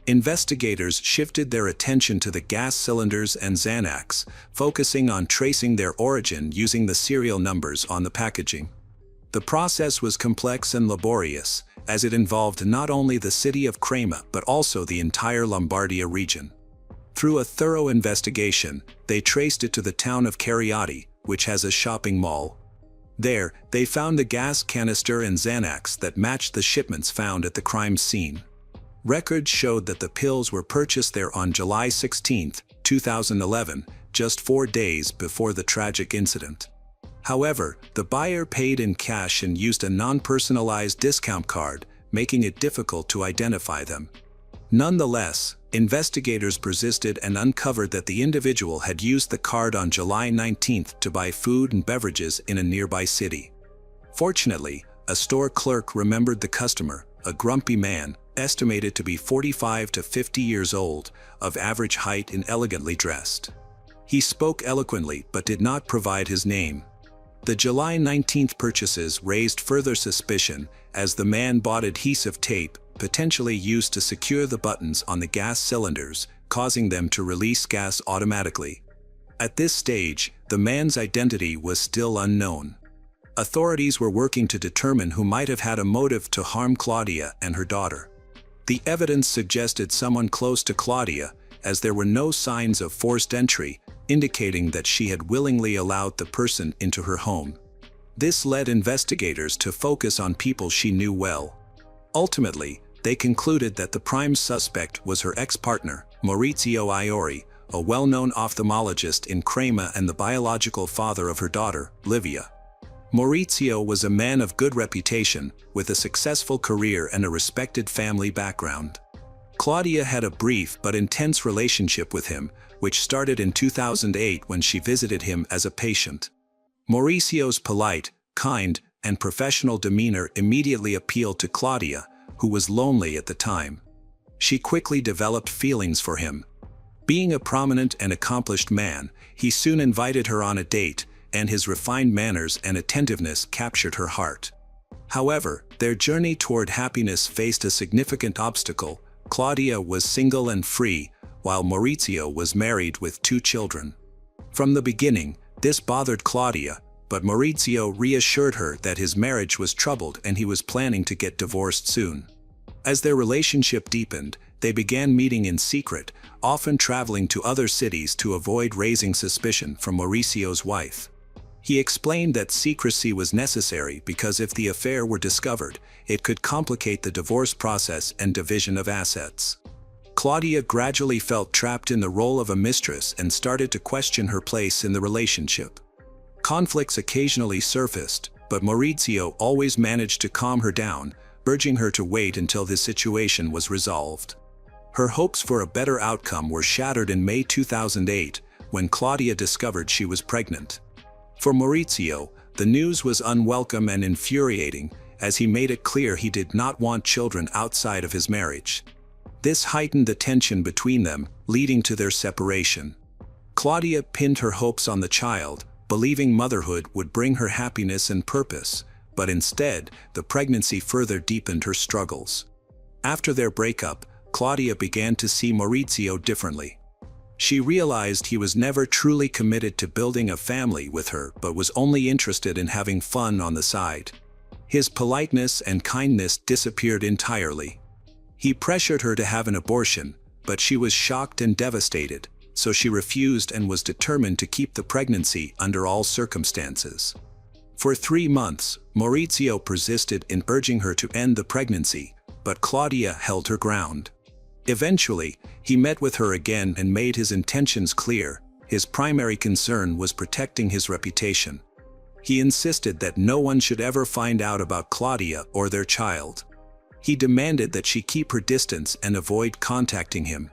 Investigators shifted their attention to the gas cylinders and Xanax, focusing on tracing their origin using the serial numbers on the packaging. The process was complex and laborious, as it involved not only the city of Crema but also the entire Lombardia region. Through a thorough investigation, they traced it to the town of Cariati, which has a shopping mall. There, they found the gas canister and Xanax that matched the shipments found at the crime scene. Records showed that the pills were purchased there on July 16, 2011, just 4 days before the tragic incident. However, the buyer paid in cash and used a non-personalized discount card, making it difficult to identify them. Nonetheless, investigators persisted and uncovered that the individual had used the card on July 19 to buy food and beverages in a nearby city. Fortunately, a store clerk remembered the customer, a grumpy man, estimated to be 45 to 50 years old, of average height and elegantly dressed. He spoke eloquently but did not provide his name. The July 19 purchases raised further suspicion, as the man bought adhesive tape, potentially used to secure the buttons on the gas cylinders, causing them to release gas automatically. At this stage, the man's identity was still unknown. Authorities were working to determine who might have had a motive to harm Claudia and her daughter. The evidence suggested someone close to Claudia, as there were no signs of forced entry, indicating that she had willingly allowed the person into her home. This led investigators to focus on people she knew well. Ultimately, they concluded that the prime suspect was her ex-partner, Maurizio Iori, a well-known ophthalmologist in Crema and the biological father of her daughter, Livia. Maurizio was a man of good reputation, with a successful career and a respected family background. Claudia had a brief but intense relationship with him, which started in 2008 when she visited him as a patient. Mauricio's polite, kind, and professional demeanor immediately appealed to Claudia, who was lonely at the time. She quickly developed feelings for him. Being a prominent and accomplished man, he soon invited her on a date, and his refined manners and attentiveness captured her heart. However, their journey toward happiness faced a significant obstacle. Claudia was single and free, while Mauricio was married with 2 children. From the beginning, this bothered Claudia, but Mauricio reassured her that his marriage was troubled and he was planning to get divorced soon. As their relationship deepened, they began meeting in secret, often traveling to other cities to avoid raising suspicion from Mauricio's wife. He explained that secrecy was necessary because if the affair were discovered, it could complicate the divorce process and division of assets. Claudia gradually felt trapped in the role of a mistress and started to question her place in the relationship. Conflicts occasionally surfaced, but Mauricio always managed to calm her down, urging her to wait until the situation was resolved. Her hopes for a better outcome were shattered in May 2008, when Claudia discovered she was pregnant. For Mauricio, the news was unwelcome and infuriating, as he made it clear he did not want children outside of his marriage. This heightened the tension between them, leading to their separation. Claudia pinned her hopes on the child, believing motherhood would bring her happiness and purpose, but instead, the pregnancy further deepened her struggles. After their breakup, Claudia began to see Mauricio differently. She realized he was never truly committed to building a family with her but was only interested in having fun on the side. His politeness and kindness disappeared entirely. He pressured her to have an abortion, but she was shocked and devastated, so she refused and was determined to keep the pregnancy under all circumstances. For 3 months, Mauricio persisted in urging her to end the pregnancy, but Claudia held her ground. Eventually, he met with her again and made his intentions clear. His primary concern was protecting his reputation. He insisted that no one should ever find out about Claudia or their child. He demanded that she keep her distance and avoid contacting him.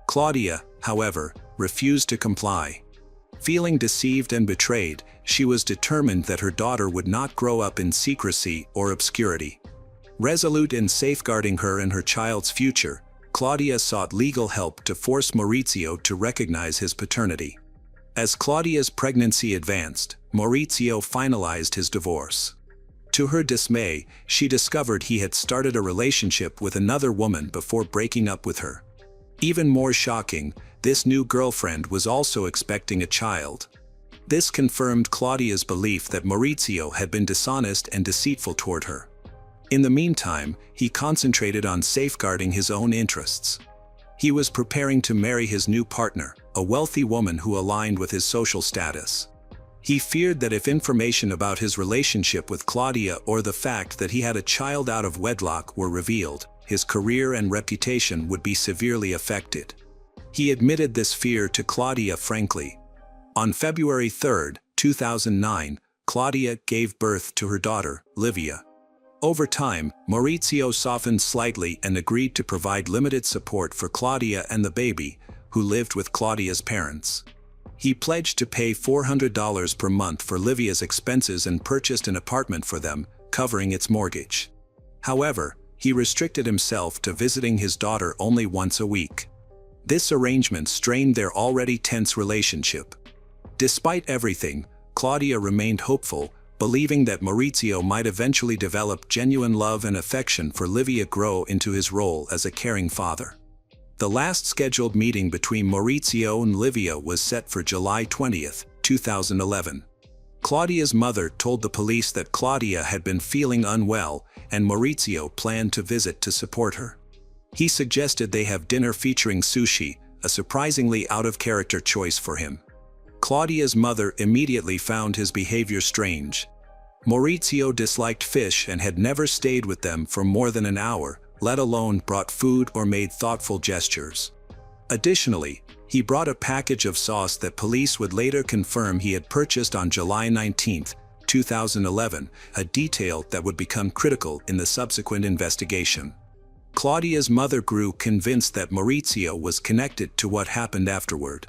Claudia, however, refused to comply. Feeling deceived and betrayed, she was determined that her daughter would not grow up in secrecy or obscurity. Resolute in safeguarding her and her child's future, Claudia sought legal help to force Mauricio to recognize his paternity. As Claudia's pregnancy advanced, Mauricio finalized his divorce. To her dismay, she discovered he had started a relationship with another woman before breaking up with her. Even more shocking, this new girlfriend was also expecting a child. This confirmed Claudia's belief that Mauricio had been dishonest and deceitful toward her. In the meantime, he concentrated on safeguarding his own interests. He was preparing to marry his new partner, a wealthy woman who aligned with his social status. He feared that if information about his relationship with Claudia or the fact that he had a child out of wedlock were revealed, his career and reputation would be severely affected. He admitted this fear to Claudia frankly. On February 3, 2009, Claudia gave birth to her daughter, Livia. Over time, Mauricio softened slightly and agreed to provide limited support for Claudia and the baby, who lived with Claudia's parents. He pledged to pay $400 per month for Livia's expenses and purchased an apartment for them, covering its mortgage. However, he restricted himself to visiting his daughter only once a week. This arrangement strained their already tense relationship. Despite everything, Claudia remained hopeful, believing that Mauricio might eventually develop genuine love and affection for Livia, grow into his role as a caring father. The last scheduled meeting between Mauricio and Livia was set for July 20, 2011. Claudia's mother told the police that Claudia had been feeling unwell, and Mauricio planned to visit to support her. He suggested they have dinner featuring sushi, a surprisingly out-of-character choice for him. Claudia's mother immediately found his behavior strange. Mauricio disliked fish and had never stayed with them for more than an hour, let alone brought food or made thoughtful gestures. Additionally, he brought a package of sauce that police would later confirm he had purchased on July 19, 2011, a detail that would become critical in the subsequent investigation. Claudia's mother grew convinced that Maurizio was connected to what happened afterward.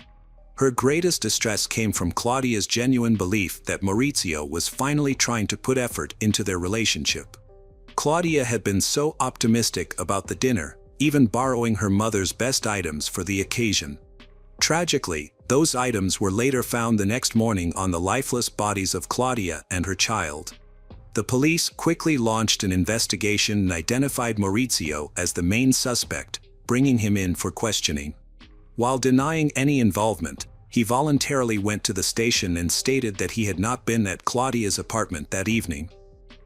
Her greatest distress came from Claudia's genuine belief that Maurizio was finally trying to put effort into their relationship. Claudia had been so optimistic about the dinner, even borrowing her mother's best items for the occasion. Tragically, those items were later found the next morning on the lifeless bodies of Claudia and her child. The police quickly launched an investigation and identified Maurizio as the main suspect, bringing him in for questioning. While denying any involvement, he voluntarily went to the station and stated that he had not been at Claudia's apartment that evening.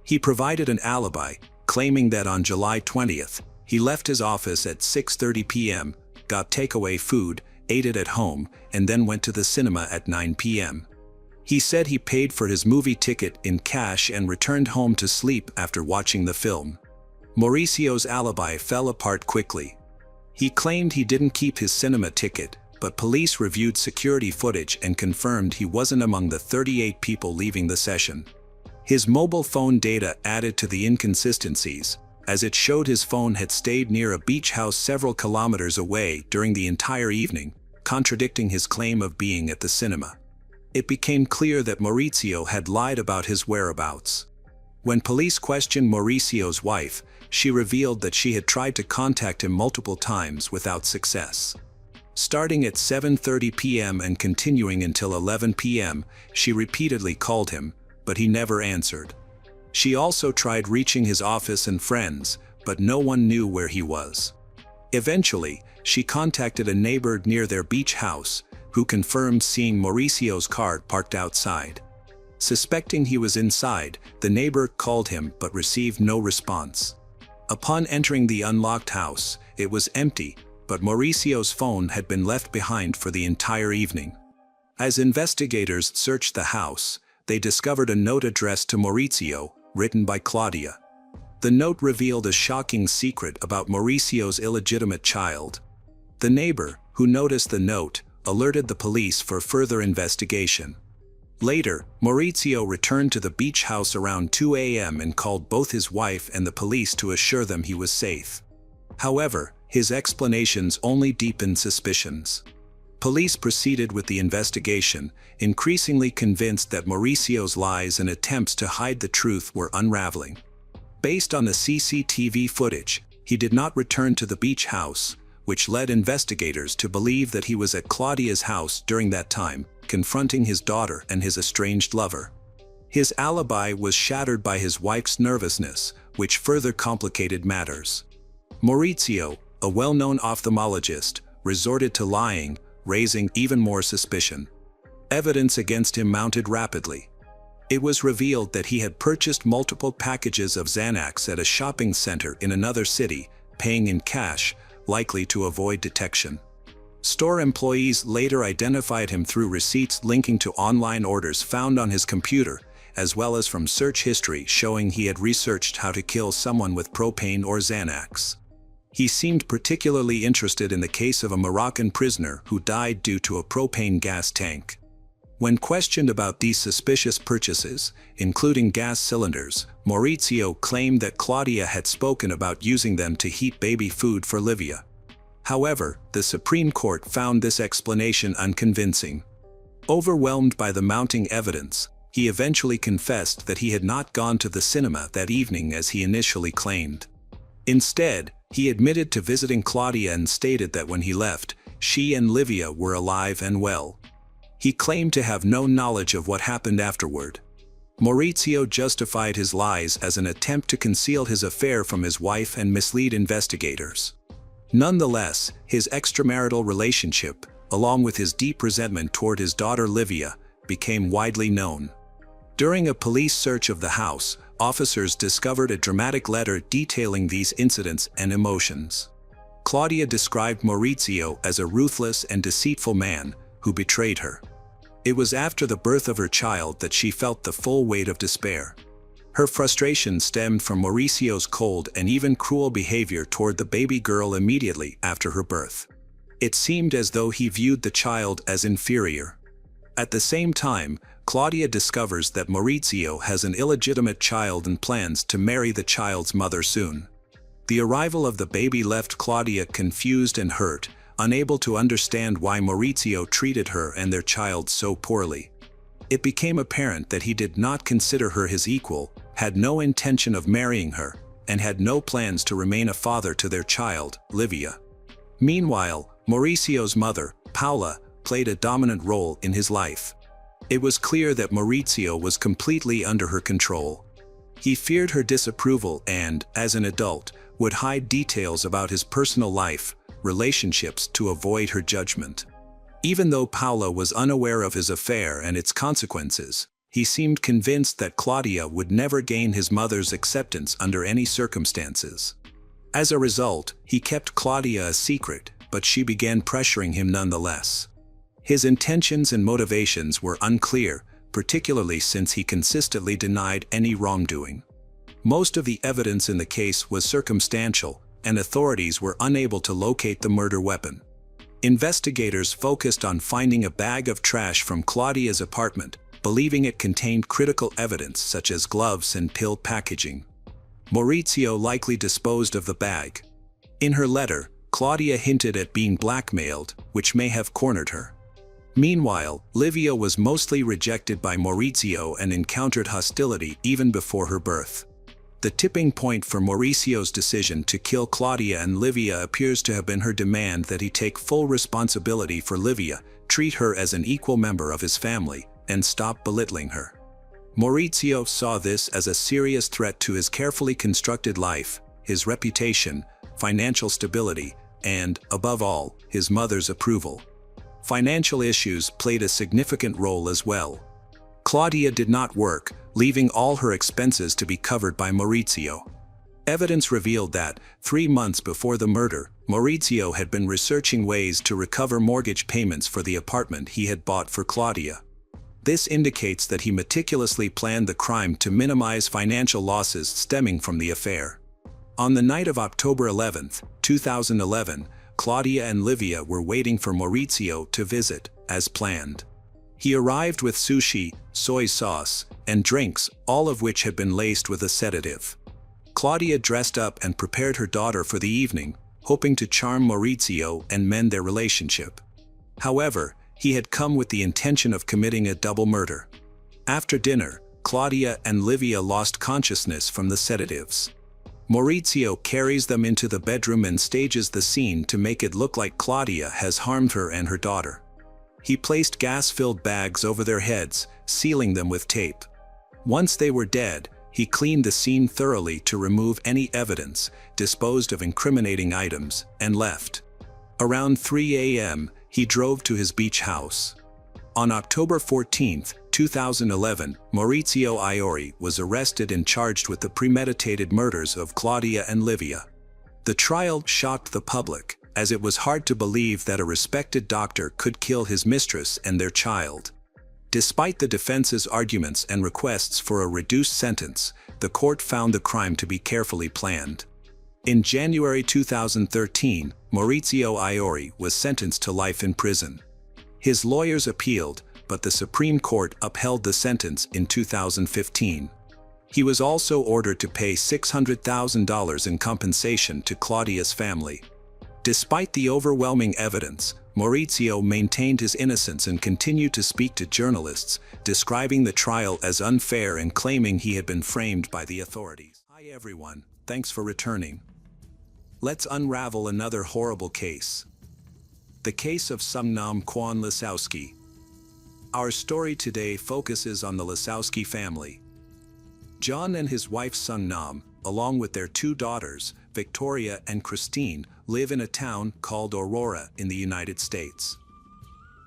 He provided an alibi, claiming that on July 20th, he left his office at 6:30 p.m., got takeaway food, ate it at home, and then went to the cinema at 9 p.m. He said he paid for his movie ticket in cash and returned home to sleep after watching the film. Mauricio's alibi fell apart quickly. He claimed he didn't keep his cinema ticket, but police reviewed security footage and confirmed he wasn't among the 38 people leaving the session. His mobile phone data added to the inconsistencies, as it showed his phone had stayed near a beach house several kilometers away during the entire evening, contradicting his claim of being at the cinema. It became clear that Maurizio had lied about his whereabouts. When police questioned Mauricio's wife, she revealed that she had tried to contact him multiple times without success. Starting at 7:30 p.m. and continuing until 11 p.m., she repeatedly called him, but he never answered. She also tried reaching his office and friends, but no one knew where he was. Eventually, she contacted a neighbor near their beach house, who confirmed seeing Mauricio's car parked outside. Suspecting he was inside, the neighbor called him but received no response. Upon entering the unlocked house, it was empty, but Mauricio's phone had been left behind for the entire evening. As investigators searched the house, they discovered a note addressed to Maurizio, written by Claudia. The note revealed a shocking secret about Mauricio's illegitimate child. The neighbor, who noticed the note, alerted the police for further investigation. Later, Maurizio returned to the beach house around 2 a.m. and called both his wife and the police to assure them he was safe. However, his explanations only deepened suspicions. Police proceeded with the investigation, increasingly convinced that Mauricio's lies and attempts to hide the truth were unraveling. Based on the CCTV footage, he did not return to the beach house, which led investigators to believe that he was at Claudia's house during that time, confronting his daughter and his estranged lover. His alibi was shattered by his wife's nervousness, which further complicated matters. Maurizio, a well-known ophthalmologist, resorted to lying, raising even more suspicion. Evidence against him mounted rapidly. It was revealed that he had purchased multiple packages of Xanax at a shopping center in another city, paying in cash, likely to avoid detection. Store employees later identified him through receipts linking to online orders found on his computer, as well as from search history showing he had researched how to kill someone with propane or Xanax. He seemed particularly interested in the case of a Moroccan prisoner who died due to a propane gas tank. When questioned about these suspicious purchases, including gas cylinders, Maurizio claimed that Claudia had spoken about using them to heat baby food for Livia. However, the Supreme Court found this explanation unconvincing. Overwhelmed by the mounting evidence, he eventually confessed that he had not gone to the cinema that evening as he initially claimed. Instead, he admitted to visiting Claudia and stated that when he left, she and Livia were alive and well. He claimed to have no knowledge of what happened afterward. Maurizio justified his lies as an attempt to conceal his affair from his wife and mislead investigators. Nonetheless, his extramarital relationship, along with his deep resentment toward his daughter Livia, became widely known. During a police search of the house, officers discovered a dramatic letter detailing these incidents and emotions. Claudia described Maurizio as a ruthless and deceitful man who betrayed her. It was after the birth of her child that she felt the full weight of despair. Her frustration stemmed from Mauricio's cold and even cruel behavior toward the baby girl immediately after her birth. It seemed as though he viewed the child as inferior. At the same time, Claudia discovers that Maurizio has an illegitimate child and plans to marry the child's mother soon. The arrival of the baby left Claudia confused and hurt, unable to understand why Maurizio treated her and their child so poorly. It became apparent that he did not consider her his equal, had no intention of marrying her, and had no plans to remain a father to their child, Livia. Meanwhile, Mauricio's mother, Paola, played a dominant role in his life. It was clear that Maurizio was completely under her control. He feared her disapproval and, as an adult, would hide details about his personal life, relationships to avoid her judgment. Even though Paola was unaware of his affair and its consequences, he seemed convinced that Claudia would never gain his mother's acceptance under any circumstances. As a result, he kept Claudia a secret, but she began pressuring him nonetheless. His intentions and motivations were unclear, particularly since he consistently denied any wrongdoing. Most of the evidence in the case was circumstantial, and authorities were unable to locate the murder weapon. Investigators focused on finding a bag of trash from Claudia's apartment, believing it contained critical evidence such as gloves and pill packaging. Maurizio likely disposed of the bag. In her letter, Claudia hinted at being blackmailed, which may have cornered her. Meanwhile, Livia was mostly rejected by Maurizio and encountered hostility even before her birth. The tipping point for Mauricio's decision to kill Claudia and Livia appears to have been her demand that he take full responsibility for Livia, treat her as an equal member of his family, and stop belittling her. Maurizio saw this as a serious threat to his carefully constructed life, his reputation, financial stability, and, above all, his mother's approval. Financial issues played a significant role as well. Claudia did not work, leaving all her expenses to be covered by Maurizio. Evidence revealed that, 3 months before the murder, Maurizio had been researching ways to recover mortgage payments for the apartment he had bought for Claudia. This indicates that he meticulously planned the crime to minimize financial losses stemming from the affair. On the night of October 11, 2011, Claudia and Livia were waiting for Maurizio to visit, as planned. He arrived with sushi, soy sauce, and drinks, all of which had been laced with a sedative. Claudia dressed up and prepared her daughter for the evening, hoping to charm Maurizio and mend their relationship. However, he had come with the intention of committing a double murder. After dinner, Claudia and Livia lost consciousness from the sedatives. Maurizio carries them into the bedroom and stages the scene to make it look like Claudia has harmed her and her daughter. He placed gas-filled bags over their heads, sealing them with tape. Once they were dead, he cleaned the scene thoroughly to remove any evidence, disposed of incriminating items, and left. Around 3 a.m., he drove to his beach house. On October 14, 2011, Maurizio Heiress was arrested and charged with the premeditated murders of Claudia and Livia. The trial shocked the public, as it was hard to believe that a respected doctor could kill his mistress and their child. Despite the defense's arguments and requests for a reduced sentence, the court found the crime to be carefully planned. In January 2013, Maurizio Heiress was sentenced to life in prison. His lawyers appealed, but the Supreme Court upheld the sentence in 2015. He was also ordered to pay $600,000 in compensation to Claudia's family. Despite the overwhelming evidence, Maurizio maintained his innocence and continued to speak to journalists, describing the trial as unfair and claiming he had been framed by the authorities. Hi everyone, thanks for returning. Let's unravel another horrible case. The case of Sungnam Kwan Lisowski. Our story today focuses on the Lisowski family. John and his wife Sungnam, along with their 2 daughters, Victoria and Christine, live in a town called Aurora in the United States.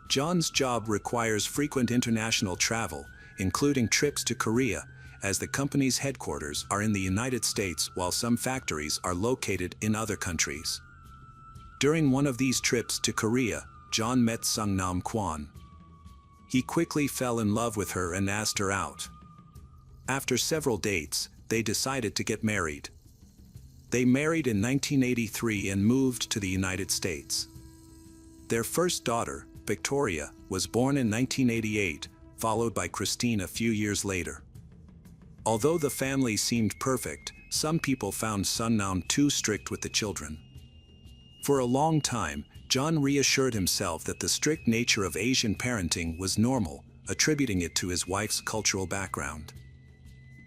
John's job requires frequent international travel, including trips to Korea, as the company's headquarters are in the United States while some factories are located in other countries. During one of these trips to Korea, John met Sungnam Kwan. He quickly fell in love with her and asked her out. After several dates, they decided to get married. They married in 1983 and moved to the United States. Their first daughter, Victoria, was born in 1988, followed by Christine a few years later. Although the family seemed perfect, some people found Sun Nam too strict with the children. For a long time, John reassured himself that the strict nature of Asian parenting was normal, attributing it to his wife's cultural background.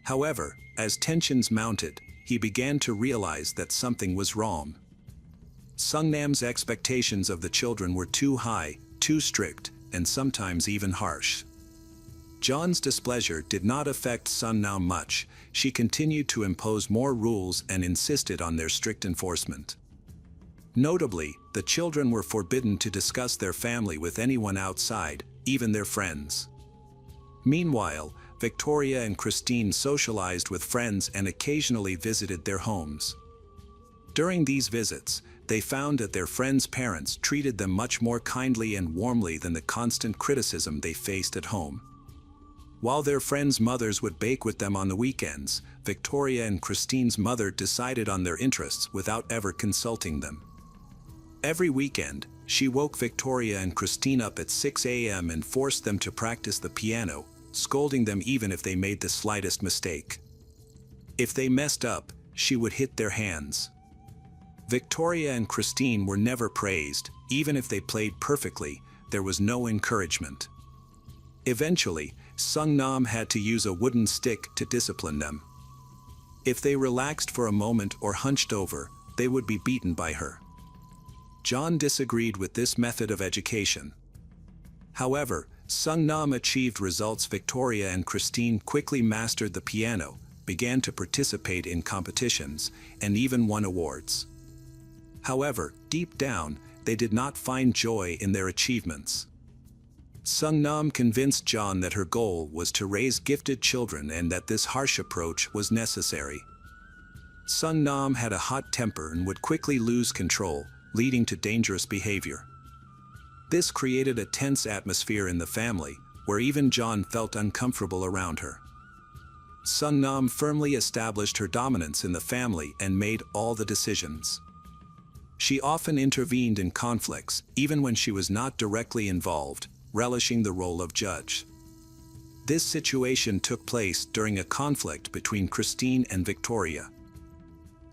However, as tensions mounted, he began to realize that something was wrong. Sun Nam's expectations of the children were too high, too strict, and sometimes even harsh. John's displeasure did not affect Sun Nam much. She continued to impose more rules and insisted on their strict enforcement. Notably, the children were forbidden to discuss their family with anyone outside, even their friends. Meanwhile, Victoria and Christine socialized with friends and occasionally visited their homes. During these visits, they found that their friends' parents treated them much more kindly and warmly than the constant criticism they faced at home. While their friends' mothers would bake with them on the weekends, Victoria and Christine's mother decided on their interests without ever consulting them. Every weekend, she woke Victoria and Christine up at 6 a.m. and forced them to practice the piano, scolding them even if they made the slightest mistake. If they messed up, she would hit their hands. Victoria and Christine were never praised. Even if they played perfectly, there was no encouragement. Eventually, Sun Nam had to use a wooden stick to discipline them. If they relaxed for a moment or hunched over, they would be beaten by her. John disagreed with this method of education. However, Sun Nam achieved results. Victoria and Christine quickly mastered the piano, began to participate in competitions, and even won awards. However, deep down, they did not find joy in their achievements. Sun Nam convinced John that her goal was to raise gifted children and that this harsh approach was necessary. Sun Nam had a hot temper and would quickly lose control, leading to dangerous behavior. This created a tense atmosphere in the family, where even John felt uncomfortable around her. Sun Nam firmly established her dominance in the family and made all the decisions. She often intervened in conflicts, even when she was not directly involved, relishing the role of judge. This situation took place during a conflict between Christine and Victoria.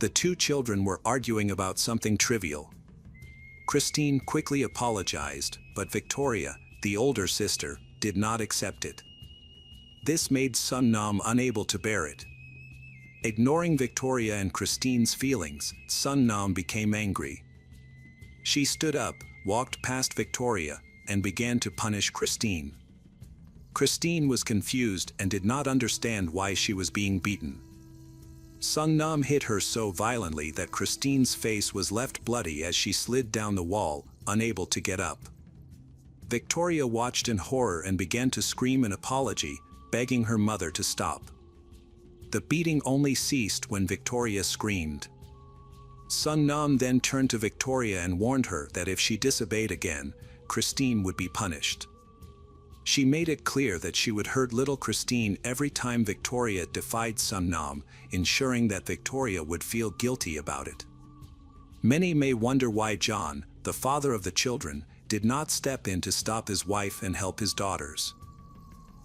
The two children were arguing about something trivial. Christine quickly apologized, but Victoria, the older sister, did not accept it. This made Sun Nam unable to bear it. Ignoring Victoria and Christine's feelings, Sun Nam became angry. She stood up, walked past Victoria, and began to punish Christine. Christine was confused and did not understand why she was being beaten. Sun Nam hit her so violently that Christine's face was left bloody as she slid down the wall, unable to get up. Victoria watched in horror and began to scream an apology, begging her mother to stop. The beating only ceased when Victoria screamed. Sun Nam then turned to Victoria and warned her that if she disobeyed again, Christine would be punished. She made it clear that she would hurt little Christine every time Victoria defied Sun Nam, ensuring that Victoria would feel guilty about it. Many may wonder why John, the father of the children, did not step in to stop his wife and help his daughters.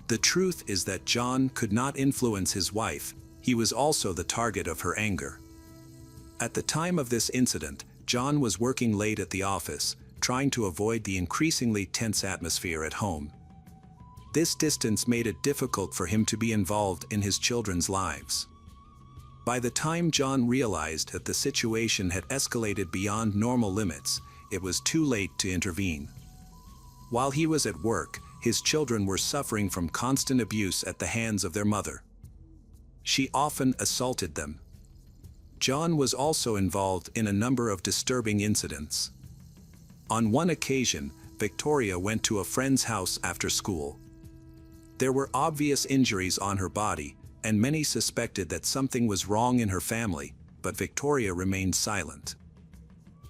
The truth is that John could not influence his wife. He was also the target of her anger. At the time of this incident, John was working late at the office, trying to avoid the increasingly tense atmosphere at home. This distance made it difficult for him to be involved in his children's lives. By the time John realized that the situation had escalated beyond normal limits, it was too late to intervene. While he was at work, his children were suffering from constant abuse at the hands of their mother. She often assaulted them. John was also involved in a number of disturbing incidents. On one occasion, Victoria went to a friend's house after school. There were obvious injuries on her body, and many suspected that something was wrong in her family, but Victoria remained silent.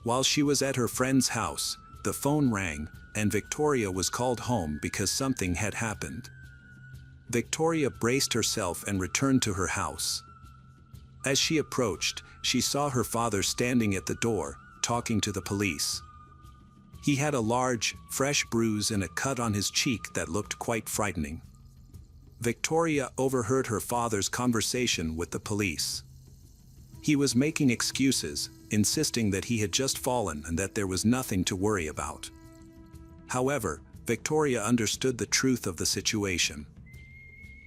While she was at her friend's house, the phone rang, and Victoria was called home because something had happened. Victoria braced herself and returned to her house. As she approached, she saw her father standing at the door, talking to the police. He had a large, fresh bruise and a cut on his cheek that looked quite frightening. Victoria overheard her father's conversation with the police. He was making excuses, insisting that he had just fallen and that there was nothing to worry about. However, Victoria understood the truth of the situation.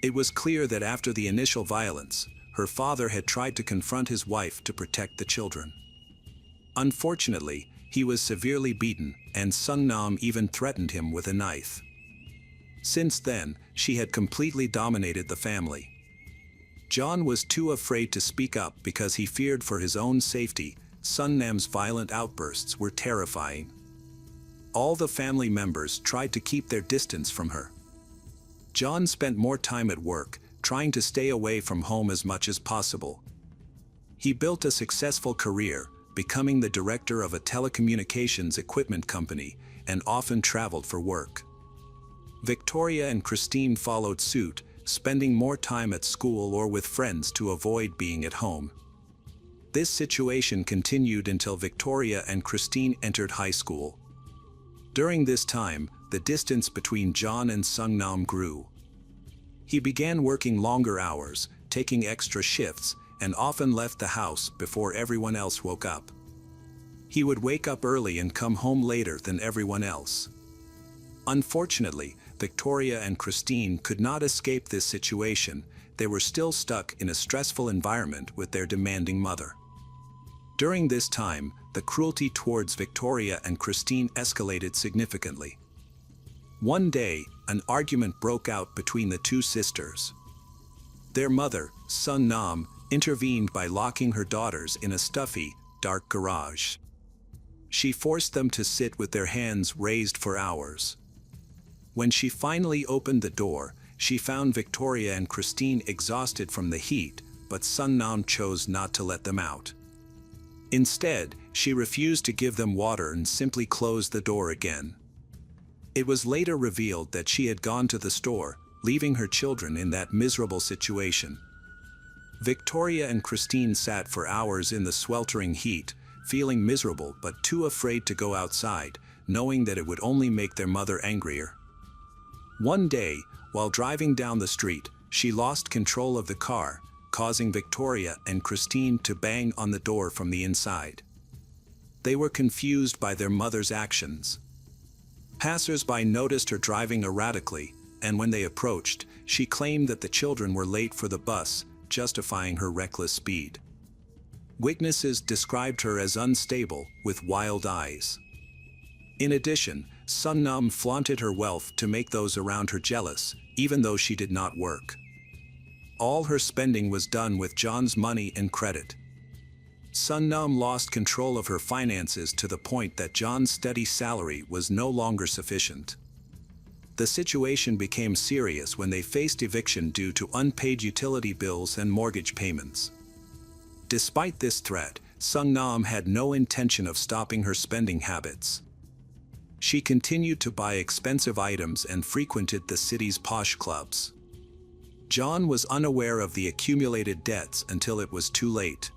It was clear that after the initial violence, her father had tried to confront his wife to protect the children. Unfortunately, he was severely beaten, and Sung Nam even threatened him with a knife. Since then, she had completely dominated the family. John was too afraid to speak up because he feared for his own safety. Sung Nam's violent outbursts were terrifying. All the family members tried to keep their distance from her. John spent more time at work, trying to stay away from home as much as possible. He built a successful career, becoming the director of a telecommunications equipment company, and often traveled for work. Victoria and Christine followed suit, spending more time at school or with friends to avoid being at home. This situation continued until Victoria and Christine entered high school. During this time, the distance between John and Sung Nam grew. He began working longer hours, taking extra shifts, and often left the house before everyone else woke up. He would wake up early and come home later than everyone else. Unfortunately, Victoria and Christine could not escape this situation. They were still stuck in a stressful environment with their demanding mother. During this time, the cruelty towards Victoria and Christine escalated significantly. One day, an argument broke out between the two sisters. Their mother, Sung Nam, intervened by locking her daughters in a stuffy, dark garage. She forced them to sit with their hands raised for hours. When she finally opened the door, she found Victoria and Christine exhausted from the heat, but Sung Nam chose not to let them out. Instead, she refused to give them water and simply closed the door again. It was later revealed that she had gone to the store, leaving her children in that miserable situation. Victoria and Christine sat for hours in the sweltering heat, feeling miserable but too afraid to go outside, knowing that it would only make their mother angrier. One day, while driving down the street, she lost control of the car, causing Victoria and Christine to bang on the door from the inside. They were confused by their mother's actions. Passers-by noticed her driving erratically, and when they approached, she claimed that the children were late for the bus, justifying her reckless speed. Witnesses described her as unstable, with wild eyes. In addition, Sung Nam flaunted her wealth to make those around her jealous, even though she did not work. All her spending was done with John's money and credit. Sung Nam lost control of her finances to the point that John's steady salary was no longer sufficient. The situation became serious when they faced eviction due to unpaid utility bills and mortgage payments. Despite this threat, Sung Nam had no intention of stopping her spending habits. She continued to buy expensive items and frequented the city's posh clubs. John was unaware of the accumulated debts until it was too late.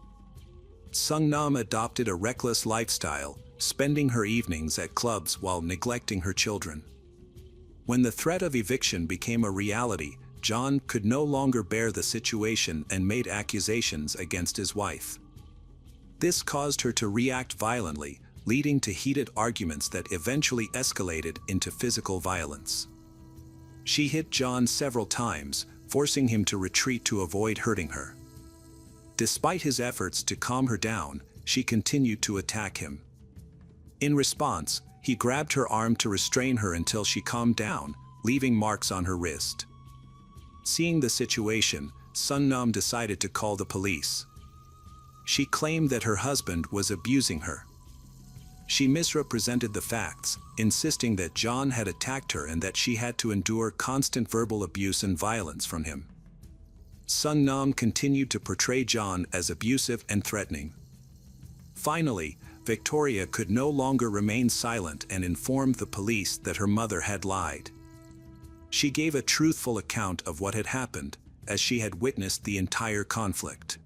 Sung Nam adopted a reckless lifestyle, spending her evenings at clubs while neglecting her children. When the threat of eviction became a reality, John could no longer bear the situation and made accusations against his wife. This caused her to react violently, leading to heated arguments that eventually escalated into physical violence. She hit John several times, forcing him to retreat to avoid hurting her. Despite his efforts to calm her down, she continued to attack him. In response, he grabbed her arm to restrain her until she calmed down, leaving marks on her wrist. Seeing the situation, Sung Nam decided to call the police. She claimed that her husband was abusing her. She misrepresented the facts, insisting that John had attacked her and that she had to endure constant verbal abuse and violence from him. Sung Nam continued to portray John as abusive and threatening. Finally, Victoria could no longer remain silent and informed the police that her mother had lied. She gave a truthful account of what had happened, as she had witnessed the entire conflict.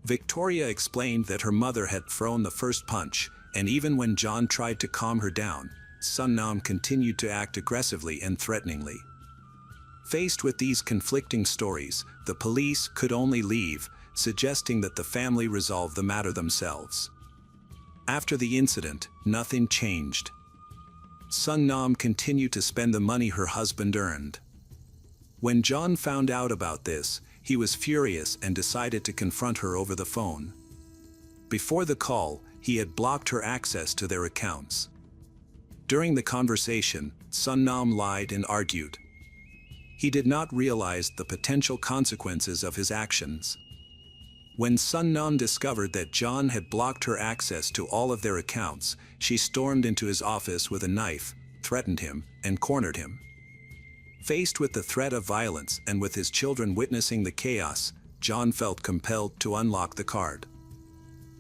Victoria explained that her mother had thrown the first punch, and even when John tried to calm her down, Sung Nam continued to act aggressively and threateningly. Faced with these conflicting stories, the police could only leave, suggesting that the family resolve the matter themselves. After the incident, nothing changed. Sung Nam continued to spend the money her husband earned. When John found out about this, he was furious and decided to confront her over the phone. Before the call, he had blocked her access to their accounts. During the conversation, Sung Nam lied and argued. He did not realize the potential consequences of his actions. When Sung Nam discovered that John had blocked her access to all of their accounts, she stormed into his office with a knife, threatened him, and cornered him. Faced with the threat of violence and with his children witnessing the chaos, John felt compelled to unlock the card.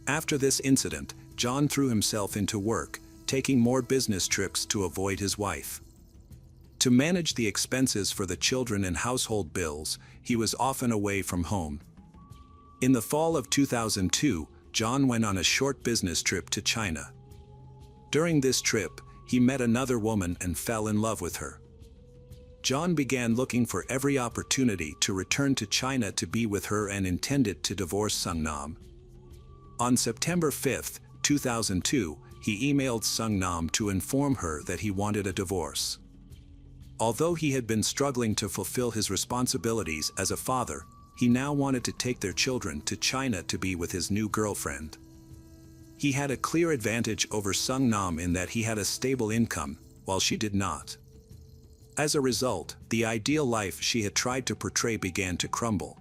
After this incident, John threw himself into work, taking more business trips to avoid his wife. To manage the expenses for the children and household bills, he was often away from home. In the fall of 2002, John went on a short business trip to China. During this trip, he met another woman and fell in love with her. John began looking for every opportunity to return to China to be with her and intended to divorce Sung Nam. On September 5, 2002, he emailed Sung Nam to inform her that he wanted a divorce. Although he had been struggling to fulfill his responsibilities as a father, he now wanted to take their children to China to be with his new girlfriend. He had a clear advantage over Sung Nam in that he had a stable income, while she did not. As a result, the ideal life she had tried to portray began to crumble.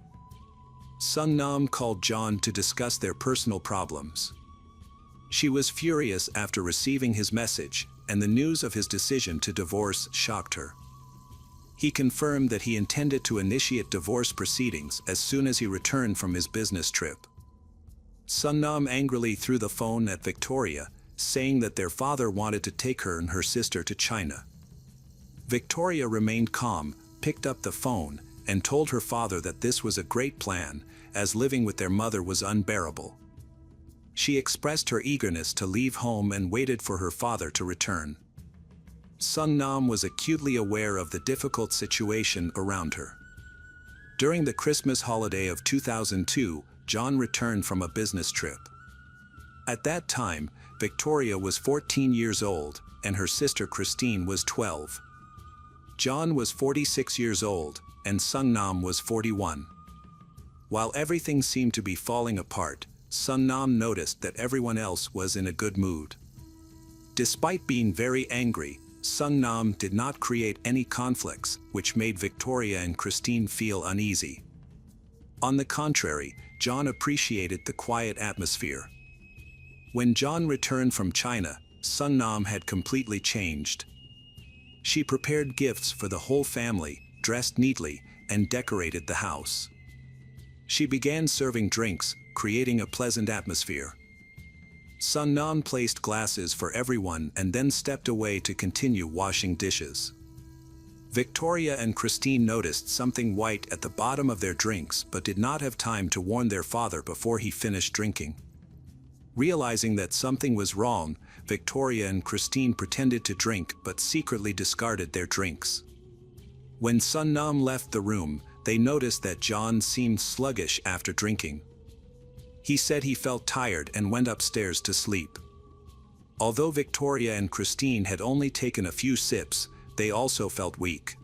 Sung Nam called John to discuss their personal problems. She was furious after receiving his message, and the news of his decision to divorce shocked her. He confirmed that he intended to initiate divorce proceedings as soon as he returned from his business trip. Sung Nam angrily threw the phone at Victoria, saying that their father wanted to take her and her sister to China. Victoria remained calm, picked up the phone, and told her father that this was a great plan, as living with their mother was unbearable. She expressed her eagerness to leave home and waited for her father to return. Sung Nam was acutely aware of the difficult situation around her. During the Christmas holiday of 2002, John returned from a business trip. At that time, Victoria was 14 years old, and her sister Christine was 12. John was 46 years old, and Sung Nam was 41. While everything seemed to be falling apart, Sung Nam noticed that everyone else was in a good mood. Despite being very angry, Sung Nam did not create any conflicts, which made Victoria and Christine feel uneasy. On the contrary, John appreciated the quiet atmosphere. When John returned from China, Sung Nam had completely changed. She prepared gifts for the whole family, dressed neatly, and decorated the house. She began serving drinks, creating a pleasant atmosphere. Sung Nam placed glasses for everyone and then stepped away to continue washing dishes. Victoria and Christine noticed something white at the bottom of their drinks but did not have time to warn their father before he finished drinking. Realizing that something was wrong, Victoria and Christine pretended to drink but secretly discarded their drinks. When Sung Nam left the room, they noticed that John seemed sluggish after drinking. He said he felt tired and went upstairs to sleep. Although Victoria and Christine had only taken a few sips, they also felt weak.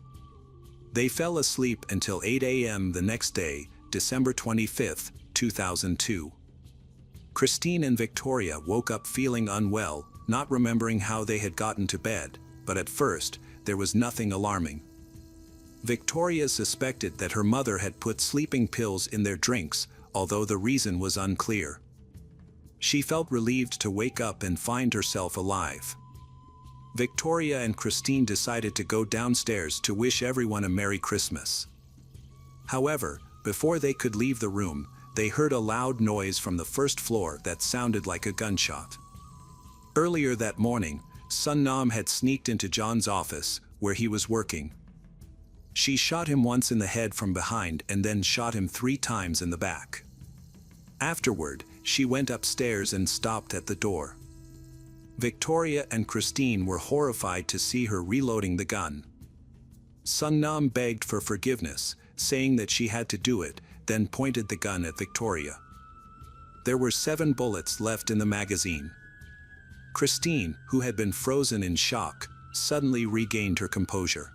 They fell asleep until 8 a.m. the next day, December 25, 2002. Christine and Victoria woke up feeling unwell, not remembering how they had gotten to bed, but at first, there was nothing alarming. Victoria suspected that her mother had put sleeping pills in their drinks, although the reason was unclear. She felt relieved to wake up and find herself alive. Victoria and Christine decided to go downstairs to wish everyone a Merry Christmas. However, before they could leave the room, they heard a loud noise from the first floor that sounded like a gunshot. Earlier that morning, Sung Nam had sneaked into John's office, where he was working. She shot him once in the head from behind and then shot him 3 times in the back. Afterward, she went upstairs and stopped at the door. Victoria and Christine were horrified to see her reloading the gun. Sung Nam begged for forgiveness, saying that she had to do it, then pointed the gun at Victoria. There were 7 bullets left in the magazine. Christine, who had been frozen in shock, suddenly regained her composure.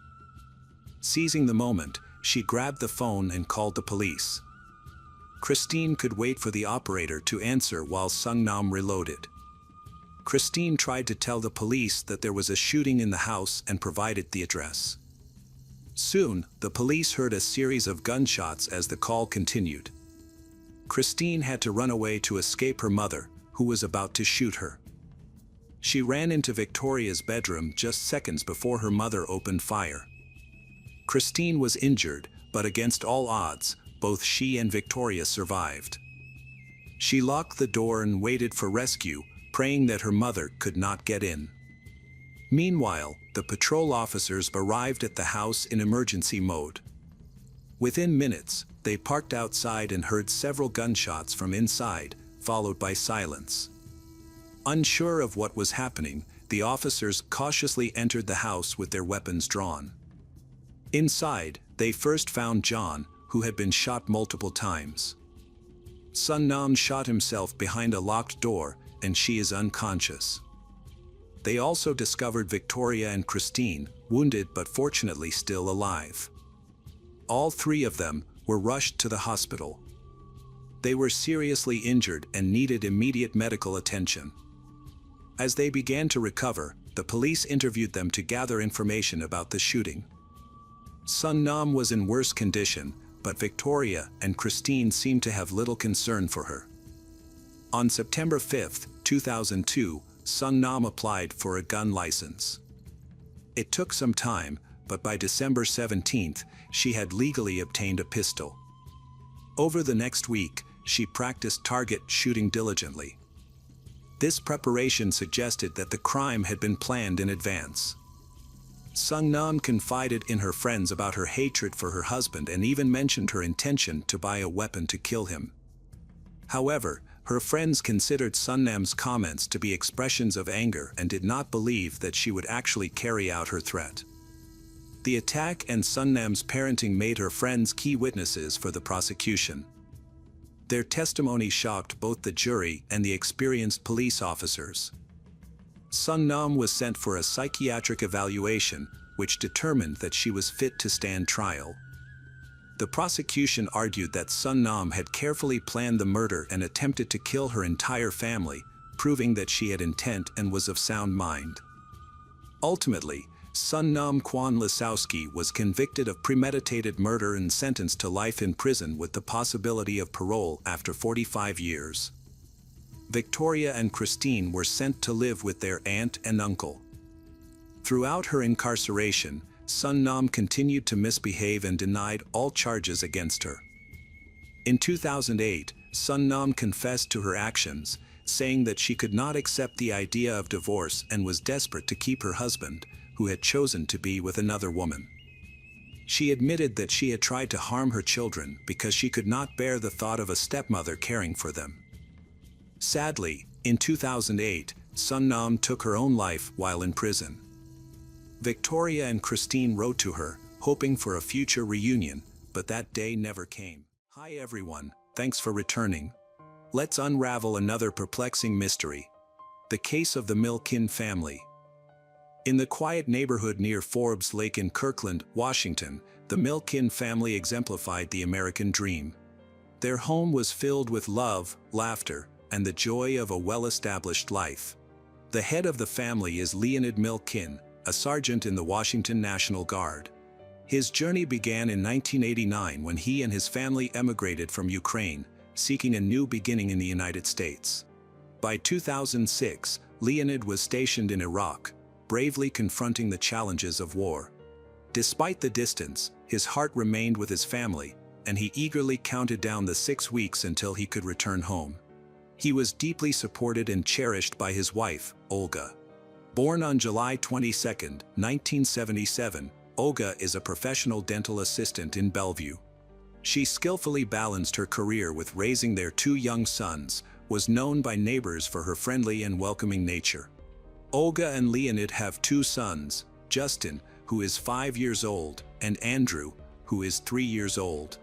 Seizing the moment, she grabbed the phone and called the police. Christine could wait for the operator to answer while Sungnam reloaded. Christine tried to tell the police that there was a shooting in the house and provided the address. Soon, the police heard a series of gunshots as the call continued. Christine had to run away to escape her mother, who was about to shoot her. She ran into Victoria's bedroom just seconds before her mother opened fire. Christine was injured, but against all odds, both she and Victoria survived. She locked the door and waited for rescue, praying that her mother could not get in. Meanwhile, the patrol officers arrived at the house in emergency mode. Within minutes, they parked outside and heard several gunshots from inside, followed by silence. Unsure of what was happening, the officers cautiously entered the house with their weapons drawn. Inside, they first found John, who had been shot multiple times. Sungnam shot himself behind a locked door, and she is unconscious. They also discovered Victoria and Christine, wounded but fortunately still alive. All 3 of them were rushed to the hospital. They were seriously injured and needed immediate medical attention. As they began to recover, the police interviewed them to gather information about the shooting. Sungnam was in worse condition, but Victoria and Christine seemed to have little concern for her. On September 5, 2002, Sungnam applied for a gun license. It took some time, but by December 17, she had legally obtained a pistol. Over the next week, she practiced target shooting diligently. This preparation suggested that the crime had been planned in advance. Sungnam confided in her friends about her hatred for her husband and even mentioned her intention to buy a weapon to kill him. However, her friends considered Sungnam's comments to be expressions of anger and did not believe that she would actually carry out her threat. The attack and Sungnam's parenting made her friends key witnesses for the prosecution. Their testimony shocked both the jury and the experienced police officers. Sungnam was sent for a psychiatric evaluation, which determined that she was fit to stand trial. The prosecution argued that Sungnam had carefully planned the murder and attempted to kill her entire family, proving that she had intent and was of sound mind. Ultimately, Sungnam Kwan Lisowski was convicted of premeditated murder and sentenced to life in prison with the possibility of parole after 45 years. Victoria and Christine were sent to live with their aunt and uncle. Throughout her incarceration, Sungnam continued to misbehave and denied all charges against her. In 2008, Sungnam confessed to her actions, saying that she could not accept the idea of divorce and was desperate to keep her husband, who had chosen to be with another woman. She admitted that she had tried to harm her children because she could not bear the thought of a stepmother caring for them. Sadly, in 2008, Sungnam took her own life while in prison. Victoria and Christine wrote to her, hoping for a future reunion, but that day never came. Hi everyone, thanks for returning. Let's unravel another perplexing mystery. The case of the Milkin family. In the quiet neighborhood near Forbes Lake in Kirkland, Washington, the Milkin family exemplified the American dream. Their home was filled with love, laughter, and the joy of a well-established life. The head of the family is Leonid Milkin, a sergeant in the Washington National Guard. His journey began in 1989 when he and his family emigrated from Ukraine, seeking a new beginning in the United States. By 2006, Leonid was stationed in Iraq, bravely confronting the challenges of war. Despite the distance, his heart remained with his family, and he eagerly counted down the 6 weeks until he could return home. He was deeply supported and cherished by his wife, Olga. Born on July 22, 1977, Olga is a professional dental assistant in Bellevue. She skillfully balanced her career with raising their 2 young sons, was known by neighbors for her friendly and welcoming nature. Olga and Leonid have 2 sons, Justin, who is 5 years old, and Andrew, who is 3 years old.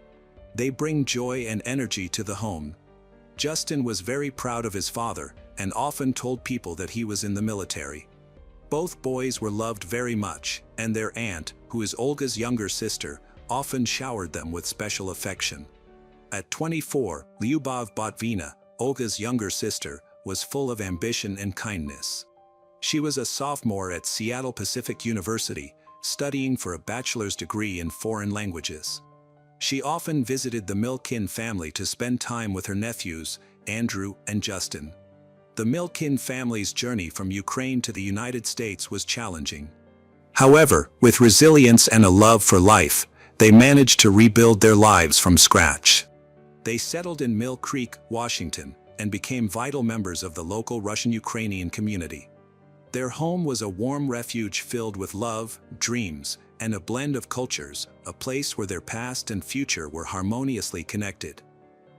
They bring joy and energy to the home. Justin was very proud of his father and often told people that he was in the military. Both boys were loved very much, and their aunt, who is Olga's younger sister, often showered them with special affection. At 24, Lyubov Botvina, Olga's younger sister, was full of ambition and kindness. She was a sophomore at Seattle Pacific University, studying for a bachelor's degree in foreign languages. She often visited the Milkin family to spend time with her nephews, Andrew and Justin. The Milkin family's journey from Ukraine to the United States was challenging. However, with resilience and a love for life, they managed to rebuild their lives from scratch. They settled in Mill Creek, Washington, and became vital members of the local Russian-Ukrainian community. Their home was a warm refuge filled with love, dreams, and a blend of cultures, a place where their past and future were harmoniously connected.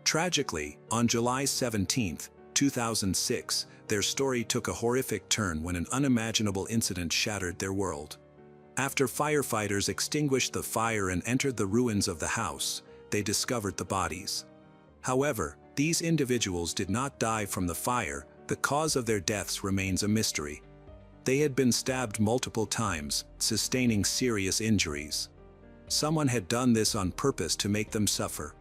Tragically, on July 17, 2006, their story took a horrific turn when an unimaginable incident shattered their world. After firefighters extinguished the fire and entered the ruins of the house, they discovered the bodies. However, these individuals did not die from the fire. The cause of their deaths remains a mystery. They had been stabbed multiple times, sustaining serious injuries. Someone had done this on purpose to make them suffer.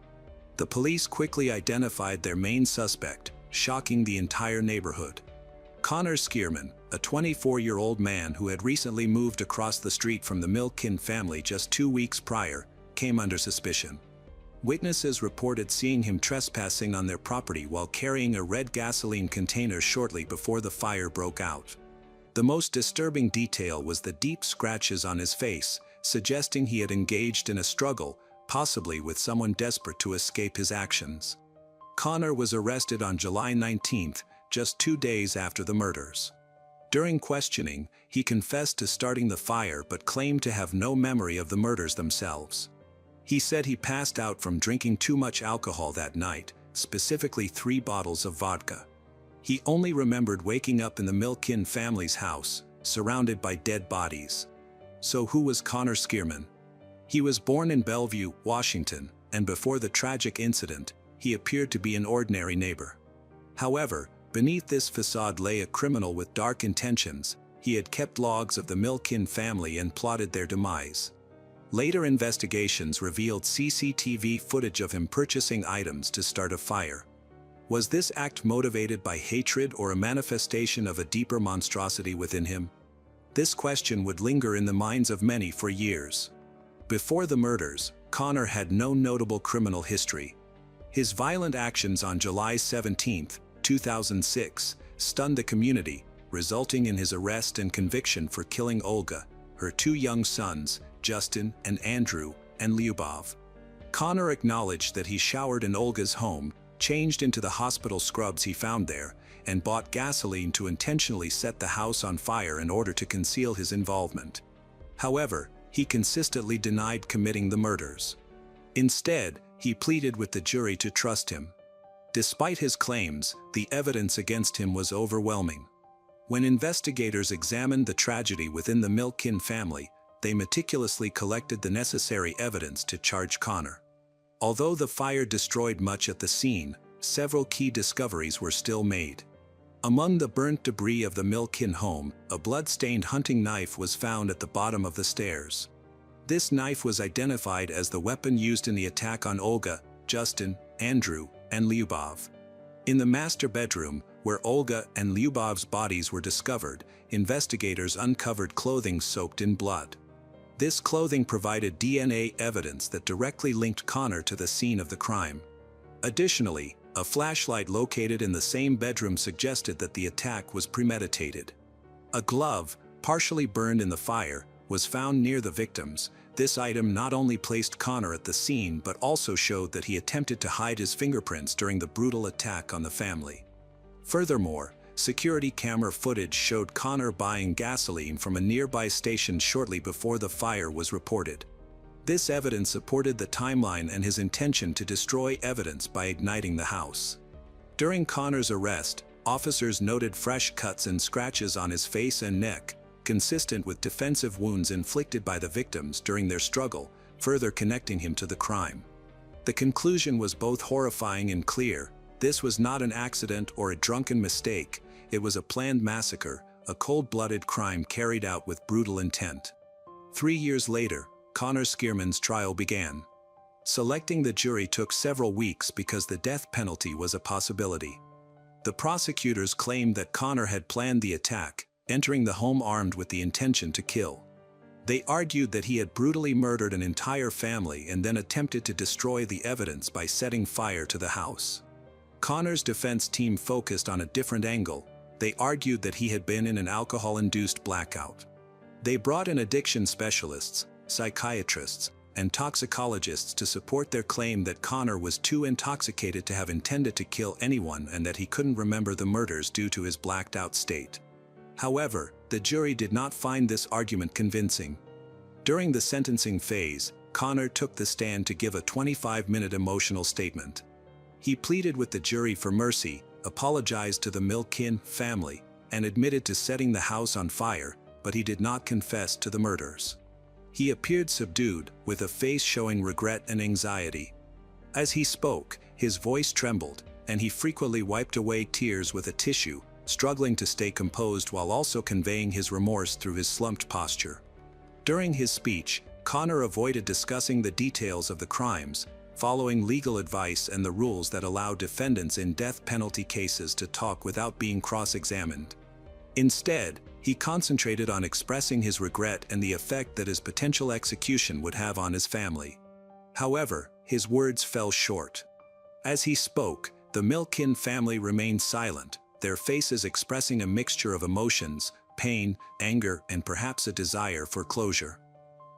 The police quickly identified their main suspect, shocking the entire neighborhood. Connor Skierman, a 24-year-old man who had recently moved across the street from the Milkin family just 2 weeks prior, came under suspicion. Witnesses reported seeing him trespassing on their property while carrying a red gasoline container shortly before the fire broke out. The most disturbing detail was the deep scratches on his face, suggesting he had engaged in a struggle, possibly with someone desperate to escape his actions. Connor was arrested on July 19, just 2 days after the murders. During questioning, he confessed to starting the fire but claimed to have no memory of the murders themselves. He said he passed out from drinking too much alcohol that night, specifically 3 bottles of vodka. He only remembered waking up in the Milkin family's house, surrounded by dead bodies. So who was Connor Skierman? He was born in Bellevue, Washington, and before the tragic incident, he appeared to be an ordinary neighbor. However, beneath this facade lay a criminal with dark intentions. He had kept logs of the Milkin family and plotted their demise. Later investigations revealed CCTV footage of him purchasing items to start a fire. Was this act motivated by hatred or a manifestation of a deeper monstrosity within him? This question would linger in the minds of many for years. Before the murders, Connor had no notable criminal history. His violent actions on July 17, 2006, stunned the community, resulting in his arrest and conviction for killing Olga, her 2 young sons, Justin and Andrew, and Lyubov. Connor acknowledged that he showered in Olga's home, changed into the hospital scrubs he found there, and bought gasoline to intentionally set the house on fire in order to conceal his involvement. However, he consistently denied committing the murders. Instead, he pleaded with the jury to trust him. Despite his claims, the evidence against him was overwhelming. When investigators examined the tragedy within the Milkin family, they meticulously collected the necessary evidence to charge Connor. Although the fire destroyed much at the scene, several key discoveries were still made. Among the burnt debris of the Milkin home, a blood-stained hunting knife was found at the bottom of the stairs. This knife was identified as the weapon used in the attack on Olga, Justin, Andrew, and Lyubov. In the master bedroom, where Olga and Lyubov's bodies were discovered, investigators uncovered clothing soaked in blood. This clothing provided DNA evidence that directly linked Connor to the scene of the crime. Additionally, a flashlight located in the same bedroom suggested that the attack was premeditated. A glove, partially burned in the fire, was found near the victims. This item not only placed Connor at the scene but also showed that he attempted to hide his fingerprints during the brutal attack on the family. Furthermore, security camera footage showed Connor buying gasoline from a nearby station shortly before the fire was reported. This evidence supported the timeline and his intention to destroy evidence by igniting the house. During Connor's arrest, officers noted fresh cuts and scratches on his face and neck, consistent with defensive wounds inflicted by the victims during their struggle, further connecting him to the crime. The conclusion was both horrifying and clear. This was not an accident or a drunken mistake, it was a planned massacre, a cold-blooded crime carried out with brutal intent. 3 years later, Conor Skierman's trial began. Selecting the jury took several weeks because the death penalty was a possibility. The prosecutors claimed that Conor had planned the attack, entering the home armed with the intention to kill. They argued that he had brutally murdered an entire family and then attempted to destroy the evidence by setting fire to the house. Conor's defense team focused on a different angle. They argued that he had been in an alcohol-induced blackout. They brought in addiction specialists, psychiatrists, and toxicologists to support their claim that Conor was too intoxicated to have intended to kill anyone and that he couldn't remember the murders due to his blacked-out state. However, the jury did not find this argument convincing. During the sentencing phase, Conor took the stand to give a 25-minute emotional statement. He pleaded with the jury for mercy, apologized to the Milkin family, and admitted to setting the house on fire, but he did not confess to the murders. He appeared subdued, with a face showing regret and anxiety. As he spoke, his voice trembled, and he frequently wiped away tears with a tissue, struggling to stay composed while also conveying his remorse through his slumped posture. During his speech, Conor avoided discussing the details of the crimes, following legal advice and the rules that allow defendants in death penalty cases to talk without being cross-examined. Instead, he concentrated on expressing his regret and the effect that his potential execution would have on his family. However, his words fell short. As he spoke, the Milkin family remained silent, their faces expressing a mixture of emotions, pain, anger, and perhaps a desire for closure.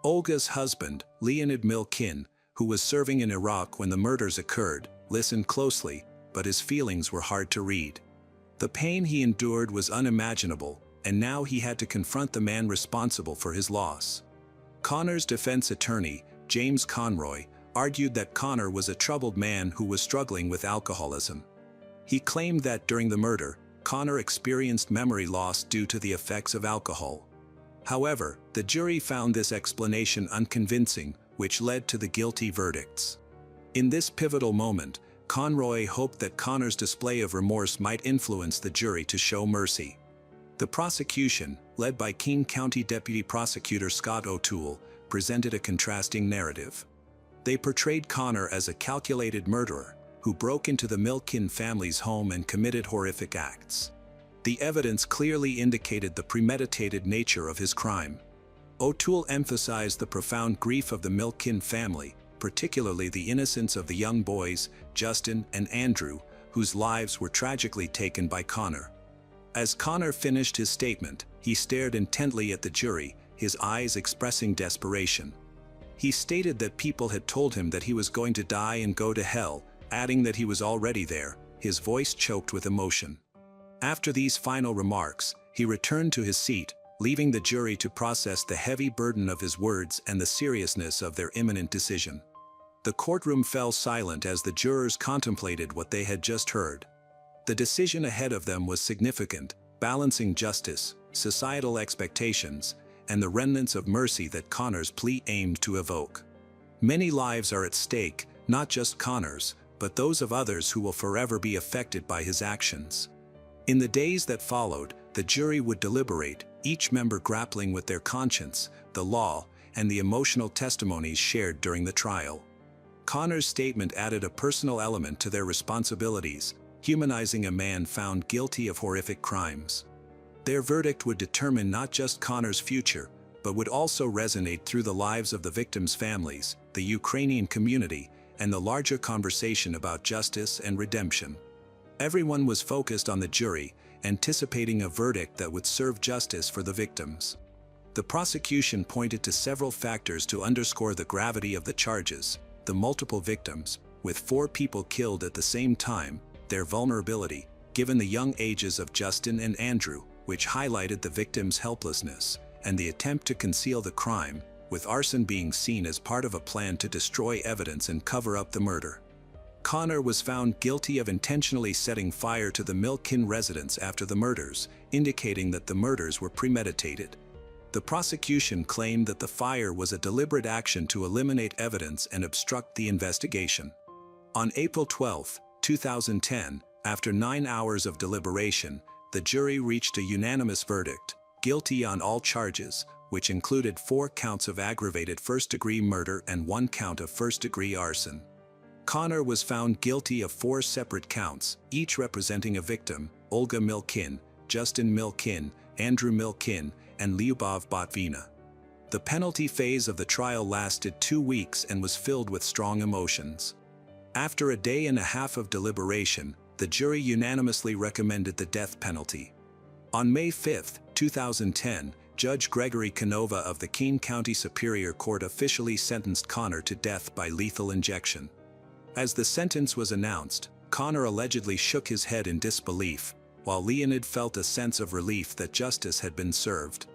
Olga's husband, Leonid Milkin, who was serving in Iraq when the murders occurred, listened closely, but his feelings were hard to read. The pain he endured was unimaginable, and now he had to confront the man responsible for his loss. Conor's defense attorney, James Conroy, argued that Conor was a troubled man who was struggling with alcoholism. He claimed that during the murder, Conor experienced memory loss due to the effects of alcohol. However, the jury found this explanation unconvincing, which led to the guilty verdicts. In this pivotal moment, Conroy hoped that Conor's display of remorse might influence the jury to show mercy. The prosecution, led by King County Deputy Prosecutor Scott O'Toole, presented a contrasting narrative. They portrayed Conor as a calculated murderer, who broke into the Milkin family's home and committed horrific acts. The evidence clearly indicated the premeditated nature of his crime. O'Toole emphasized the profound grief of the Milkin family, particularly the innocence of the young boys, Justin and Andrew, whose lives were tragically taken by Conor. As Conor finished his statement, he stared intently at the jury, his eyes expressing desperation. He stated that people had told him that he was going to die and go to hell, adding that he was already there, his voice choked with emotion. After these final remarks, he returned to his seat, leaving the jury to process the heavy burden of his words and the seriousness of their imminent decision. The courtroom fell silent as the jurors contemplated what they had just heard. The decision ahead of them was significant, balancing justice, societal expectations, and the remnants of mercy that Conor's plea aimed to evoke. Many lives are at stake, not just Conor's, but those of others who will forever be affected by his actions. In the days that followed, the jury would deliberate, each member grappling with their conscience, the law, and the emotional testimonies shared during the trial. Conor's statement added a personal element to their responsibilities, humanizing a man found guilty of horrific crimes. Their verdict would determine not just Conor's future, but would also resonate through the lives of the victims' families, the Ukrainian community, and the larger conversation about justice and redemption. Everyone was focused on the jury, anticipating a verdict that would serve justice for the victims. The prosecution pointed to several factors to underscore the gravity of the charges: the multiple victims, with 4 people killed at the same time, their vulnerability, given the young ages of Justin and Andrew, which highlighted the victims' helplessness, and the attempt to conceal the crime, with arson being seen as part of a plan to destroy evidence and cover up the murder. Conor was found guilty of intentionally setting fire to the Milkin residence after the murders, indicating that the murders were premeditated. The prosecution claimed that the fire was a deliberate action to eliminate evidence and obstruct the investigation. On April 12, 2010, after 9 hours of deliberation, the jury reached a unanimous verdict, guilty on all charges, which included 4 counts of aggravated first-degree murder and 1 count of first-degree arson. Connor was found guilty of 4 separate counts, each representing a victim: Olga Milkin, Justin Milkin, Andrew Milkin, and Lyubov Botvina. The penalty phase of the trial lasted 2 weeks and was filled with strong emotions. After a day and a half of deliberation, the jury unanimously recommended the death penalty. On May 5, 2010, Judge Gregory Canova of the Kane County Superior Court officially sentenced Connor to death by lethal injection. As the sentence was announced, Connor allegedly shook his head in disbelief, while Leonid felt a sense of relief that justice had been served.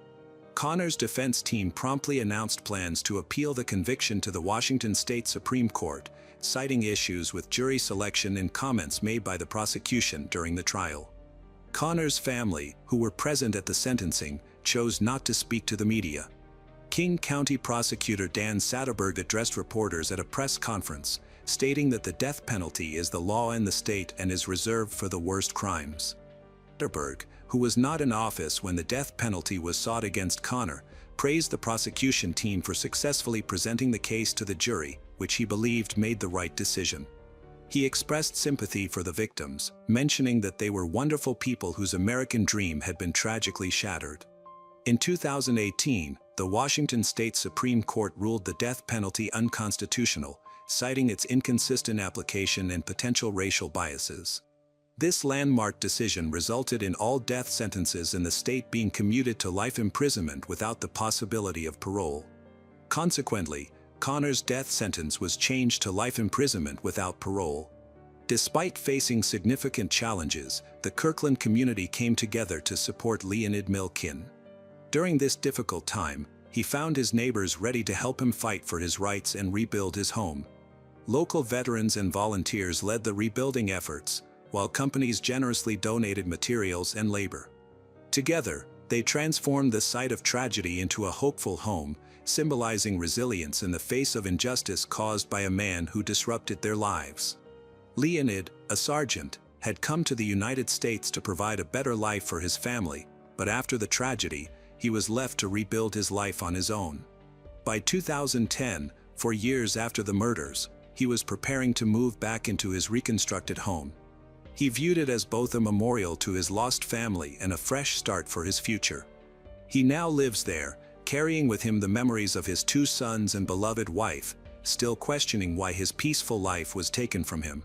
Connor's defense team promptly announced plans to appeal the conviction to the Washington State Supreme Court, citing issues with jury selection and comments made by the prosecution during the trial. Connor's family, who were present at the sentencing, chose not to speak to the media. King County Prosecutor Dan Satterberg addressed reporters at a press conference, stating that the death penalty is the law in the state and is reserved for the worst crimes. Satterberg, who was not in office when the death penalty was sought against Connor, praised the prosecution team for successfully presenting the case to the jury, which he believed made the right decision. He expressed sympathy for the victims, mentioning that they were wonderful people whose American dream had been tragically shattered. In 2018, the Washington State Supreme Court ruled the death penalty unconstitutional, citing its inconsistent application and potential racial biases. This landmark decision resulted in all death sentences in the state being commuted to life imprisonment without the possibility of parole. Consequently, Connor's death sentence was changed to life imprisonment without parole. Despite facing significant challenges, the Kirkland community came together to support Leonid Milkin. During this difficult time, he found his neighbors ready to help him fight for his rights and rebuild his home. Local veterans and volunteers led the rebuilding efforts, while companies generously donated materials and labor. Together, they transformed the site of tragedy into a hopeful home, symbolizing resilience in the face of injustice caused by a man who disrupted their lives. Leonid, a sergeant, had come to the United States to provide a better life for his family, but after the tragedy, he was left to rebuild his life on his own. By 2010, 4 years after the murders, he was preparing to move back into his reconstructed home. He viewed it as both a memorial to his lost family and a fresh start for his future. He now lives there, carrying with him the memories of his 2 sons and beloved wife, still questioning why his peaceful life was taken from him.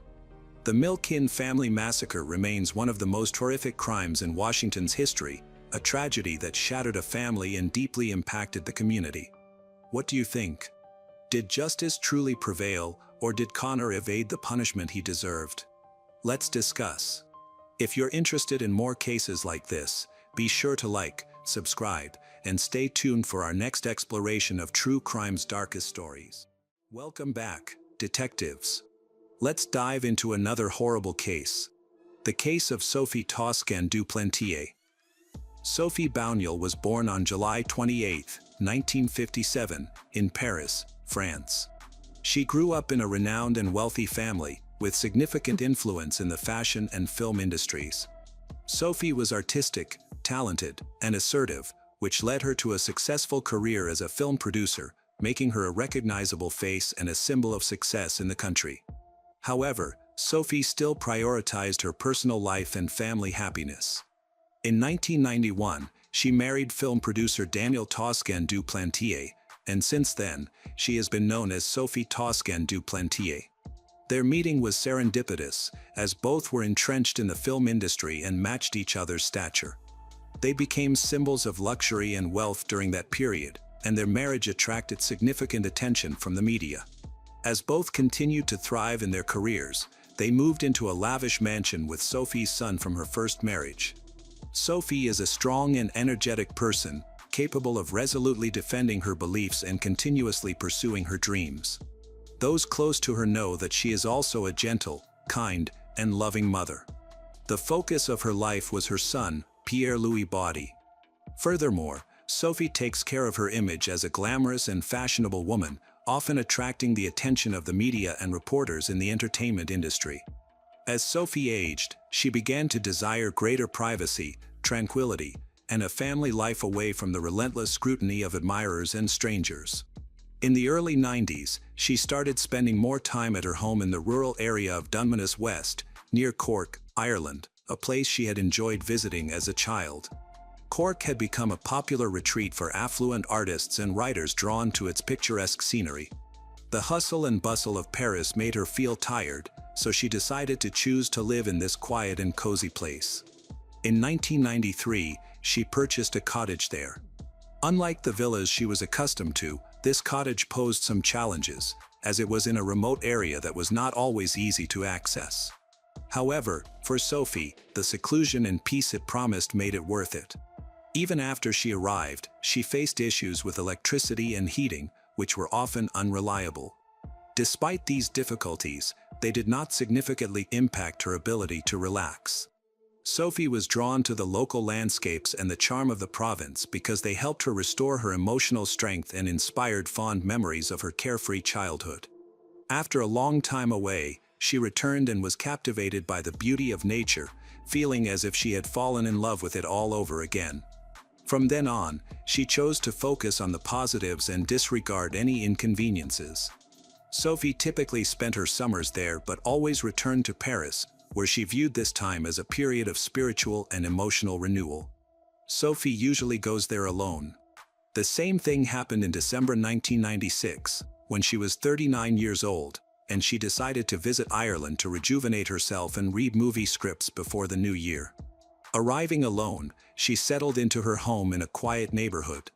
The Milkin family massacre remains one of the most horrific crimes in Washington's history, a tragedy that shattered a family and deeply impacted the community. What do you think? Did justice truly prevail, or did Connor evade the punishment he deserved? Let's discuss. If you're interested in more cases like this, be sure to like, subscribe, and stay tuned for our next exploration of true crime's darkest stories. Welcome back, detectives. Let's dive into another horrible case. The case of Sophie Toscan du Plantier. Sophie Bouniel was born on July 28, 1957, in Paris, France. She grew up in a renowned and wealthy family, with significant influence in the fashion and film industries. Sophie was artistic, talented, and assertive, which led her to a successful career as a film producer, making her a recognizable face and a symbol of success in the country. However, Sophie still prioritized her personal life and family happiness. In 1991, she married film producer Daniel Toscan du Plantier, and since then, she has been known as Sophie Toscan du Plantier. Their meeting was serendipitous, as both were entrenched in the film industry and matched each other's stature. They became symbols of luxury and wealth during that period, and their marriage attracted significant attention from the media. As both continued to thrive in their careers, they moved into a lavish mansion with Sophie's son from her first marriage. Sophie is a strong and energetic person, capable of resolutely defending her beliefs and continuously pursuing her dreams. Those close to her know that she is also a gentle, kind, and loving mother. The focus of her life was her son, Pierre-Louis Baudy. Furthermore, Sophie takes care of her image as a glamorous and fashionable woman, often attracting the attention of the media and reporters in the entertainment industry. As Sophie aged, she began to desire greater privacy, tranquility, and a family life away from the relentless scrutiny of admirers and strangers. In the early 90s, she started spending more time at her home in the rural area of Dunmanus West, near Cork, Ireland, a place she had enjoyed visiting as a child. Cork had become a popular retreat for affluent artists and writers drawn to its picturesque scenery. The hustle and bustle of Paris made her feel tired, so she decided to choose to live in this quiet and cozy place. In 1993, she purchased a cottage there. Unlike the villas she was accustomed to, this cottage posed some challenges, as it was in a remote area that was not always easy to access. However, for Sophie, the seclusion and peace it promised made it worth it. Even after she arrived, she faced issues with electricity and heating, which were often unreliable. Despite these difficulties, they did not significantly impact her ability to relax. Sophie was drawn to the local landscapes and the charm of the province because they helped her restore her emotional strength and inspired fond memories of her carefree childhood. After a long time away, she returned and was captivated by the beauty of nature, feeling as if she had fallen in love with it all over again. From then on, she chose to focus on the positives and disregard any inconveniences. Sophie typically spent her summers there but always returned to Paris, where she viewed this time as a period of spiritual and emotional renewal. Sophie usually goes there alone. The same thing happened in December 1996, when she was 39 years old, and she decided to visit Ireland to rejuvenate herself and read movie scripts before the new year. Arriving alone, she settled into her home in a quiet neighborhood.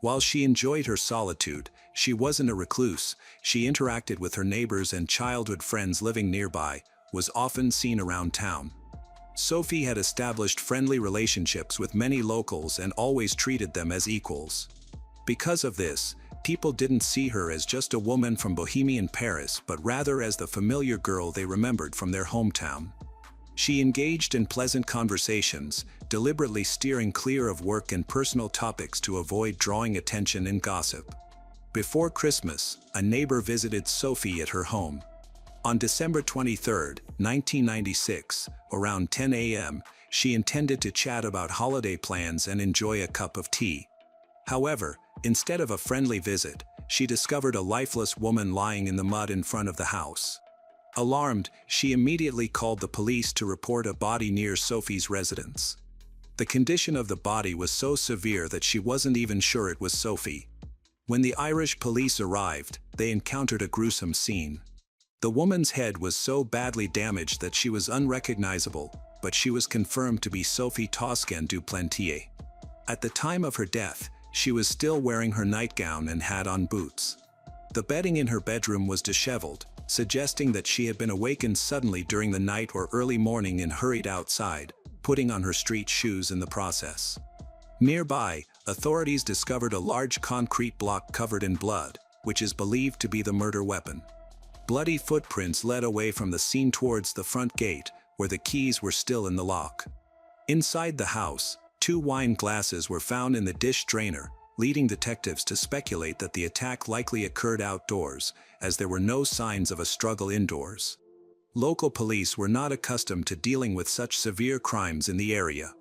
While she enjoyed her solitude, she wasn't a recluse. She interacted with her neighbors and childhood friends living nearby, was often seen around town. Sophie had established friendly relationships with many locals and always treated them as equals. Because of this, people didn't see her as just a woman from Bohemian Paris but rather as the familiar girl they remembered from their hometown. She engaged in pleasant conversations, deliberately steering clear of work and personal topics to avoid drawing attention and gossip. Before Christmas, a neighbor visited Sophie at her home. On December 23, 1996, around 10 a.m., she intended to chat about holiday plans and enjoy a cup of tea. However, instead of a friendly visit, she discovered a lifeless woman lying in the mud in front of the house. Alarmed, she immediately called the police to report a body near Sophie's residence. The condition of the body was so severe that she wasn't even sure it was Sophie. When the Irish police arrived, they encountered a gruesome scene. The woman's head was so badly damaged that she was unrecognizable, but she was confirmed to be Sophie Toscan du Plantier. At the time of her death, she was still wearing her nightgown and had on boots. The bedding in her bedroom was disheveled, suggesting that she had been awakened suddenly during the night or early morning and hurried outside, putting on her street shoes in the process. Nearby, authorities discovered a large concrete block covered in blood, which is believed to be the murder weapon. Bloody footprints led away from the scene towards the front gate, where the keys were still in the lock. Inside the house, 2 wine glasses were found in the dish drainer, leading detectives to speculate that the attack likely occurred outdoors, as there were no signs of a struggle indoors. Local police were not accustomed to dealing with such severe crimes in the area.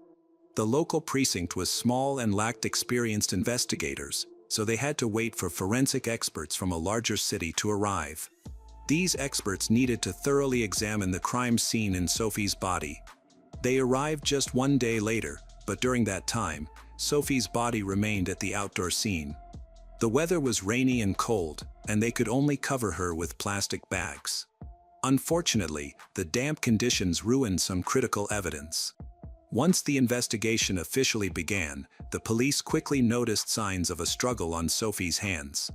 The local precinct was small and lacked experienced investigators, so they had to wait for forensic experts from a larger city to arrive. These experts needed to thoroughly examine the crime scene in Sophie's body. They arrived just 1 day later, but during that time, Sophie's body remained at the outdoor scene. The weather was rainy and cold, and they could only cover her with plastic bags. Unfortunately, the damp conditions ruined some critical evidence. Once the investigation officially began, the police quickly noticed signs of a struggle on Sophie's hands.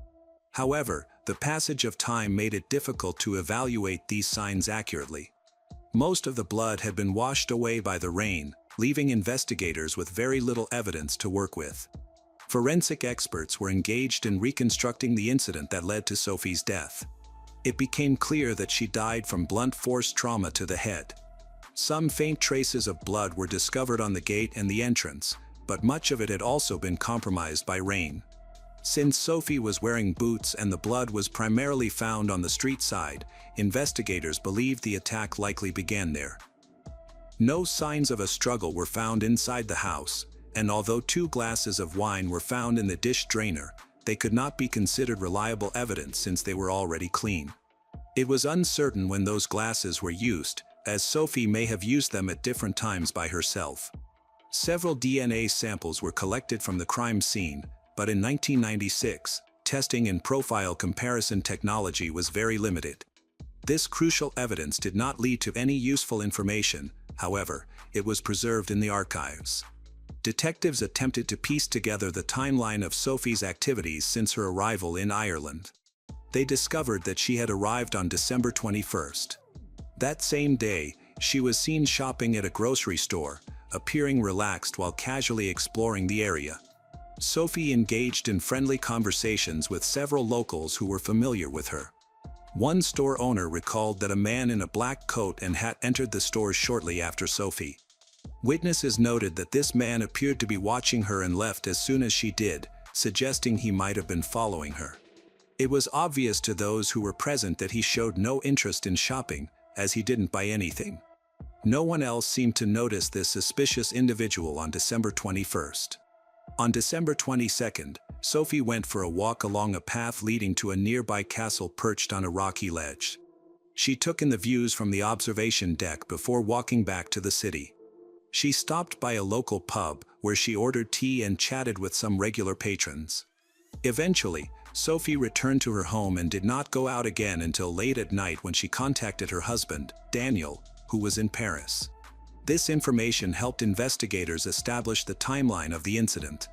However, the passage of time made it difficult to evaluate these signs accurately. Most of the blood had been washed away by the rain, leaving investigators with very little evidence to work with. Forensic experts were engaged in reconstructing the incident that led to Sophie's death. It became clear that she died from blunt force trauma to the head. Some faint traces of blood were discovered on the gate and the entrance, but much of it had also been compromised by rain. Since Sophie was wearing boots and the blood was primarily found on the street side, investigators believed the attack likely began there. No signs of a struggle were found inside the house, and although 2 glasses of wine were found in the dish drainer, they could not be considered reliable evidence since they were already clean. It was uncertain when those glasses were used, as Sophie may have used them at different times by herself. Several DNA samples were collected from the crime scene, but in 1996, testing and profile comparison technology was very limited. This crucial evidence did not lead to any useful information, however, it was preserved in the archives. Detectives attempted to piece together the timeline of Sophie's activities since her arrival in Ireland. They discovered that she had arrived on December 21st. That same day, she was seen shopping at a grocery store, appearing relaxed while casually exploring the area. Sophie engaged in friendly conversations with several locals who were familiar with her. One store owner recalled that a man in a black coat and hat entered the store shortly after Sophie. Witnesses noted that this man appeared to be watching her and left as soon as she did, suggesting he might have been following her. It was obvious to those who were present that he showed no interest in shopping, as he didn't buy anything. No one else seemed to notice this suspicious individual on December 21st. On December 22nd, Sophie went for a walk along a path leading to a nearby castle perched on a rocky ledge. She took in the views from the observation deck before walking back to the city. She stopped by a local pub where she ordered tea and chatted with some regular patrons. Eventually, Sophie returned to her home and did not go out again until late at night when she contacted her husband, Daniel, who was in Paris. This information helped investigators establish the timeline of the incident.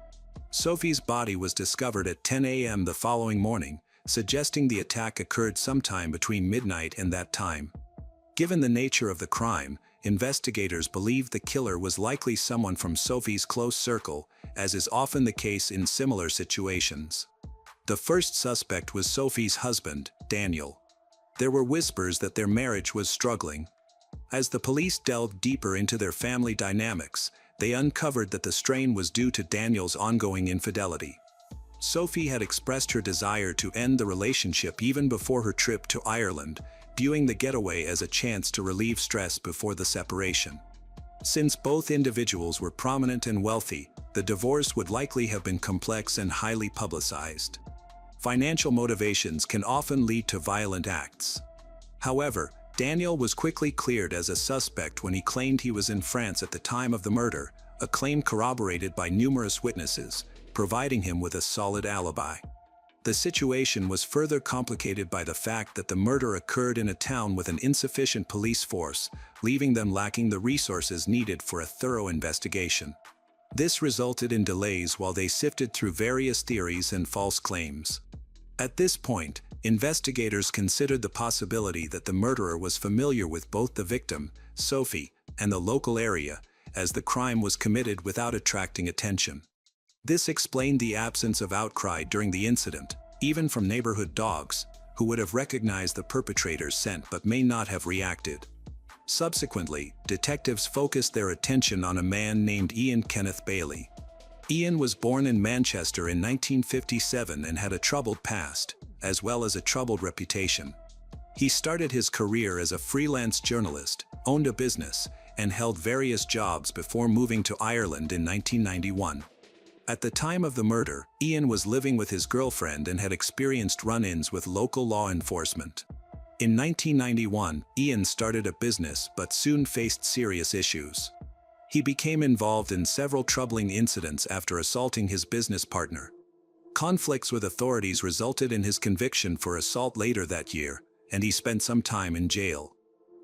Sophie's body was discovered at 10 a.m. the following morning, suggesting the attack occurred sometime between midnight and that time. Given the nature of the crime, investigators believed the killer was likely someone from Sophie's close circle, as is often the case in similar situations. The first suspect was Sophie's husband, Daniel. There were whispers that their marriage was struggling. As the police delved deeper into their family dynamics, they uncovered that the strain was due to Daniel's ongoing infidelity. Sophie had expressed her desire to end the relationship even before her trip to Ireland, viewing the getaway as a chance to relieve stress before the separation. Since both individuals were prominent and wealthy, the divorce would likely have been complex and highly publicized. Financial motivations can often lead to violent acts. However, Daniel was quickly cleared as a suspect when he claimed he was in France at the time of the murder, a claim corroborated by numerous witnesses, providing him with a solid alibi. The situation was further complicated by the fact that the murder occurred in a town with an insufficient police force, leaving them lacking the resources needed for a thorough investigation. This resulted in delays while they sifted through various theories and false claims. At this point, investigators considered the possibility that the murderer was familiar with both the victim, Sophie, and the local area, as the crime was committed without attracting attention. This explained the absence of outcry during the incident, even from neighborhood dogs, who would have recognized the perpetrator's scent but may not have reacted. Subsequently, detectives focused their attention on a man named Ian Kenneth Bailey. Ian was born in Manchester in 1957 and had a troubled past, as well as a troubled reputation. He started his career as a freelance journalist, owned a business, and held various jobs before moving to Ireland in 1991. At the time of the murder, Ian was living with his girlfriend and had experienced run-ins with local law enforcement. In 1991, Ian started a business but soon faced serious issues. He became involved in several troubling incidents after assaulting his business partner. Conflicts with authorities resulted in his conviction for assault later that year, and he spent some time in jail.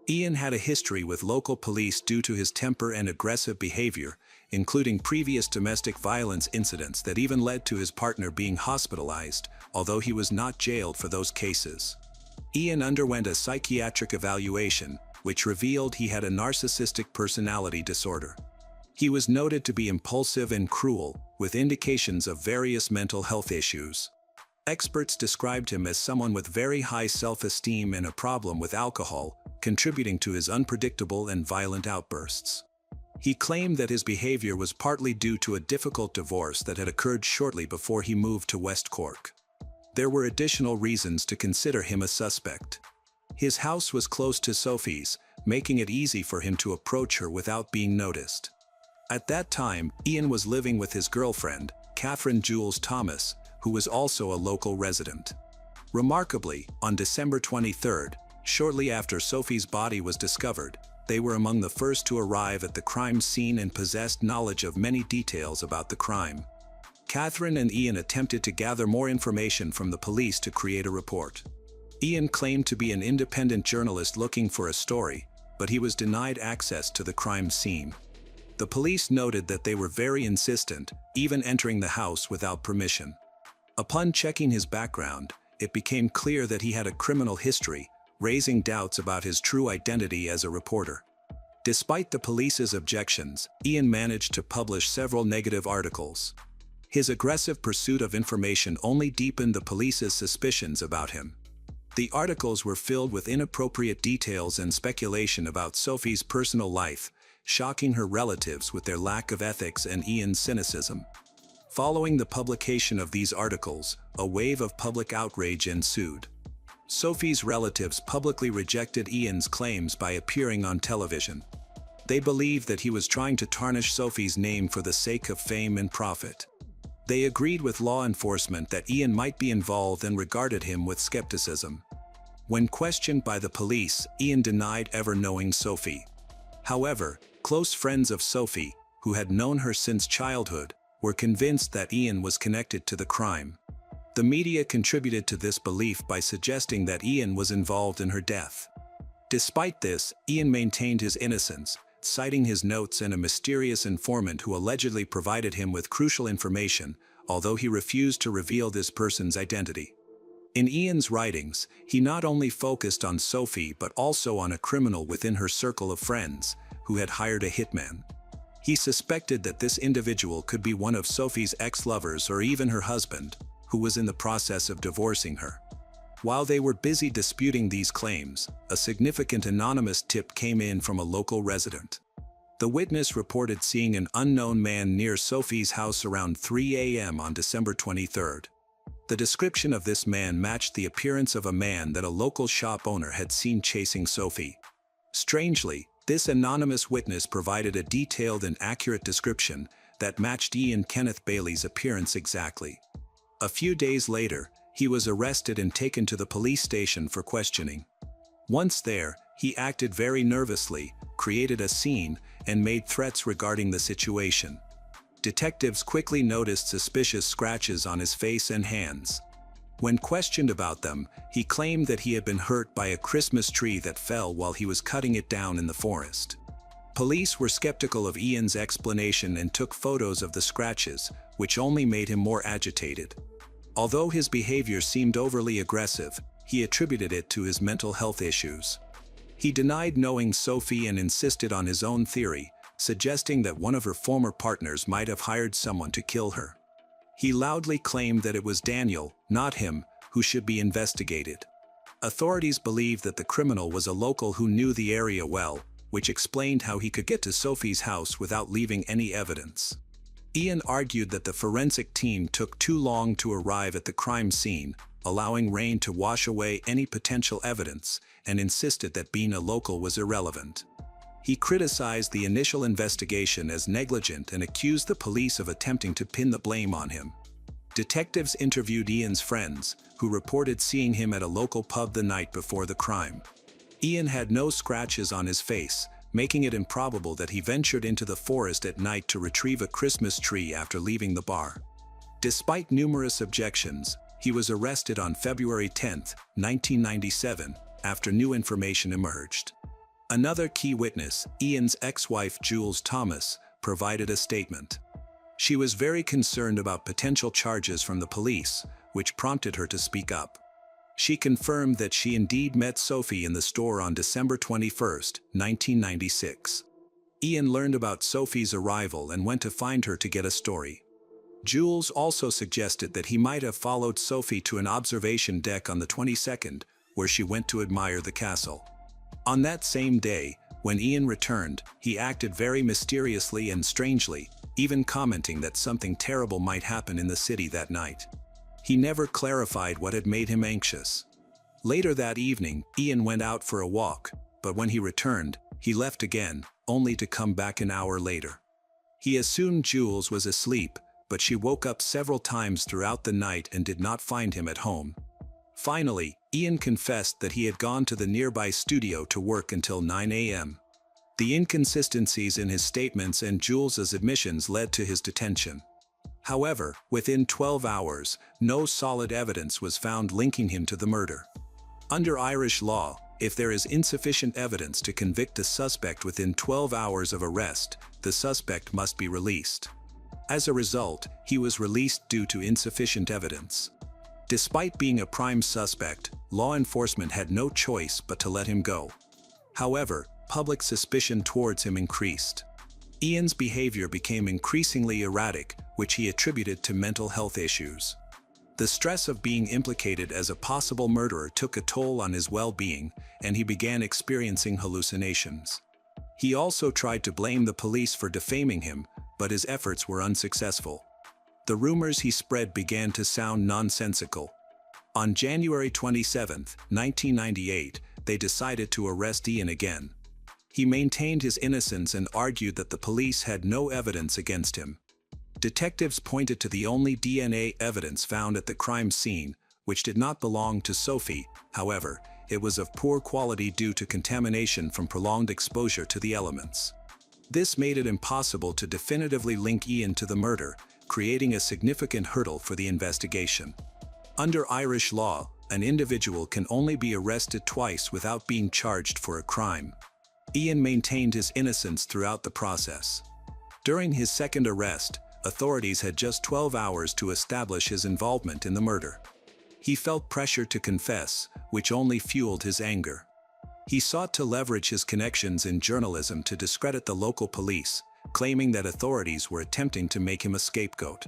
Ian had a history with local police due to his temper and aggressive behavior, including previous domestic violence incidents that even led to his partner being hospitalized, although he was not jailed for those cases. Ian underwent a psychiatric evaluation, which revealed he had a narcissistic personality disorder. He was noted to be impulsive and cruel, with indications of various mental health issues. Experts described him as someone with very high self-esteem and a problem with alcohol, contributing to his unpredictable and violent outbursts. He claimed that his behavior was partly due to a difficult divorce that had occurred shortly before he moved to West Cork. There were additional reasons to consider him a suspect. His house was close to Sophie's, making it easy for him to approach her without being noticed. At that time, Ian was living with his girlfriend, Catherine Jules Thomas, who was also a local resident. Remarkably, on December 23rd, shortly after Sophie's body was discovered, they were among the first to arrive at the crime scene and possessed knowledge of many details about the crime. Catherine and Ian attempted to gather more information from the police to create a report. Ian claimed to be an independent journalist looking for a story, but he was denied access to the crime scene. The police noted that they were very insistent, even entering the house without permission. Upon checking his background, it became clear that he had a criminal history, raising doubts about his true identity as a reporter. Despite the police's objections, Ian managed to publish several negative articles. His aggressive pursuit of information only deepened the police's suspicions about him. The articles were filled with inappropriate details and speculation about Sophie's personal life, shocking her relatives with their lack of ethics and Ian's cynicism. Following the publication of these articles, a wave of public outrage ensued. Sophie's relatives publicly rejected Ian's claims by appearing on television. They believed that he was trying to tarnish Sophie's name for the sake of fame and profit. They agreed with law enforcement that Ian might be involved and regarded him with skepticism. When questioned by the police, Ian denied ever knowing Sophie. However, close friends of Sophie, who had known her since childhood, were convinced that Ian was connected to the crime. The media contributed to this belief by suggesting that Ian was involved in her death. Despite this, Ian maintained his innocence, citing his notes and a mysterious informant who allegedly provided him with crucial information, although he refused to reveal this person's identity. In Ian's writings, he not only focused on Sophie but also on a criminal within her circle of friends, who had hired a hitman. He suspected that this individual could be one of Sophie's ex-lovers or even her husband, who was in the process of divorcing her. While they were busy disputing these claims, a significant anonymous tip came in from a local resident. The witness reported seeing an unknown man near Sophie's house around 3 a.m. on December 23rd. The description of this man matched the appearance of a man that a local shop owner had seen chasing Sophie. Strangely, this anonymous witness provided a detailed and accurate description that matched Ian Kenneth Bailey's appearance exactly. A few days later, he was arrested and taken to the police station for questioning. Once there, he acted very nervously, created a scene, and made threats regarding the situation. Detectives quickly noticed suspicious scratches on his face and hands. When questioned about them, he claimed that he had been hurt by a Christmas tree that fell while he was cutting it down in the forest. Police were skeptical of Ian's explanation and took photos of the scratches, which only made him more agitated. Although his behavior seemed overly aggressive, he attributed it to his mental health issues. He denied knowing Sophie and insisted on his own theory, suggesting that one of her former partners might have hired someone to kill her. He loudly claimed that it was Daniel, not him, who should be investigated. Authorities believed that the criminal was a local who knew the area well, which explained how he could get to Sophie's house without leaving any evidence. Ian argued that the forensic team took too long to arrive at the crime scene, allowing rain to wash away any potential evidence, and insisted that being a local was irrelevant. He criticized the initial investigation as negligent and accused the police of attempting to pin the blame on him. Detectives interviewed Ian's friends, who reported seeing him at a local pub the night before the crime. Ian had no scratches on his face, making it improbable that he ventured into the forest at night to retrieve a Christmas tree after leaving the bar. Despite numerous objections, he was arrested on February 10, 1997, after new information emerged. Another key witness, Ian's ex-wife Jules Thomas, provided a statement. She was very concerned about potential charges from the police, which prompted her to speak up. She confirmed that she indeed met Sophie in the store on December 21, 1996. Ian learned about Sophie's arrival and went to find her to get a story. Jules also suggested that he might have followed Sophie to an observation deck on the 22nd, where she went to admire the castle. On that same day, When Ian returned, he acted very mysteriously and strangely, even commenting that something terrible might happen in the city that night. He never clarified what had made him anxious. Later that evening, Ian went out for a walk, but when he returned, he left again, only to come back an hour later. He assumed Jules was asleep, but she woke up several times throughout the night and did not find him at home. Finally, Ian confessed that he had gone to the nearby studio to work until 9 a.m. The inconsistencies in his statements and Jules's admissions led to his detention. However, within 12 hours, no solid evidence was found linking him to the murder. Under Irish law, if there is insufficient evidence to convict a suspect within 12 hours of arrest, the suspect must be released. As a result, he was released due to insufficient evidence. Despite being a prime suspect, law enforcement had no choice but to let him go. However, public suspicion towards him increased. Ian's behavior became increasingly erratic, which he attributed to mental health issues. The stress of being implicated as a possible murderer took a toll on his well-being, and he began experiencing hallucinations. He also tried to blame the police for defaming him, but his efforts were unsuccessful. The rumors he spread began to sound nonsensical. On January 27, 1998, they decided to arrest Ian again. He maintained his innocence and argued that the police had no evidence against him. Detectives pointed to the only DNA evidence found at the crime scene, which did not belong to Sophie. However, it was of poor quality due to contamination from prolonged exposure to the elements. This made it impossible to definitively link Ian to the murder, creating a significant hurdle for the investigation. Under Irish law, an individual can only be arrested twice without being charged for a crime. Ian maintained his innocence throughout the process. During his second arrest, authorities had just 12 hours to establish his involvement in the murder. He felt pressure to confess, which only fueled his anger. He sought to leverage his connections in journalism to discredit the local police, claiming that authorities were attempting to make him a scapegoat.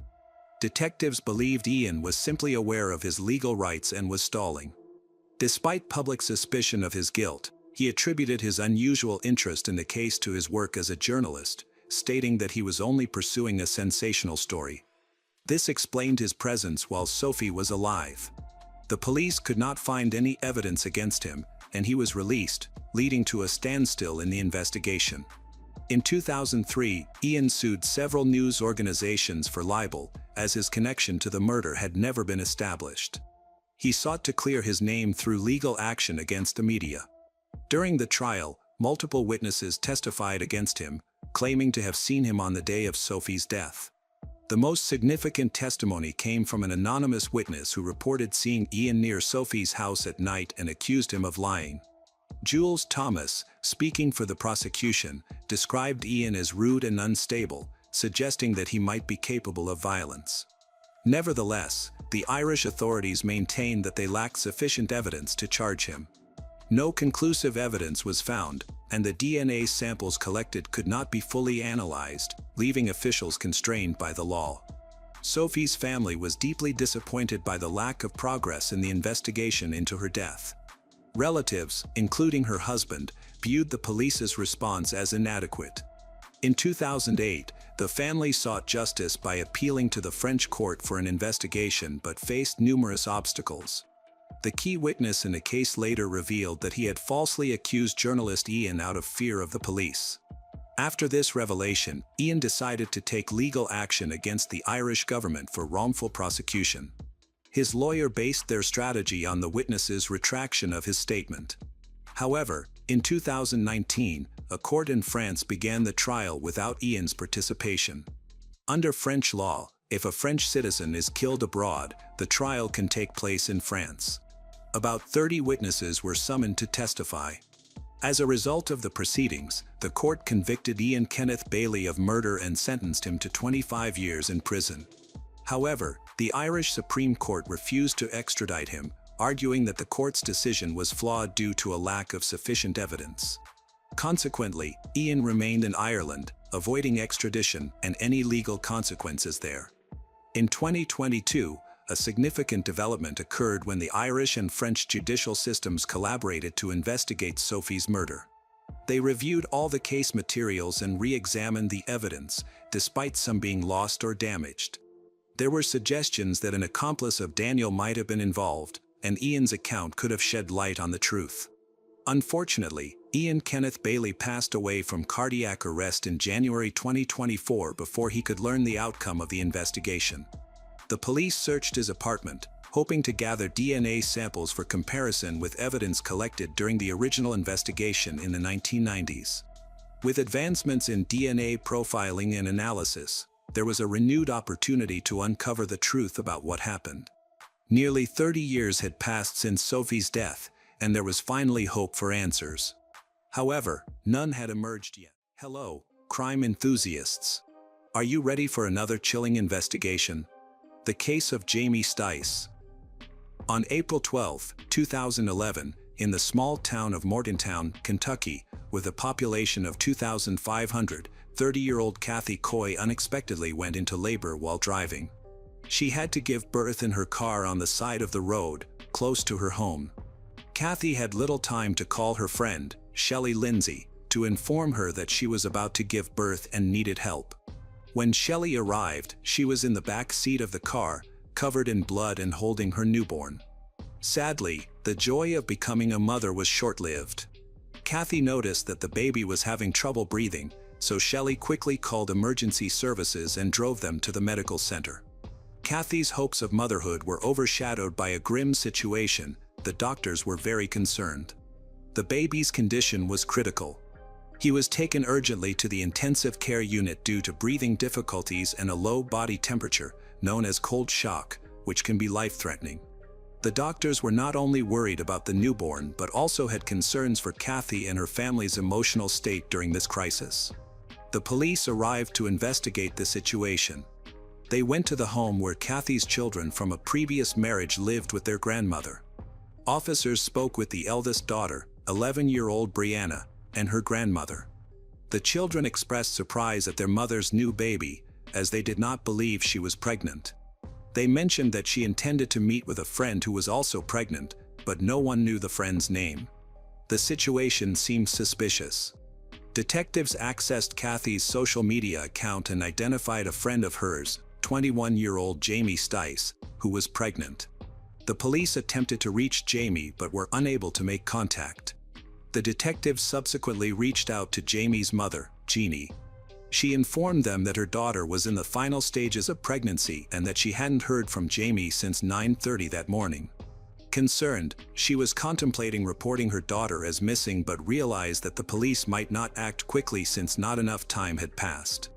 Detectives believed Ian was simply aware of his legal rights and was stalling. Despite public suspicion of his guilt, he attributed his unusual interest in the case to his work as a journalist, stating that he was only pursuing a sensational story. This explained his presence while Sophie was alive. The police could not find any evidence against him, and he was released, leading to a standstill in the investigation. In 2003, Ian sued several news organizations for libel, as his connection to the murder had never been established. He sought to clear his name through legal action against the media. During the trial, multiple witnesses testified against him, claiming to have seen him on the day of Sophie's death. The most significant testimony came from an anonymous witness who reported seeing Ian near Sophie's house at night and accused him of lying. Jules Thomas, speaking for the prosecution, described Ian as rude and unstable, suggesting that he might be capable of violence. Nevertheless, the Irish authorities maintained that they lacked sufficient evidence to charge him. No conclusive evidence was found, and the DNA samples collected could not be fully analyzed, leaving officials constrained by the law. Sophie's family was deeply disappointed by the lack of progress in the investigation into her death. Relatives, including her husband, viewed the police's response as inadequate. In 2008, the family sought justice by appealing to the French court for an investigation but faced numerous obstacles. The key witness in the case later revealed that he had falsely accused journalist Ian out of fear of the police. After this revelation, Ian decided to take legal action against the Irish government for wrongful prosecution. His lawyer based their strategy on the witness's retraction of his statement. However, in 2019, a court in France began the trial without Ian's participation. Under French law, if a French citizen is killed abroad, the trial can take place in France. About 30 witnesses were summoned to testify. As a result of the proceedings, the court convicted Ian Kenneth Bailey of murder and sentenced him to 25 years in prison. However, the Irish Supreme Court refused to extradite him, arguing that the court's decision was flawed due to a lack of sufficient evidence. Consequently, Ian remained in Ireland, avoiding extradition and any legal consequences there. In 2022, a significant development occurred when the Irish and French judicial systems collaborated to investigate Sophie's murder. They reviewed all the case materials and re-examined the evidence, despite some being lost or damaged. There were suggestions that an accomplice of Daniel might have been involved, and Ian's account could have shed light on the truth. Unfortunately, Ian Kenneth Bailey passed away from cardiac arrest in January 2024 before he could learn the outcome of the investigation. The police searched his apartment, hoping to gather DNA samples for comparison with evidence collected during the original investigation in the 1990s. With advancements in DNA profiling and analysis, there was a renewed opportunity to uncover the truth about what happened. Nearly 30 years had passed since Sophie's death, and there was finally hope for answers. However, none had emerged yet. Hello, crime enthusiasts. Are you ready for another chilling investigation? The case of Jamie Stice. On April 12, 2011, in the small town of Morgantown, Kentucky, with a population of 2,500, 30-year-old Kathy Coy unexpectedly went into labor while driving. She had to give birth in her car on the side of the road, close to her home. Kathy had little time to call her friend, Shelley Lindsay, to inform her that she was about to give birth and needed help. When Shelley arrived, she was in the back seat of the car, covered in blood and holding her newborn. Sadly, the joy of becoming a mother was short-lived. Kathy noticed that the baby was having trouble breathing, so Shelley quickly called emergency services and drove them to the medical center. Kathy's hopes of motherhood were overshadowed by a grim situation. The doctors were very concerned. The baby's condition was critical. He was taken urgently to the intensive care unit due to breathing difficulties and a low body temperature, known as cold shock, which can be life-threatening. The doctors were not only worried about the newborn but also had concerns for Kathy and her family's emotional state during this crisis. The police arrived to investigate the situation. They went to the home where Kathy's children from a previous marriage lived with their grandmother. Officers spoke with the eldest daughter, 11-year-old Brianna, and her grandmother. The children expressed surprise at their mother's new baby, as they did not believe she was pregnant. They mentioned that she intended to meet with a friend who was also pregnant, but no one knew the friend's name. The situation seemed suspicious. Detectives accessed Kathy's social media account and identified a friend of hers, 21-year-old Jamie Stice, who was pregnant. The police attempted to reach Jamie but were unable to make contact. The detectives subsequently reached out to Jamie's mother, Jeannie. She informed them that her daughter was in the final stages of pregnancy and that she hadn't heard from Jamie since 9:30 that morning. Concerned, she was contemplating reporting her daughter as missing but realized that the police might not act quickly since not enough time had passed.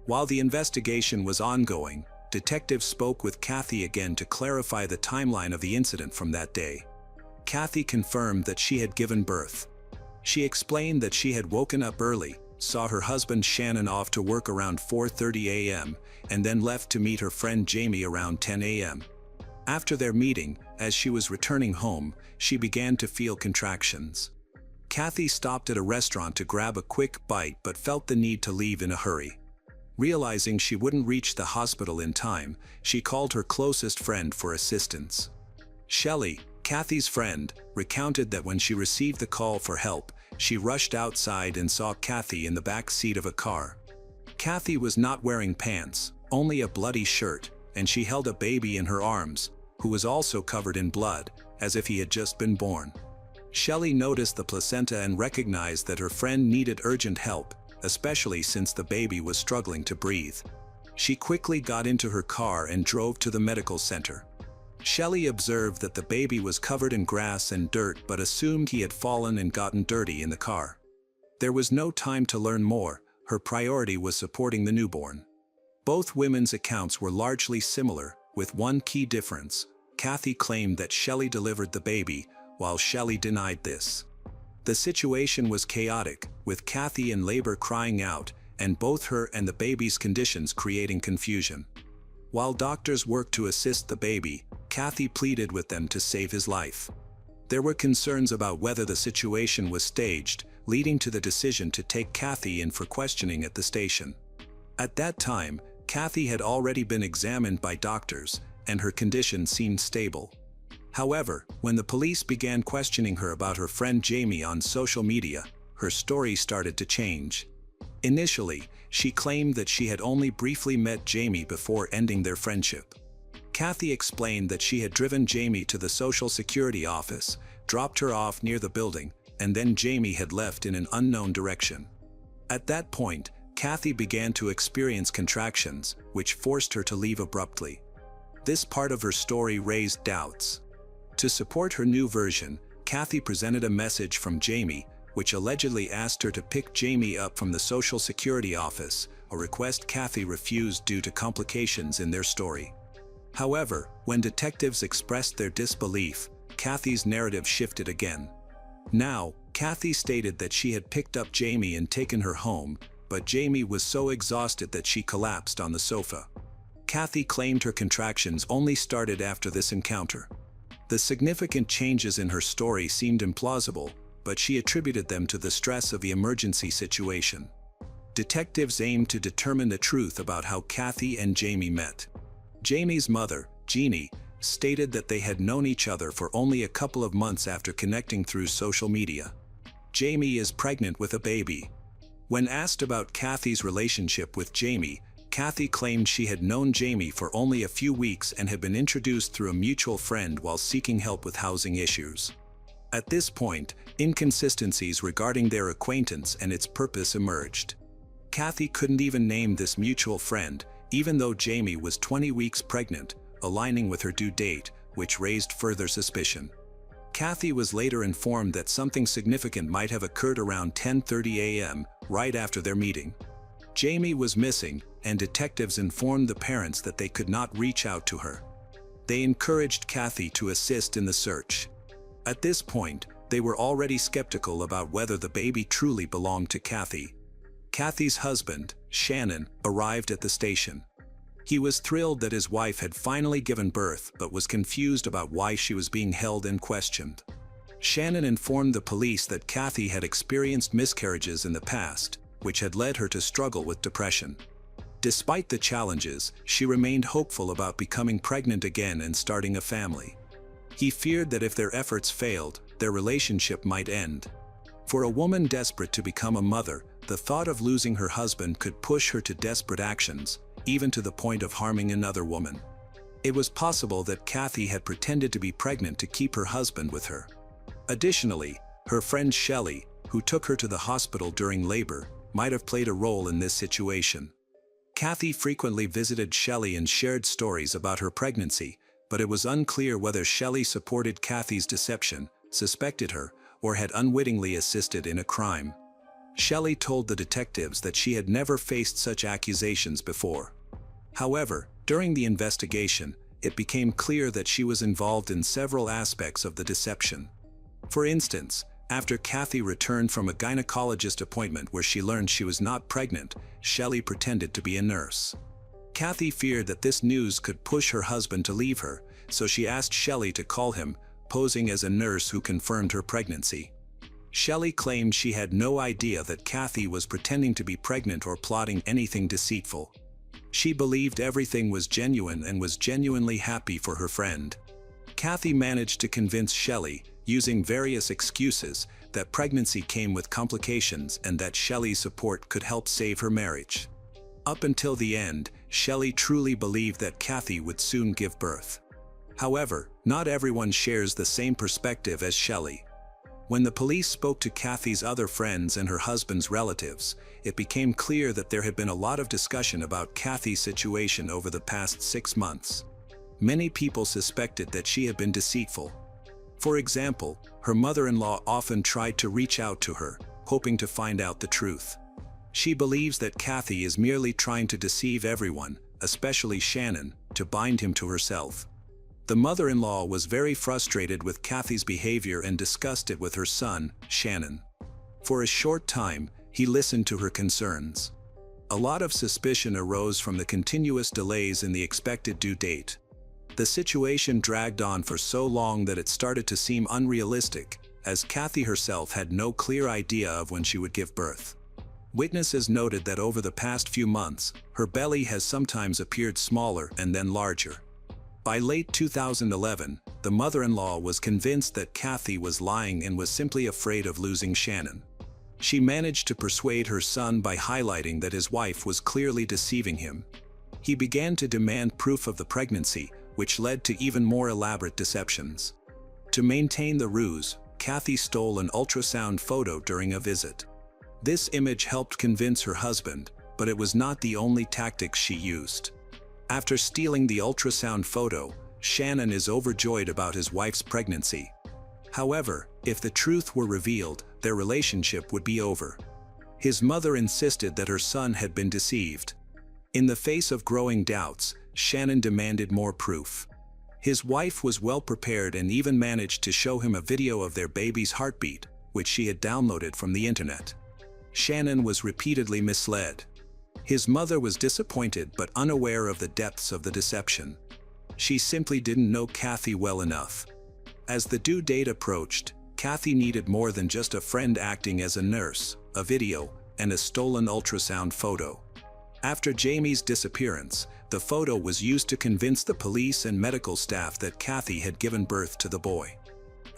While the investigation was ongoing, detectives spoke with Kathy again to clarify the timeline of the incident from that day. Kathy confirmed that she had given birth. She explained that she had woken up early, saw her husband Shannon off to work around 4:30 a.m., and then left to meet her friend Jamie around 10 a.m. After their meeting, as she was returning home, she began to feel contractions. Kathy stopped at a restaurant to grab a quick bite but felt the need to leave in a hurry. Realizing she wouldn't reach the hospital in time, she called her closest friend for assistance. Shelley, Kathy's friend, recounted that when she received the call for help, she rushed outside and saw Kathy in the back seat of a car. Kathy was not wearing pants, only a bloody shirt, and she held a baby in her arms, who was also covered in blood, as if he had just been born. Shelley noticed the placenta and recognized that her friend needed urgent help, especially since the baby was struggling to breathe. She quickly got into her car and drove to the medical center. Shelley observed that the baby was covered in grass and dirt but assumed he had fallen and gotten dirty in the car. There was no time to learn more. Her priority was supporting the newborn. Both women's accounts were largely similar, with one key difference. Kathy claimed that Shelley delivered the baby, while Shelley denied this. The situation was chaotic, with Kathy in labor crying out, and both her and the baby's conditions creating confusion. While doctors worked to assist the baby, Kathy pleaded with them to save his life. There were concerns about whether the situation was staged, leading to the decision to take Kathy in for questioning at the station. At that time, Kathy had already been examined by doctors, and her condition seemed stable. However, when the police began questioning her about her friend Jamie on social media, her story started to change. Initially, she claimed that she had only briefly met Jamie before ending their friendship. Kathy explained that she had driven Jamie to the Social Security office, dropped her off near the building, and then Jamie had left in an unknown direction. At that point, Kathy began to experience contractions, which forced her to leave abruptly. This part of her story raised doubts. To support her new version, Kathy presented a message from Jamie, which allegedly asked her to pick Jamie up from the Social Security office, a request Kathy refused due to complications in their story. However, when detectives expressed their disbelief, Kathy's narrative shifted again. Now, Kathy stated that she had picked up Jamie and taken her home, but Jamie was so exhausted that she collapsed on the sofa. Kathy claimed her contractions only started after this encounter. The significant changes in her story seemed implausible, but she attributed them to the stress of the emergency situation. Detectives aimed to determine the truth about how Kathy and Jamie met. Jamie's mother, Jeannie, stated that they had known each other for only a couple of months after connecting through social media. Jamie is pregnant with a baby. When asked about Kathy's relationship with Jamie, Kathy claimed she had known Jamie for only a few weeks and had been introduced through a mutual friend while seeking help with housing issues. At this point, inconsistencies regarding their acquaintance and its purpose emerged. Kathy couldn't even name this mutual friend, even though Jamie was 20 weeks pregnant, aligning with her due date, which raised further suspicion. Kathy was later informed that something significant might have occurred around 10:30 a.m., right after their meeting. Jamie was missing, and detectives informed the parents that they could not reach out to her. They encouraged Kathy to assist in the search. At this point, they were already skeptical about whether the baby truly belonged to Kathy. Kathy's husband, Shannon, arrived at the station. He was thrilled that his wife had finally given birth but was confused about why she was being held and questioned. Shannon informed the police that Kathy had experienced miscarriages in the past, which had led her to struggle with depression. Despite the challenges, she remained hopeful about becoming pregnant again and starting a family. He feared that if their efforts failed, their relationship might end. For a woman desperate to become a mother, the thought of losing her husband could push her to desperate actions, even to the point of harming another woman. It was possible that Kathy had pretended to be pregnant to keep her husband with her. Additionally, her friend Shelley, who took her to the hospital during labor, might have played a role in this situation. Kathy frequently visited Shelley and shared stories about her pregnancy, but it was unclear whether Shelley supported Kathy's deception, suspected her, or had unwittingly assisted in a crime. Shelley told the detectives that she had never faced such accusations before. However, during the investigation, it became clear that she was involved in several aspects of the deception. For instance, after Kathy returned from a gynecologist appointment where she learned she was not pregnant, Shelley pretended to be a nurse. Kathy feared that this news could push her husband to leave her, so she asked Shelley to call him, posing as a nurse who confirmed her pregnancy. Shelley claimed she had no idea that Kathy was pretending to be pregnant or plotting anything deceitful. She believed everything was genuine and was genuinely happy for her friend. Kathy managed to convince Shelley, using various excuses, that pregnancy came with complications and that Shelley's support could help save her marriage. Up until the end, Shelley truly believed that Kathy would soon give birth. However, not everyone shares the same perspective as Shelley. When the police spoke to Kathy's other friends and her husband's relatives, it became clear that there had been a lot of discussion about Kathy's situation over the past 6 months. Many people suspected that she had been deceitful. For example, her mother-in-law often tried to reach out to her, hoping to find out the truth. She believes that Kathy is merely trying to deceive everyone, especially Shannon, to bind him to herself. The mother-in-law was very frustrated with Kathy's behavior and discussed it with her son, Shannon. For a short time, he listened to her concerns. A lot of suspicion arose from the continuous delays in the expected due date. The situation dragged on for so long that it started to seem unrealistic, as Kathy herself had no clear idea of when she would give birth. Witnesses noted that over the past few months, her belly has sometimes appeared smaller and then larger. By late 2011, the mother-in-law was convinced that Kathy was lying and was simply afraid of losing Shannon. She managed to persuade her son by highlighting that his wife was clearly deceiving him. He began to demand proof of the pregnancy, which led to even more elaborate deceptions. To maintain the ruse, Kathy stole an ultrasound photo during a visit. This image helped convince her husband, but it was not the only tactic she used. After stealing the ultrasound photo, Shannon is overjoyed about his wife's pregnancy. However, if the truth were revealed, their relationship would be over. His mother insisted that her son had been deceived. In the face of growing doubts, Shannon demanded more proof. His wife was well prepared and even managed to show him a video of their baby's heartbeat, which she had downloaded from the internet. Shannon was repeatedly misled. His mother was disappointed but unaware of the depths of the deception. She simply didn't know Kathy well enough. As the due date approached, Kathy needed more than just a friend acting as a nurse, a video, and a stolen ultrasound photo. After Jamie's disappearance, the photo was used to convince the police and medical staff that Kathy had given birth to the boy.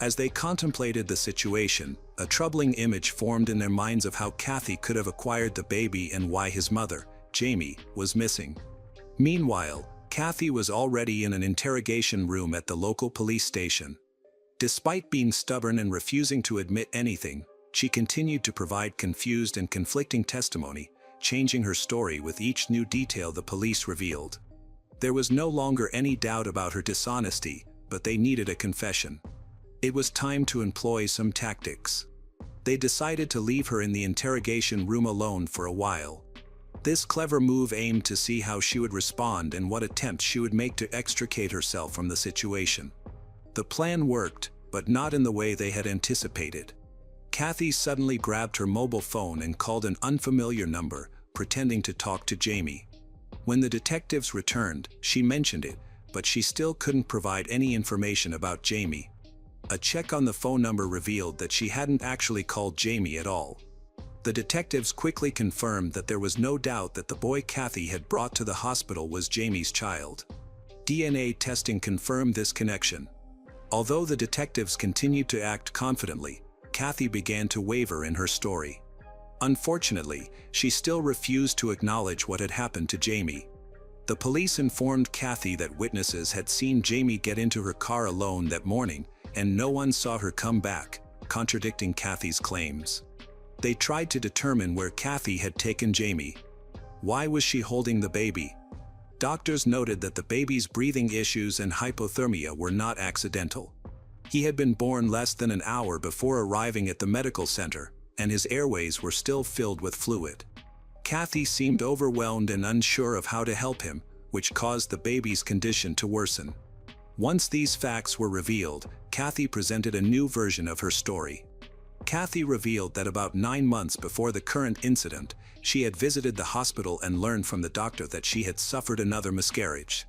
As they contemplated the situation, a troubling image formed in their minds of how Kathy could have acquired the baby and why his mother, Jamie, was missing. Meanwhile, Kathy was already in an interrogation room at the local police station. Despite being stubborn and refusing to admit anything, she continued to provide confused and conflicting testimony, changing her story with each new detail the police revealed. There was no longer any doubt about her dishonesty, but they needed a confession. It was time to employ some tactics. They decided to leave her in the interrogation room alone for a while. This clever move aimed to see how she would respond and what attempts she would make to extricate herself from the situation. The plan worked, but not in the way they had anticipated. Kathy suddenly grabbed her mobile phone and called an unfamiliar number, pretending to talk to Jamie. When the detectives returned, she mentioned it, but she still couldn't provide any information about Jamie. A check on the phone number revealed that she hadn't actually called Jamie at all. The detectives quickly confirmed that there was no doubt that the boy Kathy had brought to the hospital was Jamie's child. DNA testing confirmed this connection. Although the detectives continued to act confidently, Kathy began to waver in her story. Unfortunately, she still refused to acknowledge what had happened to Jamie. The police informed Kathy that witnesses had seen Jamie get into her car alone that morning, and no one saw her come back, contradicting Kathy's claims. They tried to determine where Kathy had taken Jamie. Why was she holding the baby? Doctors noted that the baby's breathing issues and hypothermia were not accidental. He had been born less than an hour before arriving at the medical center, and his airways were still filled with fluid. Kathy seemed overwhelmed and unsure of how to help him, which caused the baby's condition to worsen. Once these facts were revealed, Kathy presented a new version of her story. Kathy revealed that about 9 months before the current incident, she had visited the hospital and learned from the doctor that she had suffered another miscarriage.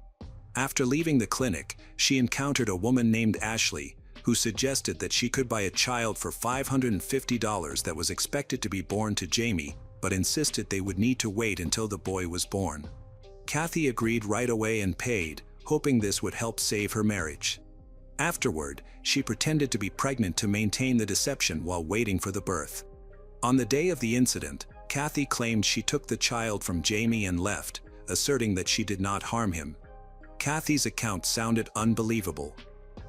After leaving the clinic, she encountered a woman named Ashley, who suggested that she could buy a child for $550 that was expected to be born to Jamie, but insisted they would need to wait until the boy was born. Kathy agreed right away and paid, hoping this would help save her marriage. Afterward, she pretended to be pregnant to maintain the deception while waiting for the birth. On the day of the incident, Kathy claimed she took the child from Jamie and left, asserting that she did not harm him. Kathy's account sounded unbelievable.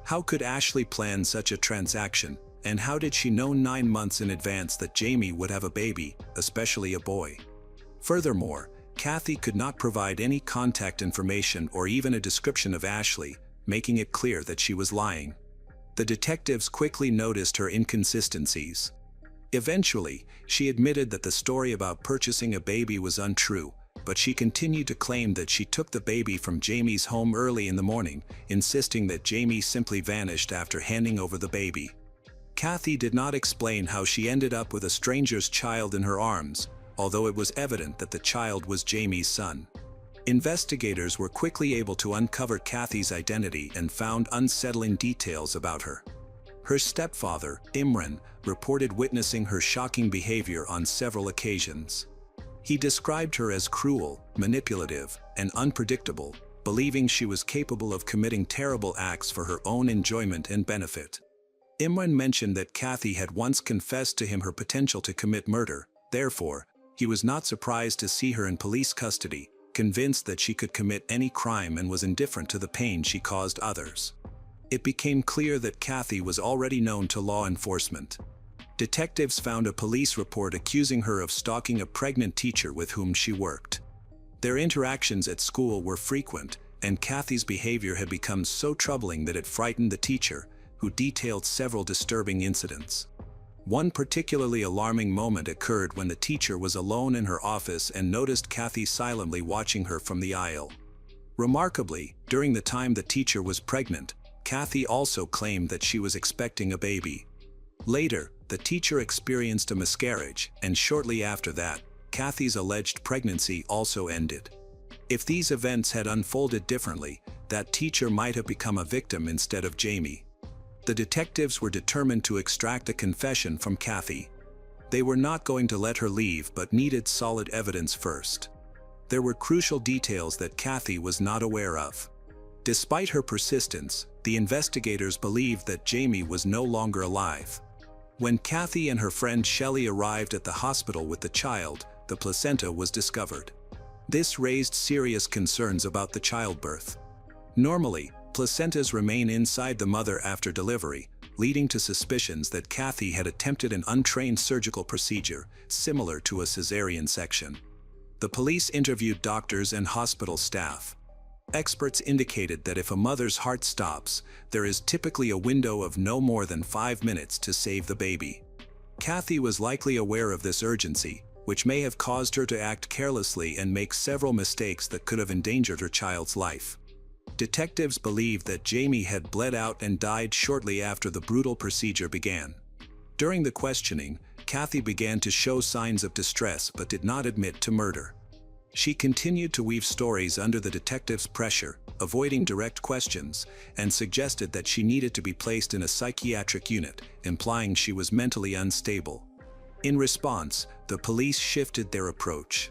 How could Ashley plan such a transaction, and how did she know 9 months in advance that Jamie would have a baby, especially a boy? Furthermore, Kathy could not provide any contact information or even a description of Ashley, making it clear that she was lying. The detectives quickly noticed her inconsistencies. Eventually, she admitted that the story about purchasing a baby was untrue, but she continued to claim that she took the baby from Jamie's home early in the morning, insisting that Jamie simply vanished after handing over the baby. Kathy did not explain how she ended up with a stranger's child in her arms, although it was evident that the child was Jamie's son. Investigators were quickly able to uncover Kathy's identity and found unsettling details about her. Her stepfather, Imran, reported witnessing her shocking behavior on several occasions. He described her as cruel, manipulative, and unpredictable, believing she was capable of committing terrible acts for her own enjoyment and benefit. Imran mentioned that Kathy had once confessed to him her potential to commit murder. Therefore, he was not surprised to see her in police custody, convinced that she could commit any crime and was indifferent to the pain she caused others. It became clear that Kathy was already known to law enforcement. Detectives found a police report accusing her of stalking a pregnant teacher with whom she worked. Their interactions at school were frequent, and Kathy's behavior had become so troubling that it frightened the teacher, who detailed several disturbing incidents. One particularly alarming moment occurred when the teacher was alone in her office and noticed Kathy silently watching her from the aisle. Remarkably, during the time the teacher was pregnant, Kathy also claimed that she was expecting a baby. Later, the teacher experienced a miscarriage, and shortly after that, Kathy's alleged pregnancy also ended. If these events had unfolded differently, that teacher might have become a victim instead of Jamie. The detectives were determined to extract a confession from Kathy. They were not going to let her leave but needed solid evidence first. There were crucial details that Kathy was not aware of. Despite her persistence, the investigators believed that Jamie was no longer alive. When Kathy and her friend Shelley arrived at the hospital with the child, the placenta was discovered. This raised serious concerns about the childbirth. Normally, placentas remain inside the mother after delivery, leading to suspicions that Kathy had attempted an untrained surgical procedure, similar to a cesarean section. The police interviewed doctors and hospital staff. Experts indicated that if a mother's heart stops, there is typically a window of no more than 5 minutes to save the baby. Kathy was likely aware of this urgency, which may have caused her to act carelessly and make several mistakes that could have endangered her child's life. Detectives believed that Jamie had bled out and died shortly after the brutal procedure began. During the questioning, Kathy began to show signs of distress but did not admit to murder. She continued to weave stories under the detectives' pressure, avoiding direct questions, and suggested that she needed to be placed in a psychiatric unit, implying she was mentally unstable. In response, the police shifted their approach.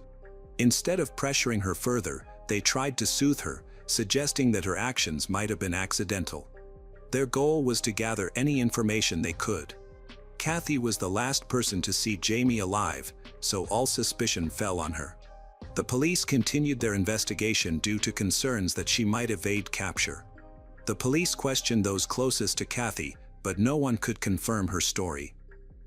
Instead of pressuring her further, they tried to soothe her, suggesting that her actions might have been accidental. Their goal was to gather any information they could. Kathy was the last person to see Jamie alive, so all suspicion fell on her. The police continued their investigation due to concerns that she might evade capture. The police questioned those closest to Kathy, but no one could confirm her story.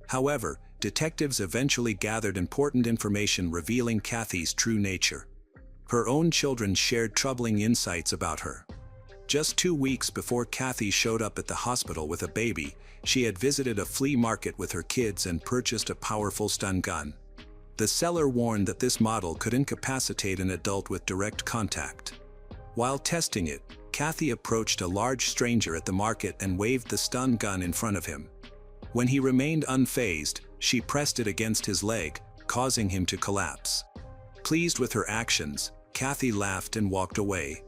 However, detectives eventually gathered important information revealing Kathy's true nature. Her own children shared troubling insights about her. Just 2 weeks before Kathy showed up at the hospital with a baby, she had visited a flea market with her kids and purchased a powerful stun gun. The seller warned that this model could incapacitate an adult with direct contact. While testing it, Kathy approached a large stranger at the market and waved the stun gun in front of him. When he remained unfazed, she pressed it against his leg, causing him to collapse. Pleased with her actions, Kathy laughed and walked away.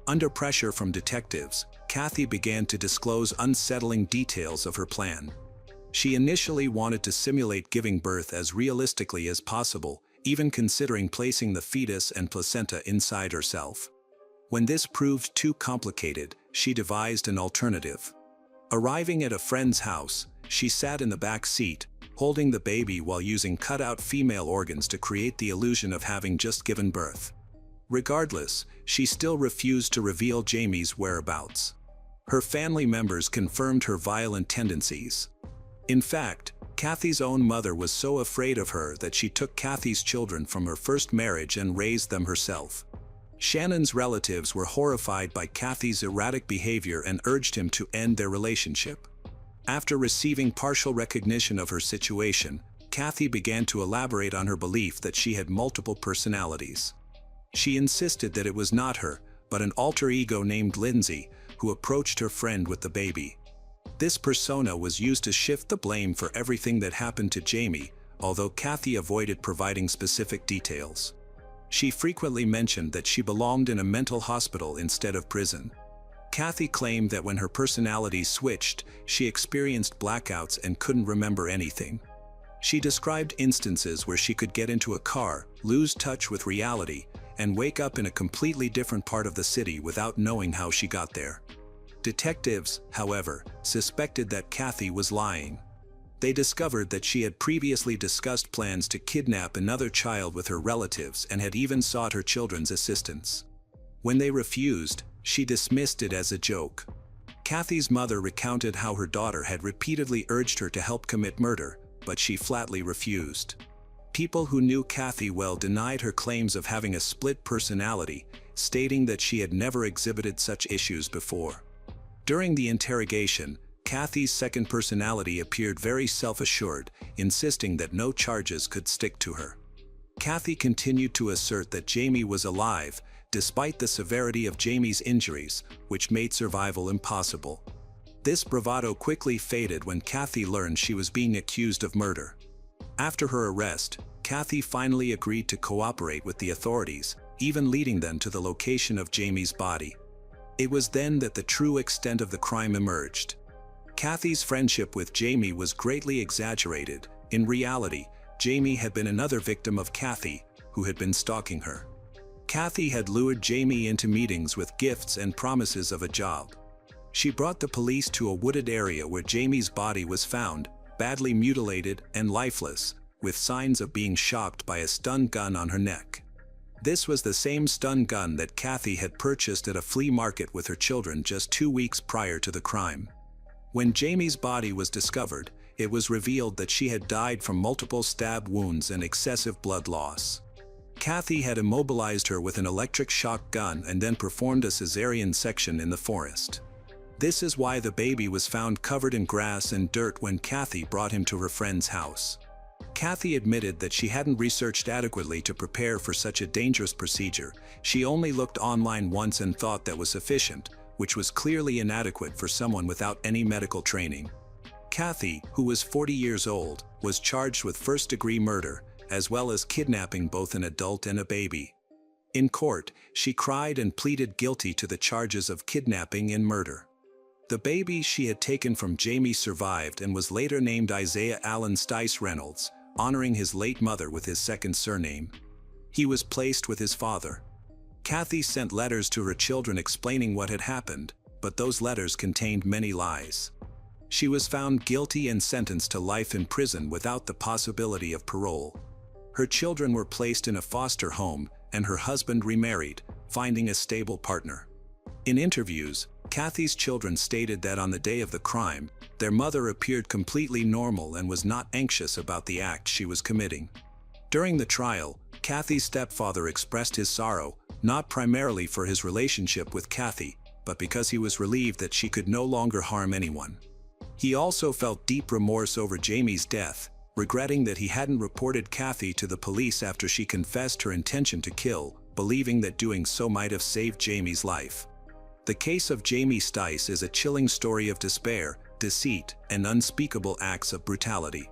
Under pressure from detectives, Kathy began to disclose unsettling details of her plan. She initially wanted to simulate giving birth as realistically as possible, even considering placing the fetus and placenta inside herself. When this proved too complicated, she devised an alternative. Arriving at a friend's house, she sat in the back seat, holding the baby while using cut-out female organs to create the illusion of having just given birth. Regardless, she still refused to reveal Jamie's whereabouts. Her family members confirmed her violent tendencies. In fact, Kathy's own mother was so afraid of her that she took Kathy's children from her first marriage and raised them herself. Shannon's relatives were horrified by Kathy's erratic behavior and urged him to end their relationship. After receiving partial recognition of her situation, Kathy began to elaborate on her belief that she had multiple personalities. She insisted that it was not her, but an alter ego named Lindsay, who approached her friend with the baby. This persona was used to shift the blame for everything that happened to Jamie, although Kathy avoided providing specific details. She frequently mentioned that she belonged in a mental hospital instead of prison. Kathy claimed that when her personality switched, she experienced blackouts and couldn't remember anything. She described instances where she could get into a car, lose touch with reality, and wake up in a completely different part of the city without knowing how she got there. Detectives, however, suspected that Kathy was lying. They discovered that she had previously discussed plans to kidnap another child with her relatives and had even sought her children's assistance. When they refused, she dismissed it as a joke. Kathy's mother recounted how her daughter had repeatedly urged her to help commit murder, but she flatly refused. People who knew Kathy well denied her claims of having a split personality, stating that she had never exhibited such issues before. During the interrogation, Kathy's second personality appeared very self-assured, insisting that no charges could stick to her. Kathy continued to assert that Jamie was alive, despite the severity of Jamie's injuries, which made survival impossible. This bravado quickly faded when Kathy learned she was being accused of murder. After her arrest, Kathy finally agreed to cooperate with the authorities, even leading them to the location of Jamie's body. It was then that the true extent of the crime emerged. Kathy's friendship with Jamie was greatly exaggerated. In reality, Jamie had been another victim of Kathy, who had been stalking her. Kathy had lured Jamie into meetings with gifts and promises of a job. She brought the police to a wooded area where Jamie's body was found, badly mutilated and lifeless, with signs of being shocked by a stun gun on her neck. This was the same stun gun that Kathy had purchased at a flea market with her children just 2 weeks prior to the crime. When Jamie's body was discovered, it was revealed that she had died from multiple stab wounds and excessive blood loss. Kathy had immobilized her with an electric shock gun and then performed a cesarean section in the forest. This is why the baby was found covered in grass and dirt when Kathy brought him to her friend's house. Kathy admitted that she hadn't researched adequately to prepare for such a dangerous procedure. She only looked online once and thought that was sufficient, which was clearly inadequate for someone without any medical training. Kathy, who was 40 years old, was charged with first-degree murder, as well as kidnapping both an adult and a baby. In court, she cried and pleaded guilty to the charges of kidnapping and murder. The baby she had taken from Jamie survived and was later named Isaiah Allen Stice Reynolds, honoring his late mother with his second surname. He was placed with his father. Kathy sent letters to her children explaining what had happened, but those letters contained many lies. She was found guilty and sentenced to life in prison without the possibility of parole. Her children were placed in a foster home, and her husband remarried, finding a stable partner. In interviews, Kathy's children stated that on the day of the crime, their mother appeared completely normal and was not anxious about the act she was committing. During the trial, Kathy's stepfather expressed his sorrow, not primarily for his relationship with Kathy, but because he was relieved that she could no longer harm anyone. He also felt deep remorse over Jamie's death, regretting that he hadn't reported Kathy to the police after she confessed her intention to kill, believing that doing so might have saved Jamie's life. The case of Jamie Stice is a chilling story of despair, deceit, and unspeakable acts of brutality.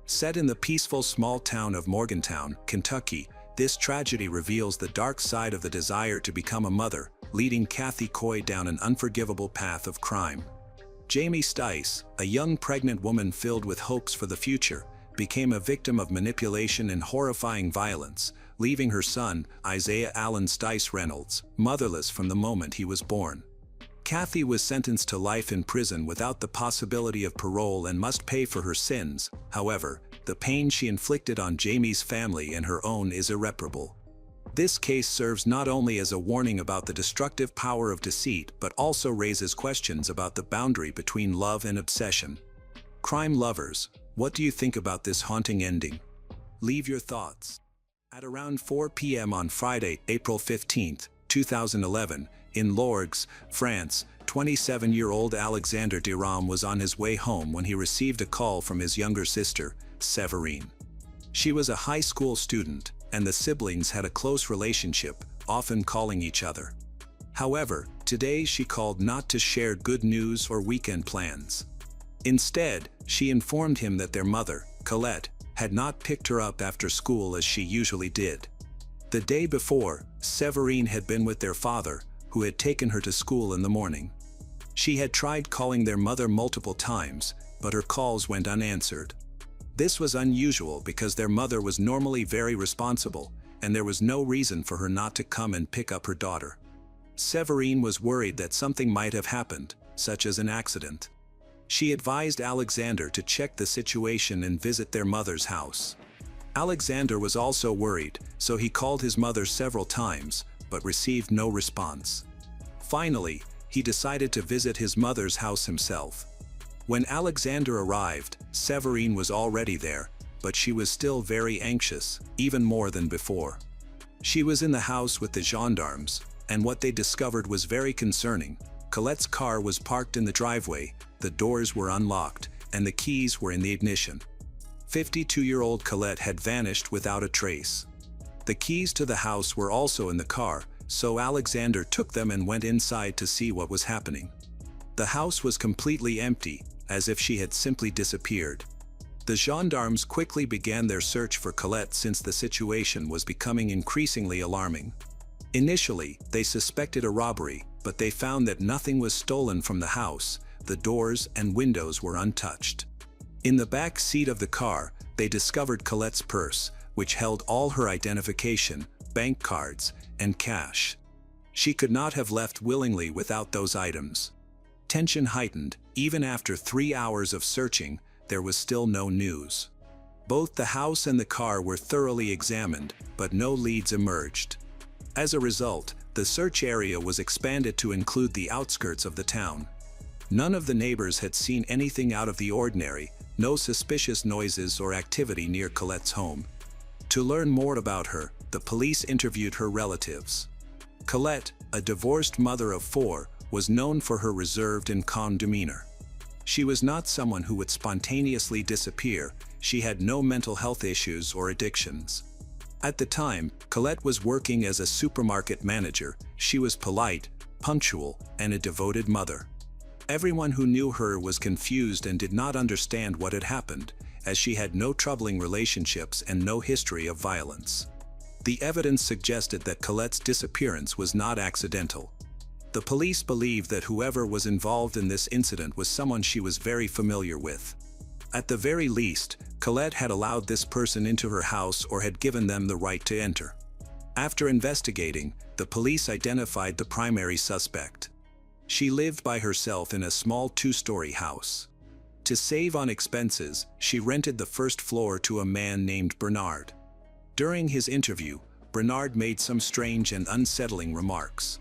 Set in the peaceful small town of Morgantown, Kentucky, this tragedy reveals the dark side of the desire to become a mother, leading Kathy Coy down an unforgivable path of crime. Jamie Stice, a young pregnant woman filled with hopes for the future, became a victim of manipulation and horrifying violence, leaving her son, Isaiah Allen Stice Reynolds, motherless from the moment he was born. Kathy was sentenced to life in prison without the possibility of parole and must pay for her sins. However, the pain she inflicted on Jamie's family and her own is irreparable. This case serves not only as a warning about the destructive power of deceit, but also raises questions about the boundary between love and obsession. Crime lovers, what do you think about this haunting ending? Leave your thoughts. At around 4 p.m. on Friday, April 15, 2011, in Lourdes, France, 27-year-old Alexander Durand was on his way home when he received a call from his younger sister, Séverine. She was a high school student, and the siblings had a close relationship, often calling each other. However, today she called not to share good news or weekend plans. Instead, she informed him that their mother, Colette, had not picked her up after school as she usually did. The day before, Séverine had been with their father, who had taken her to school in the morning. She had tried calling their mother multiple times, but her calls went unanswered. This was unusual because their mother was normally very responsible, and there was no reason for her not to come and pick up her daughter. Séverine was worried that something might have happened, such as an accident. She advised Alexander to check the situation and visit their mother's house. Alexander was also worried, so he called his mother several times, but received no response. Finally, he decided to visit his mother's house himself. When Alexander arrived, Severine was already there, but she was still very anxious, even more than before. She was in the house with the gendarmes, and what they discovered was very concerning. Colette's car was parked in the driveway, the doors were unlocked, and the keys were in the ignition. 52-year-old Colette had vanished without a trace. The keys to the house were also in the car, so Alexander took them and went inside to see what was happening. The house was completely empty, as if she had simply disappeared. The gendarmes quickly began their search for Colette since the situation was becoming increasingly alarming. Initially, they suspected a robbery, but they found that nothing was stolen from the house, the doors and windows were untouched. In the back seat of the car, they discovered Colette's purse, which held all her identification, bank cards, and cash. She could not have left willingly without those items. Tension heightened. Even after 3 hours of searching, there was still no news. Both the house and the car were thoroughly examined, but no leads emerged. As a result, the search area was expanded to include the outskirts of the town. None of the neighbors had seen anything out of the ordinary, no suspicious noises or activity near Colette's home. To learn more about her, the police interviewed her relatives. Colette, a divorced mother of 4, was known for her reserved and calm demeanor. She was not someone who would spontaneously disappear. She had no mental health issues or addictions. At the time, Colette was working as a supermarket manager. She was polite, punctual, and a devoted mother. Everyone who knew her was confused and did not understand what had happened, as she had no troubling relationships and no history of violence. The evidence suggested that Colette's disappearance was not accidental. The police believed that whoever was involved in this incident was someone she was very familiar with. At the very least, Colette had allowed this person into her house or had given them the right to enter. After investigating, the police identified the primary suspect. She lived by herself in a small 2-story house. To save on expenses, she rented the first floor to a man named Bernard. During his interview, Bernard made some strange and unsettling remarks.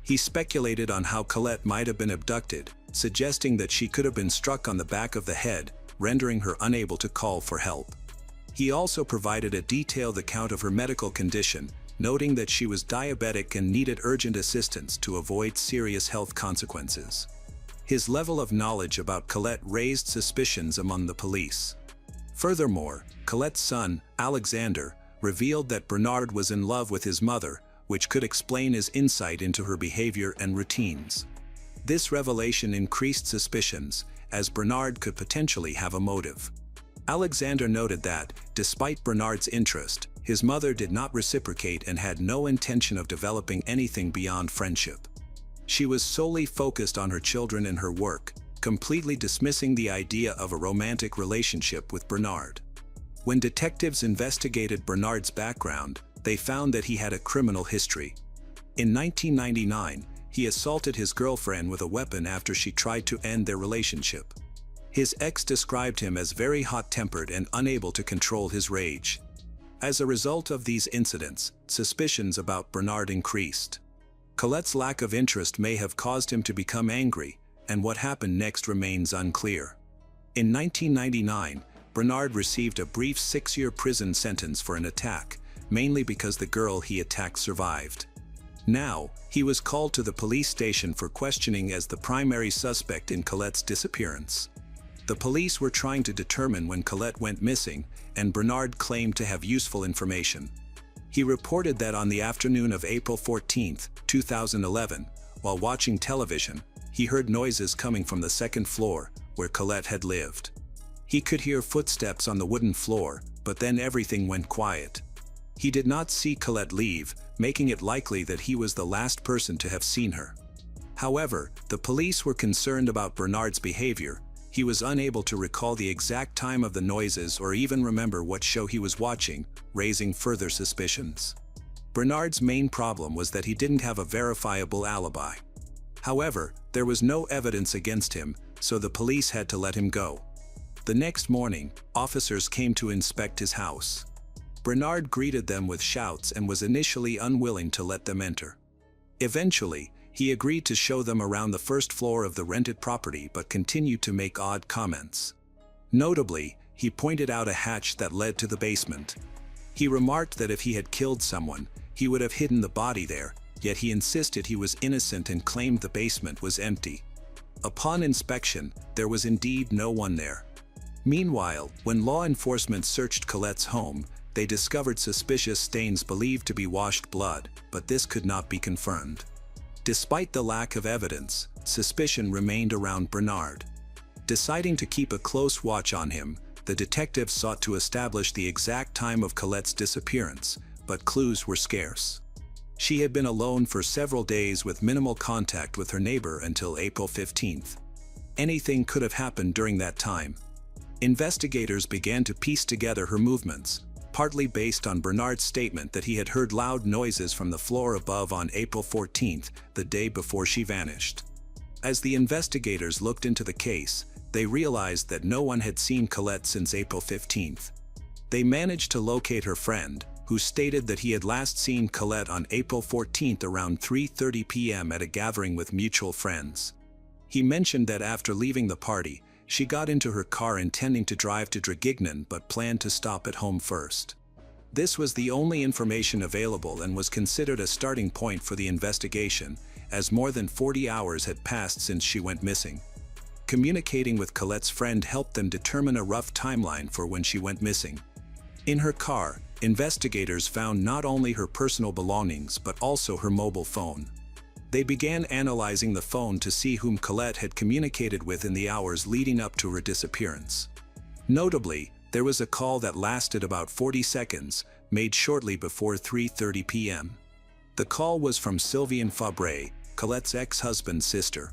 He speculated on how Colette might have been abducted, suggesting that she could have been struck on the back of the head, rendering her unable to call for help. He also provided a detailed account of her medical condition, noting that she was diabetic and needed urgent assistance to avoid serious health consequences. His level of knowledge about Colette raised suspicions among the police. Furthermore, Colette's son, Alexander, revealed that Bernard was in love with his mother, which could explain his insight into her behavior and routines. This revelation increased suspicions, as Bernard could potentially have a motive. Alexander noted that, despite Bernard's interest, his mother did not reciprocate and had no intention of developing anything beyond friendship. She was solely focused on her children and her work, completely dismissing the idea of a romantic relationship with Bernard. When detectives investigated Bernard's background, they found that he had a criminal history. In 1999, he assaulted his girlfriend with a weapon after she tried to end their relationship. His ex described him as very hot-tempered and unable to control his rage. As a result of these incidents, suspicions about Bernard increased. Colette's lack of interest may have caused him to become angry, and what happened next remains unclear. In 1999, Bernard received a brief 6-year prison sentence for an attack, mainly because the girl he attacked survived. Now, he was called to the police station for questioning as the primary suspect in Colette's disappearance. The police were trying to determine when Colette went missing, and Bernard claimed to have useful information. He reported that on the afternoon of April 14, 2011, while watching television, he heard noises coming from the second floor, where Colette had lived. He could hear footsteps on the wooden floor, but then everything went quiet. He did not see Colette leave, making it likely that he was the last person to have seen her. However, the police were concerned about Bernard's behavior. He was unable to recall the exact time of the noises or even remember what show he was watching, raising further suspicions. Bernard's main problem was that he didn't have a verifiable alibi. However, there was no evidence against him, so the police had to let him go. The next morning, officers came to inspect his house. Bernard greeted them with shouts and was initially unwilling to let them enter. Eventually, he agreed to show them around the first floor of the rented property but continued to make odd comments. Notably, he pointed out a hatch that led to the basement. He remarked that if he had killed someone, he would have hidden the body there, yet he insisted he was innocent and claimed the basement was empty. Upon inspection, there was indeed no one there. Meanwhile, when law enforcement searched Colette's home, they discovered suspicious stains believed to be washed blood, but this could not be confirmed. Despite the lack of evidence, suspicion remained around Bernard. Deciding to keep a close watch on him, the detectives sought to establish the exact time of Colette's disappearance, but clues were scarce. She had been alone for several days with minimal contact with her neighbor until April 15th. Anything could have happened during that time. Investigators began to piece together her movements, partly based on Bernard's statement that he had heard loud noises from the floor above on April 14th, the day before she vanished. As the investigators looked into the case, they realized that no one had seen Colette since April 15th. They managed to locate her friend, who stated that he had last seen Colette on April 14th around 3:30 p.m. at a gathering with mutual friends. He mentioned that after leaving the party, she got into her car intending to drive to Draguignan but planned to stop at home first. This was the only information available and was considered a starting point for the investigation, as more than 40 hours had passed since she went missing. Communicating with Colette's friend helped them determine a rough timeline for when she went missing. In her car, investigators found not only her personal belongings but also her mobile phone. They began analyzing the phone to see whom Colette had communicated with in the hours leading up to her disappearance. Notably, there was a call that lasted about 40 seconds, made shortly before 3:30 p.m. The call was from Sylviane Fabre, Colette's ex-husband's sister.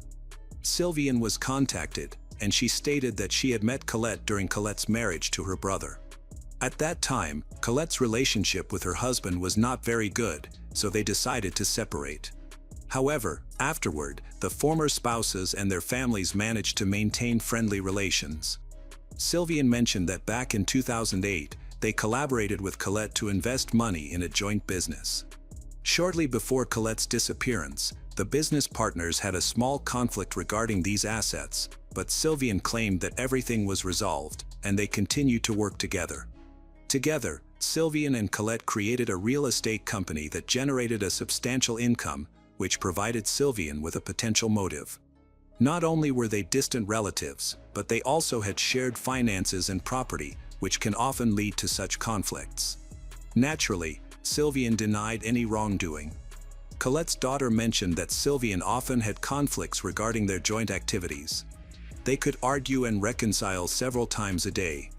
Sylviane was contacted, and she stated that she had met Colette during Colette's marriage to her brother. At that time, Colette's relationship with her husband was not very good, so they decided to separate. However, afterward, the former spouses and their families managed to maintain friendly relations. Sylviane mentioned that back in 2008, they collaborated with Colette to invest money in a joint business. Shortly before Colette's disappearance, the business partners had a small conflict regarding these assets, but Sylviane claimed that everything was resolved, and they continued to work together. Together, Sylviane and Colette created a real estate company that generated a substantial income, which provided Sylviane with a potential motive. Not only were they distant relatives, but they also had shared finances and property, which can often lead to such conflicts. Naturally, Sylviane denied any wrongdoing. Colette's daughter mentioned that Sylviane often had conflicts regarding their joint activities. They could argue and reconcile several times a day.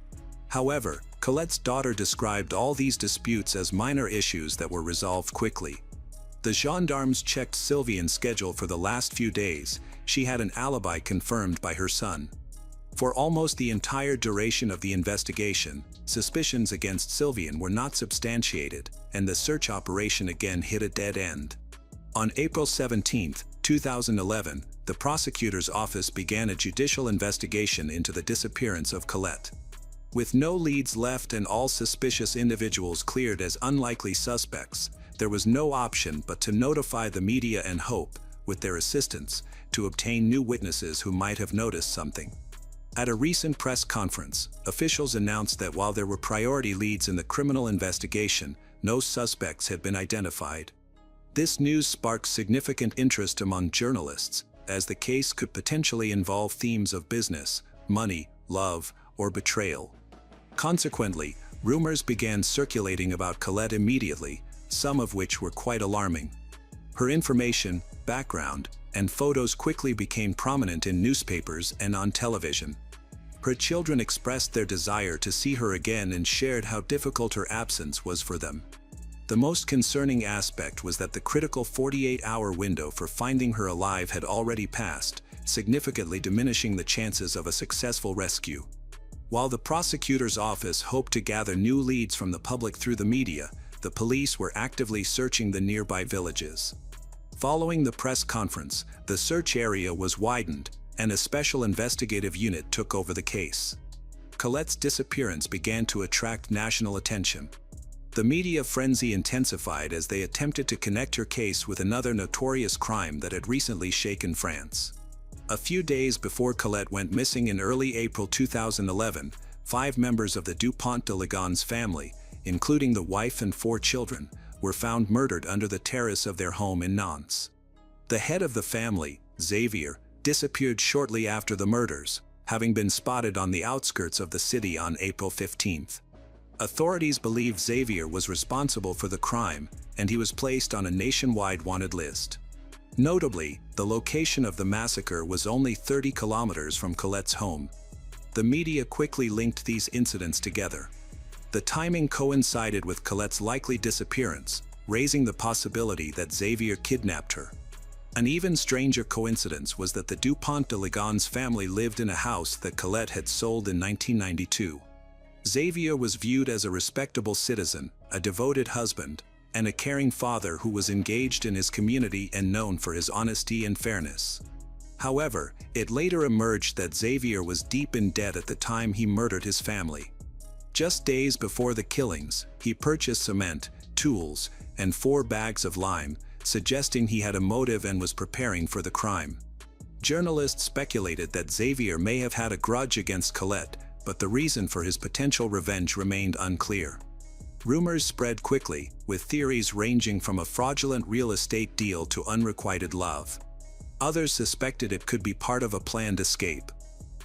However, Colette's daughter described all these disputes as minor issues that were resolved quickly. The gendarmes checked Sylviane's schedule for the last few days. She had an alibi confirmed by her son. For almost the entire duration of the investigation, suspicions against Sylviane were not substantiated, and the search operation again hit a dead end. On April 17, 2011, the prosecutor's office began a judicial investigation into the disappearance of Colette. With no leads left and all suspicious individuals cleared as unlikely suspects, there was no option but to notify the media and hope, with their assistance, to obtain new witnesses who might have noticed something. At a recent press conference, officials announced that while there were priority leads in the criminal investigation, no suspects had been identified. This news sparked significant interest among journalists, as the case could potentially involve themes of business, money, love, or betrayal. Consequently, rumors began circulating about Colette immediately, some of which were quite alarming. Her information, background, and photos quickly became prominent in newspapers and on television. Her children expressed their desire to see her again and shared how difficult her absence was for them. The most concerning aspect was that the critical 48-hour window for finding her alive had already passed, significantly diminishing the chances of a successful rescue. While the prosecutor's office hoped to gather new leads from the public through the media, the police were actively searching the nearby villages. Following the press conference, the search area was widened, and a special investigative unit took over the case. Colette's disappearance began to attract national attention. The media frenzy intensified as they attempted to connect her case with another notorious crime that had recently shaken France. A few days before Colette went missing in early April 2011, 5 members of the Dupont de Ligonnès family, including the wife and 4 children, were found murdered under the terrace of their home in Nantes. The head of the family, Xavier, disappeared shortly after the murders, having been spotted on the outskirts of the city on April 15. Authorities believe Xavier was responsible for the crime, and he was placed on a nationwide wanted list. Notably, the location of the massacre was only 30 kilometers from Colette's home. The media quickly linked these incidents together. The timing coincided with Colette's likely disappearance, raising the possibility that Xavier kidnapped her. An even stranger coincidence was that the Dupont de Ligonnès family lived in a house that Colette had sold in 1992. Xavier was viewed as a respectable citizen, a devoted husband, and a caring father who was engaged in his community and known for his honesty and fairness. However, it later emerged that Xavier was deep in debt at the time he murdered his family. Just days before the killings, he purchased cement, tools, and 4 bags of lime, suggesting he had a motive and was preparing for the crime. Journalists speculated that Xavier may have had a grudge against Colette, but the reason for his potential revenge remained unclear. Rumors spread quickly, with theories ranging from a fraudulent real estate deal to unrequited love. Others suspected it could be part of a planned escape.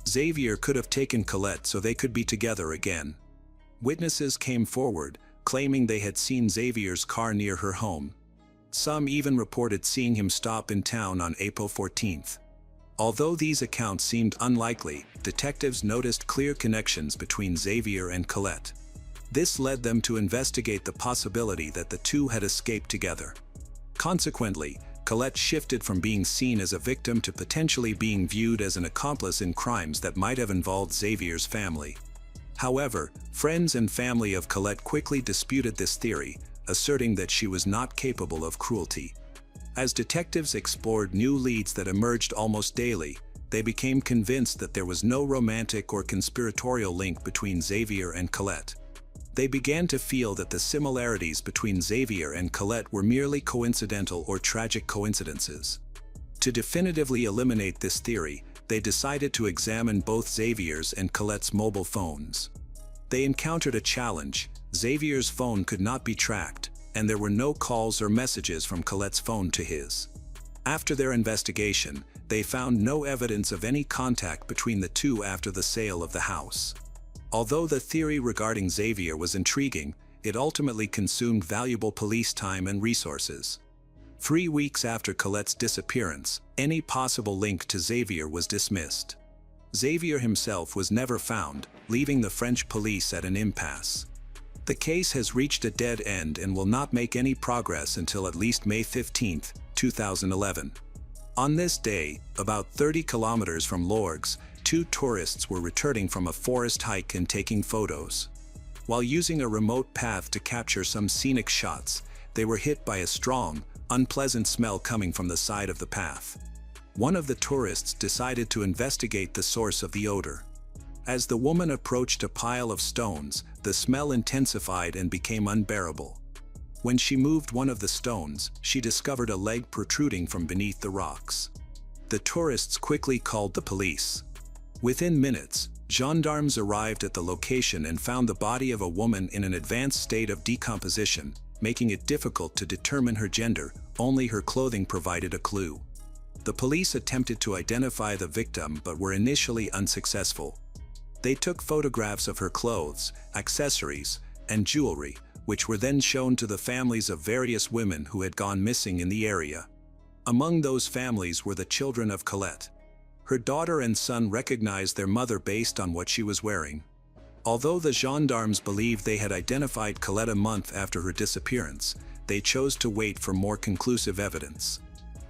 Xavier could have taken Colette so they could be together again. Witnesses came forward, claiming they had seen Xavier's car near her home. Some even reported seeing him stop in town on April 14. Although these accounts seemed unlikely, detectives noticed clear connections between Xavier and Colette. This led them to investigate the possibility that the two had escaped together. Consequently, Colette shifted from being seen as a victim to potentially being viewed as an accomplice in crimes that might have involved Xavier's family. However, friends and family of Colette quickly disputed this theory, asserting that she was not capable of cruelty. As detectives explored new leads that emerged almost daily, they became convinced that there was no romantic or conspiratorial link between Xavier and Colette. They began to feel that the similarities between Xavier and Colette were merely coincidental or tragic coincidences. To definitively eliminate this theory, they decided to examine both Xavier's and Colette's mobile phones. They encountered a challenge. Xavier's phone could not be tracked, and there were no calls or messages from Colette's phone to his. After their investigation, they found no evidence of any contact between the two after the sale of the house. Although the theory regarding Xavier was intriguing, it ultimately consumed valuable police time and resources. 3 weeks after Colette's disappearance, any possible link to Xavier was dismissed. Xavier himself was never found, leaving the French police at an impasse. The case has reached a dead end and will not make any progress until at least May 15, 2011. On this day, about 30 kilometers from Lorgues, 2 tourists were returning from a forest hike and taking photos. While using a remote path to capture some scenic shots, they were hit by a strong, unpleasant smell coming from the side of the path. One of the tourists decided to investigate the source of the odor. As the woman approached a pile of stones, the smell intensified and became unbearable. When she moved one of the stones, she discovered a leg protruding from beneath the rocks. The tourists quickly called the police. Within minutes, gendarmes arrived at the location and found the body of a woman in an advanced state of decomposition, making it difficult to determine her gender. Only her clothing provided a clue. The police attempted to identify the victim but were initially unsuccessful. They took photographs of her clothes, accessories, and jewelry, which were then shown to the families of various women who had gone missing in the area. Among those families were the children of Colette. Her daughter and son recognized their mother based on what she was wearing. Although the gendarmes believed they had identified Colette a month after her disappearance, they chose to wait for more conclusive evidence.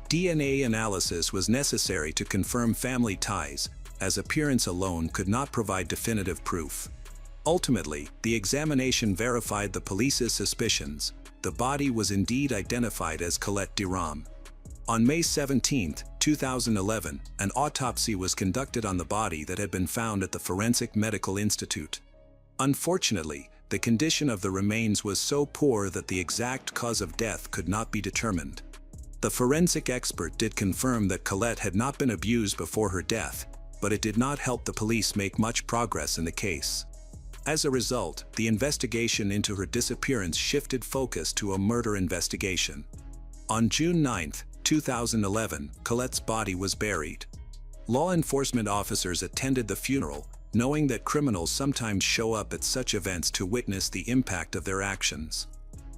DNA analysis was necessary to confirm family ties, as appearance alone could not provide definitive proof. Ultimately, the examination verified the police's suspicions. The body was indeed identified as Colette Durand. On May 17, 2011, an autopsy was conducted on the body that had been found at the Forensic Medical Institute. Unfortunately, the condition of the remains was so poor that the exact cause of death could not be determined. The forensic expert did confirm that Colette had not been abused before her death, but it did not help the police make much progress in the case. As a result, the investigation into her disappearance shifted focus to a murder investigation. On June 9, 2011, Colette's body was buried. Law enforcement officers attended the funeral, knowing that criminals sometimes show up at such events to witness the impact of their actions.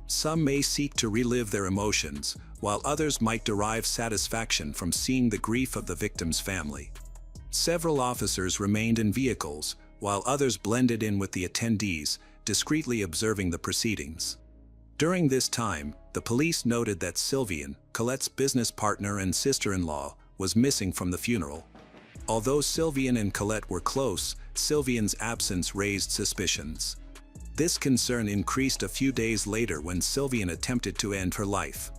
Some may seek to relive their emotions, while others might derive satisfaction from seeing the grief of the victim's family. Several officers remained in vehicles, while others blended in with the attendees, discreetly observing the proceedings. During this time, the police noted that Sylvian, Colette's business partner and sister-in-law, was missing from the funeral. Although Sylvian and Colette were close, Sylvian's absence raised suspicions. This concern increased a few days later when Sylvian attempted to end her life.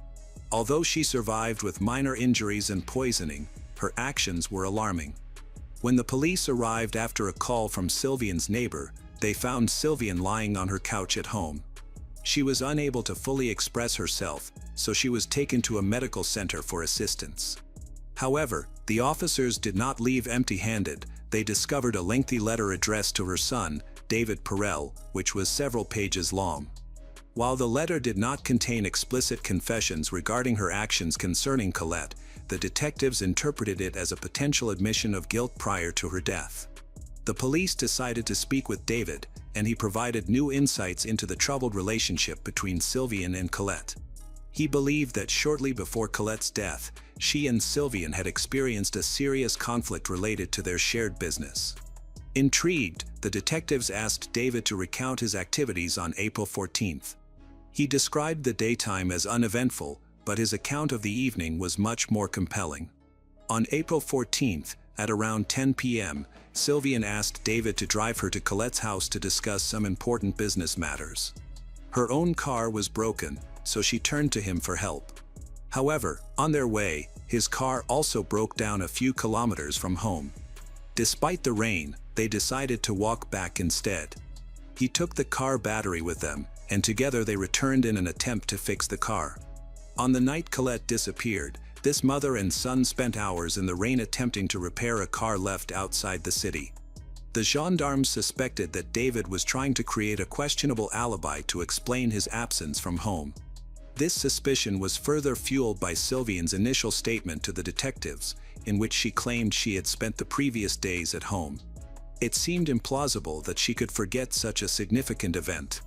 Although she survived with minor injuries and poisoning, her actions were alarming. When the police arrived after a call from Sylvian's neighbor, they found Sylvian lying on her couch at home. She was unable to fully express herself, so she was taken to a medical center for assistance. However, the officers did not leave empty-handed. They discovered a lengthy letter addressed to her son, David Perel, which was several pages long. While the letter did not contain explicit confessions regarding her actions concerning Colette, the detectives interpreted it as a potential admission of guilt prior to her death. The police decided to speak with David, and he provided new insights into the troubled relationship between Sylvian and Colette. He believed that shortly before Colette's death, she and Sylvian had experienced a serious conflict related to their shared business. Intrigued, the detectives asked David to recount his activities on April 14th. He described the daytime as uneventful, but his account of the evening was much more compelling. On April 14th, at around 10 p.m., Sylvian asked David to drive her to Colette's house to discuss some important business matters. Her own car was broken, so she turned to him for help. However, on their way, his car also broke down a few kilometers from home. Despite the rain, they decided to walk back instead. He took the car battery with them, and together they returned in an attempt to fix the car. On the night Colette disappeared, this mother and son spent hours in the rain attempting to repair a car left outside the city. The gendarmes suspected that David was trying to create a questionable alibi to explain his absence from home. This suspicion was further fueled by Sylvian's initial statement to the detectives, in which she claimed she had spent the previous days at home. It seemed implausible that she could forget such a significant event.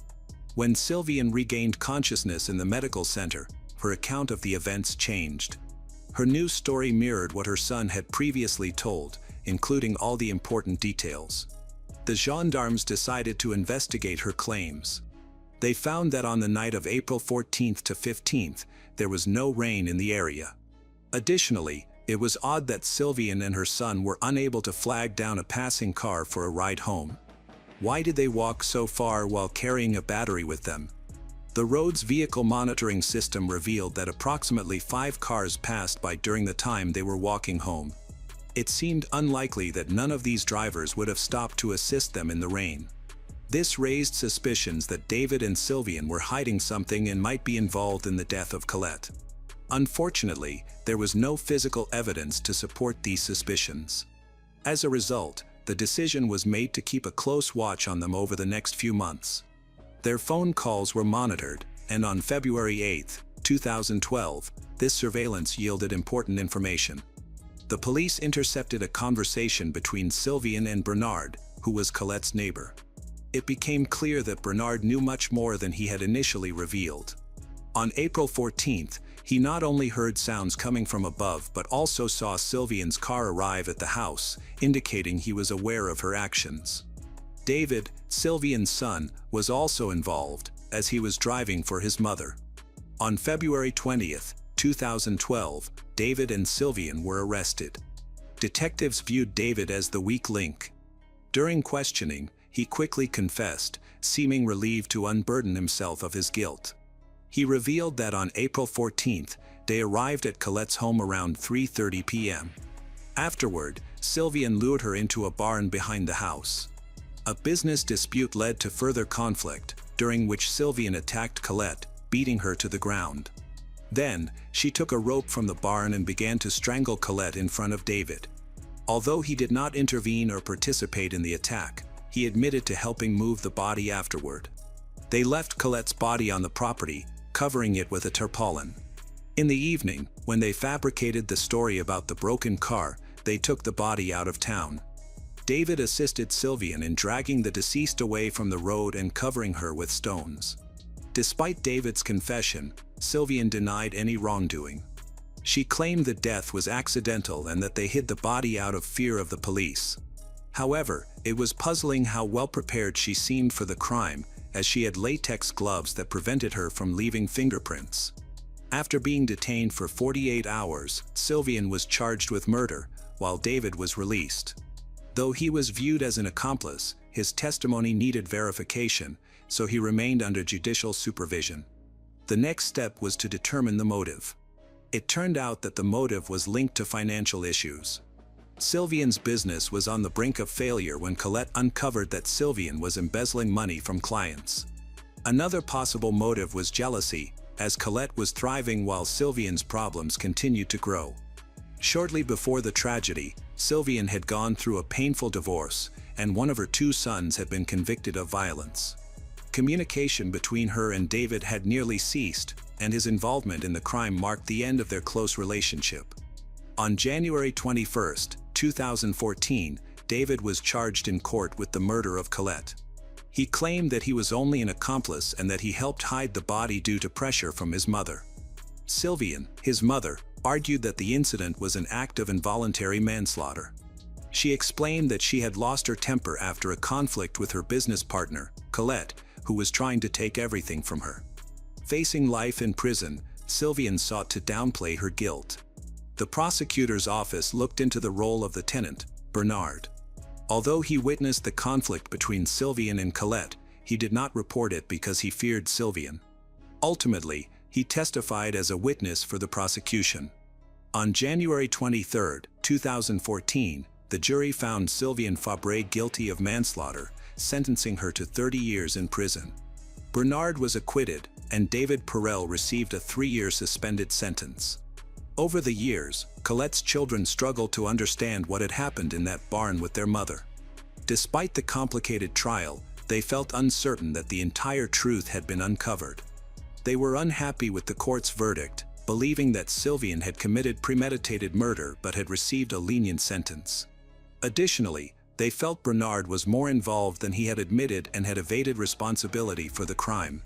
When Sylvian regained consciousness in the medical center, her account of the events changed. Her new story mirrored what her son had previously told, including all the important details. The gendarmes decided to investigate her claims. They found that on the night of April 14th to 15th, there was no rain in the area. Additionally, it was odd that Sylvian and her son were unable to flag down a passing car for a ride home. Why did they walk so far while carrying a battery with them? The road's vehicle monitoring system revealed that approximately 5 cars passed by during the time they were walking home. It seemed unlikely that none of these drivers would have stopped to assist them in the rain. This raised suspicions that David and Sylvian were hiding something and might be involved in the death of Colette. Unfortunately, there was no physical evidence to support these suspicions. As a result, the decision was made to keep a close watch on them over the next few months. Their phone calls were monitored, and on February 8, 2012, this surveillance yielded important information. The police intercepted a conversation between Sylvian and Bernard, who was Colette's neighbor. It became clear that Bernard knew much more than he had initially revealed. On April 14th, he not only heard sounds coming from above but also saw Sylvian's car arrive at the house, indicating he was aware of her actions. David, Sylvian's son, was also involved, as he was driving for his mother. On February 20th, 2012, David and Sylvian were arrested. Detectives viewed David as the weak link. During questioning, he quickly confessed, seeming relieved to unburden himself of his guilt. He revealed that on April 14th, they arrived at Colette's home around 3:30 p.m. Afterward, Sylvian lured her into a barn behind the house. A business dispute led to further conflict, during which Sylvian attacked Colette, beating her to the ground. Then, she took a rope from the barn and began to strangle Colette in front of David. Although he did not intervene or participate in the attack, he admitted to helping move the body afterward. They left Colette's body on the property, covering it with a tarpaulin. In the evening, when they fabricated the story about the broken car, they took the body out of town. David assisted Sylvian in dragging the deceased away from the road and covering her with stones. Despite David's confession, Sylvian denied any wrongdoing. She claimed the death was accidental and that they hid the body out of fear of the police. However, it was puzzling how well prepared she seemed for the crime, as she had latex gloves that prevented her from leaving fingerprints. After being detained for 48 hours, Sylvian was charged with murder, while David was released. Though he was viewed as an accomplice, his testimony needed verification, so he remained under judicial supervision. The next step was to determine the motive. It turned out that the motive was linked to financial issues. Sylvian's business was on the brink of failure when Colette uncovered that Sylvian was embezzling money from clients. Another possible motive was jealousy, as Colette was thriving while Sylvian's problems continued to grow. Shortly before the tragedy, Sylvian had gone through a painful divorce, and one of her 2 sons had been convicted of violence. Communication between her and David had nearly ceased, and his involvement in the crime marked the end of their close relationship. On January 21, 2014, David was charged in court with the murder of Colette. He claimed that he was only an accomplice and that he helped hide the body due to pressure from his mother. Sylvian, his mother, argued that the incident was an act of involuntary manslaughter. She explained that she had lost her temper after a conflict with her business partner, Colette, who was trying to take everything from her. Facing life in prison, Sylvian sought to downplay her guilt. The prosecutor's office looked into the role of the tenant, Bernard. Although he witnessed the conflict between Sylvian and Colette, he did not report it because he feared Sylvian. Ultimately, he testified as a witness for the prosecution. On January 23, 2014, the jury found Sylvian Fabre guilty of manslaughter, sentencing her to 30 years in prison. Bernard was acquitted, and David Perel received a 3-year suspended sentence. Over the years, Colette's children struggled to understand what had happened in that barn with their mother. Despite the complicated trial, they felt uncertain that the entire truth had been uncovered. They were unhappy with the court's verdict, believing that Sylvian had committed premeditated murder but had received a lenient sentence. Additionally, they felt Bernard was more involved than he had admitted and had evaded responsibility for the crime.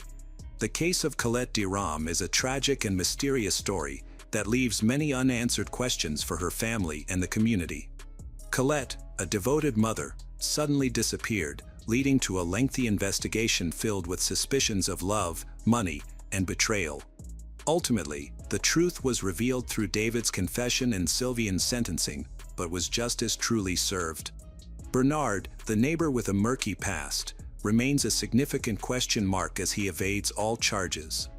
The case of Colette Durand is a tragic and mysterious story that leaves many unanswered questions for her family and the community. Colette, a devoted mother, suddenly disappeared, leading to a lengthy investigation filled with suspicions of love, money, and betrayal. Ultimately, the truth was revealed through David's confession and Sylvian's sentencing, but was justice truly served? Bernard, the neighbor with a murky past, remains a significant question mark as he evades all charges.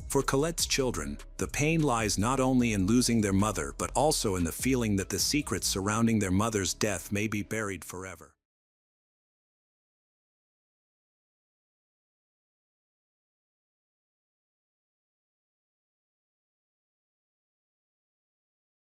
For Colette's children, the pain lies not only in losing their mother but also in the feeling that the secrets surrounding their mother's death may be buried forever.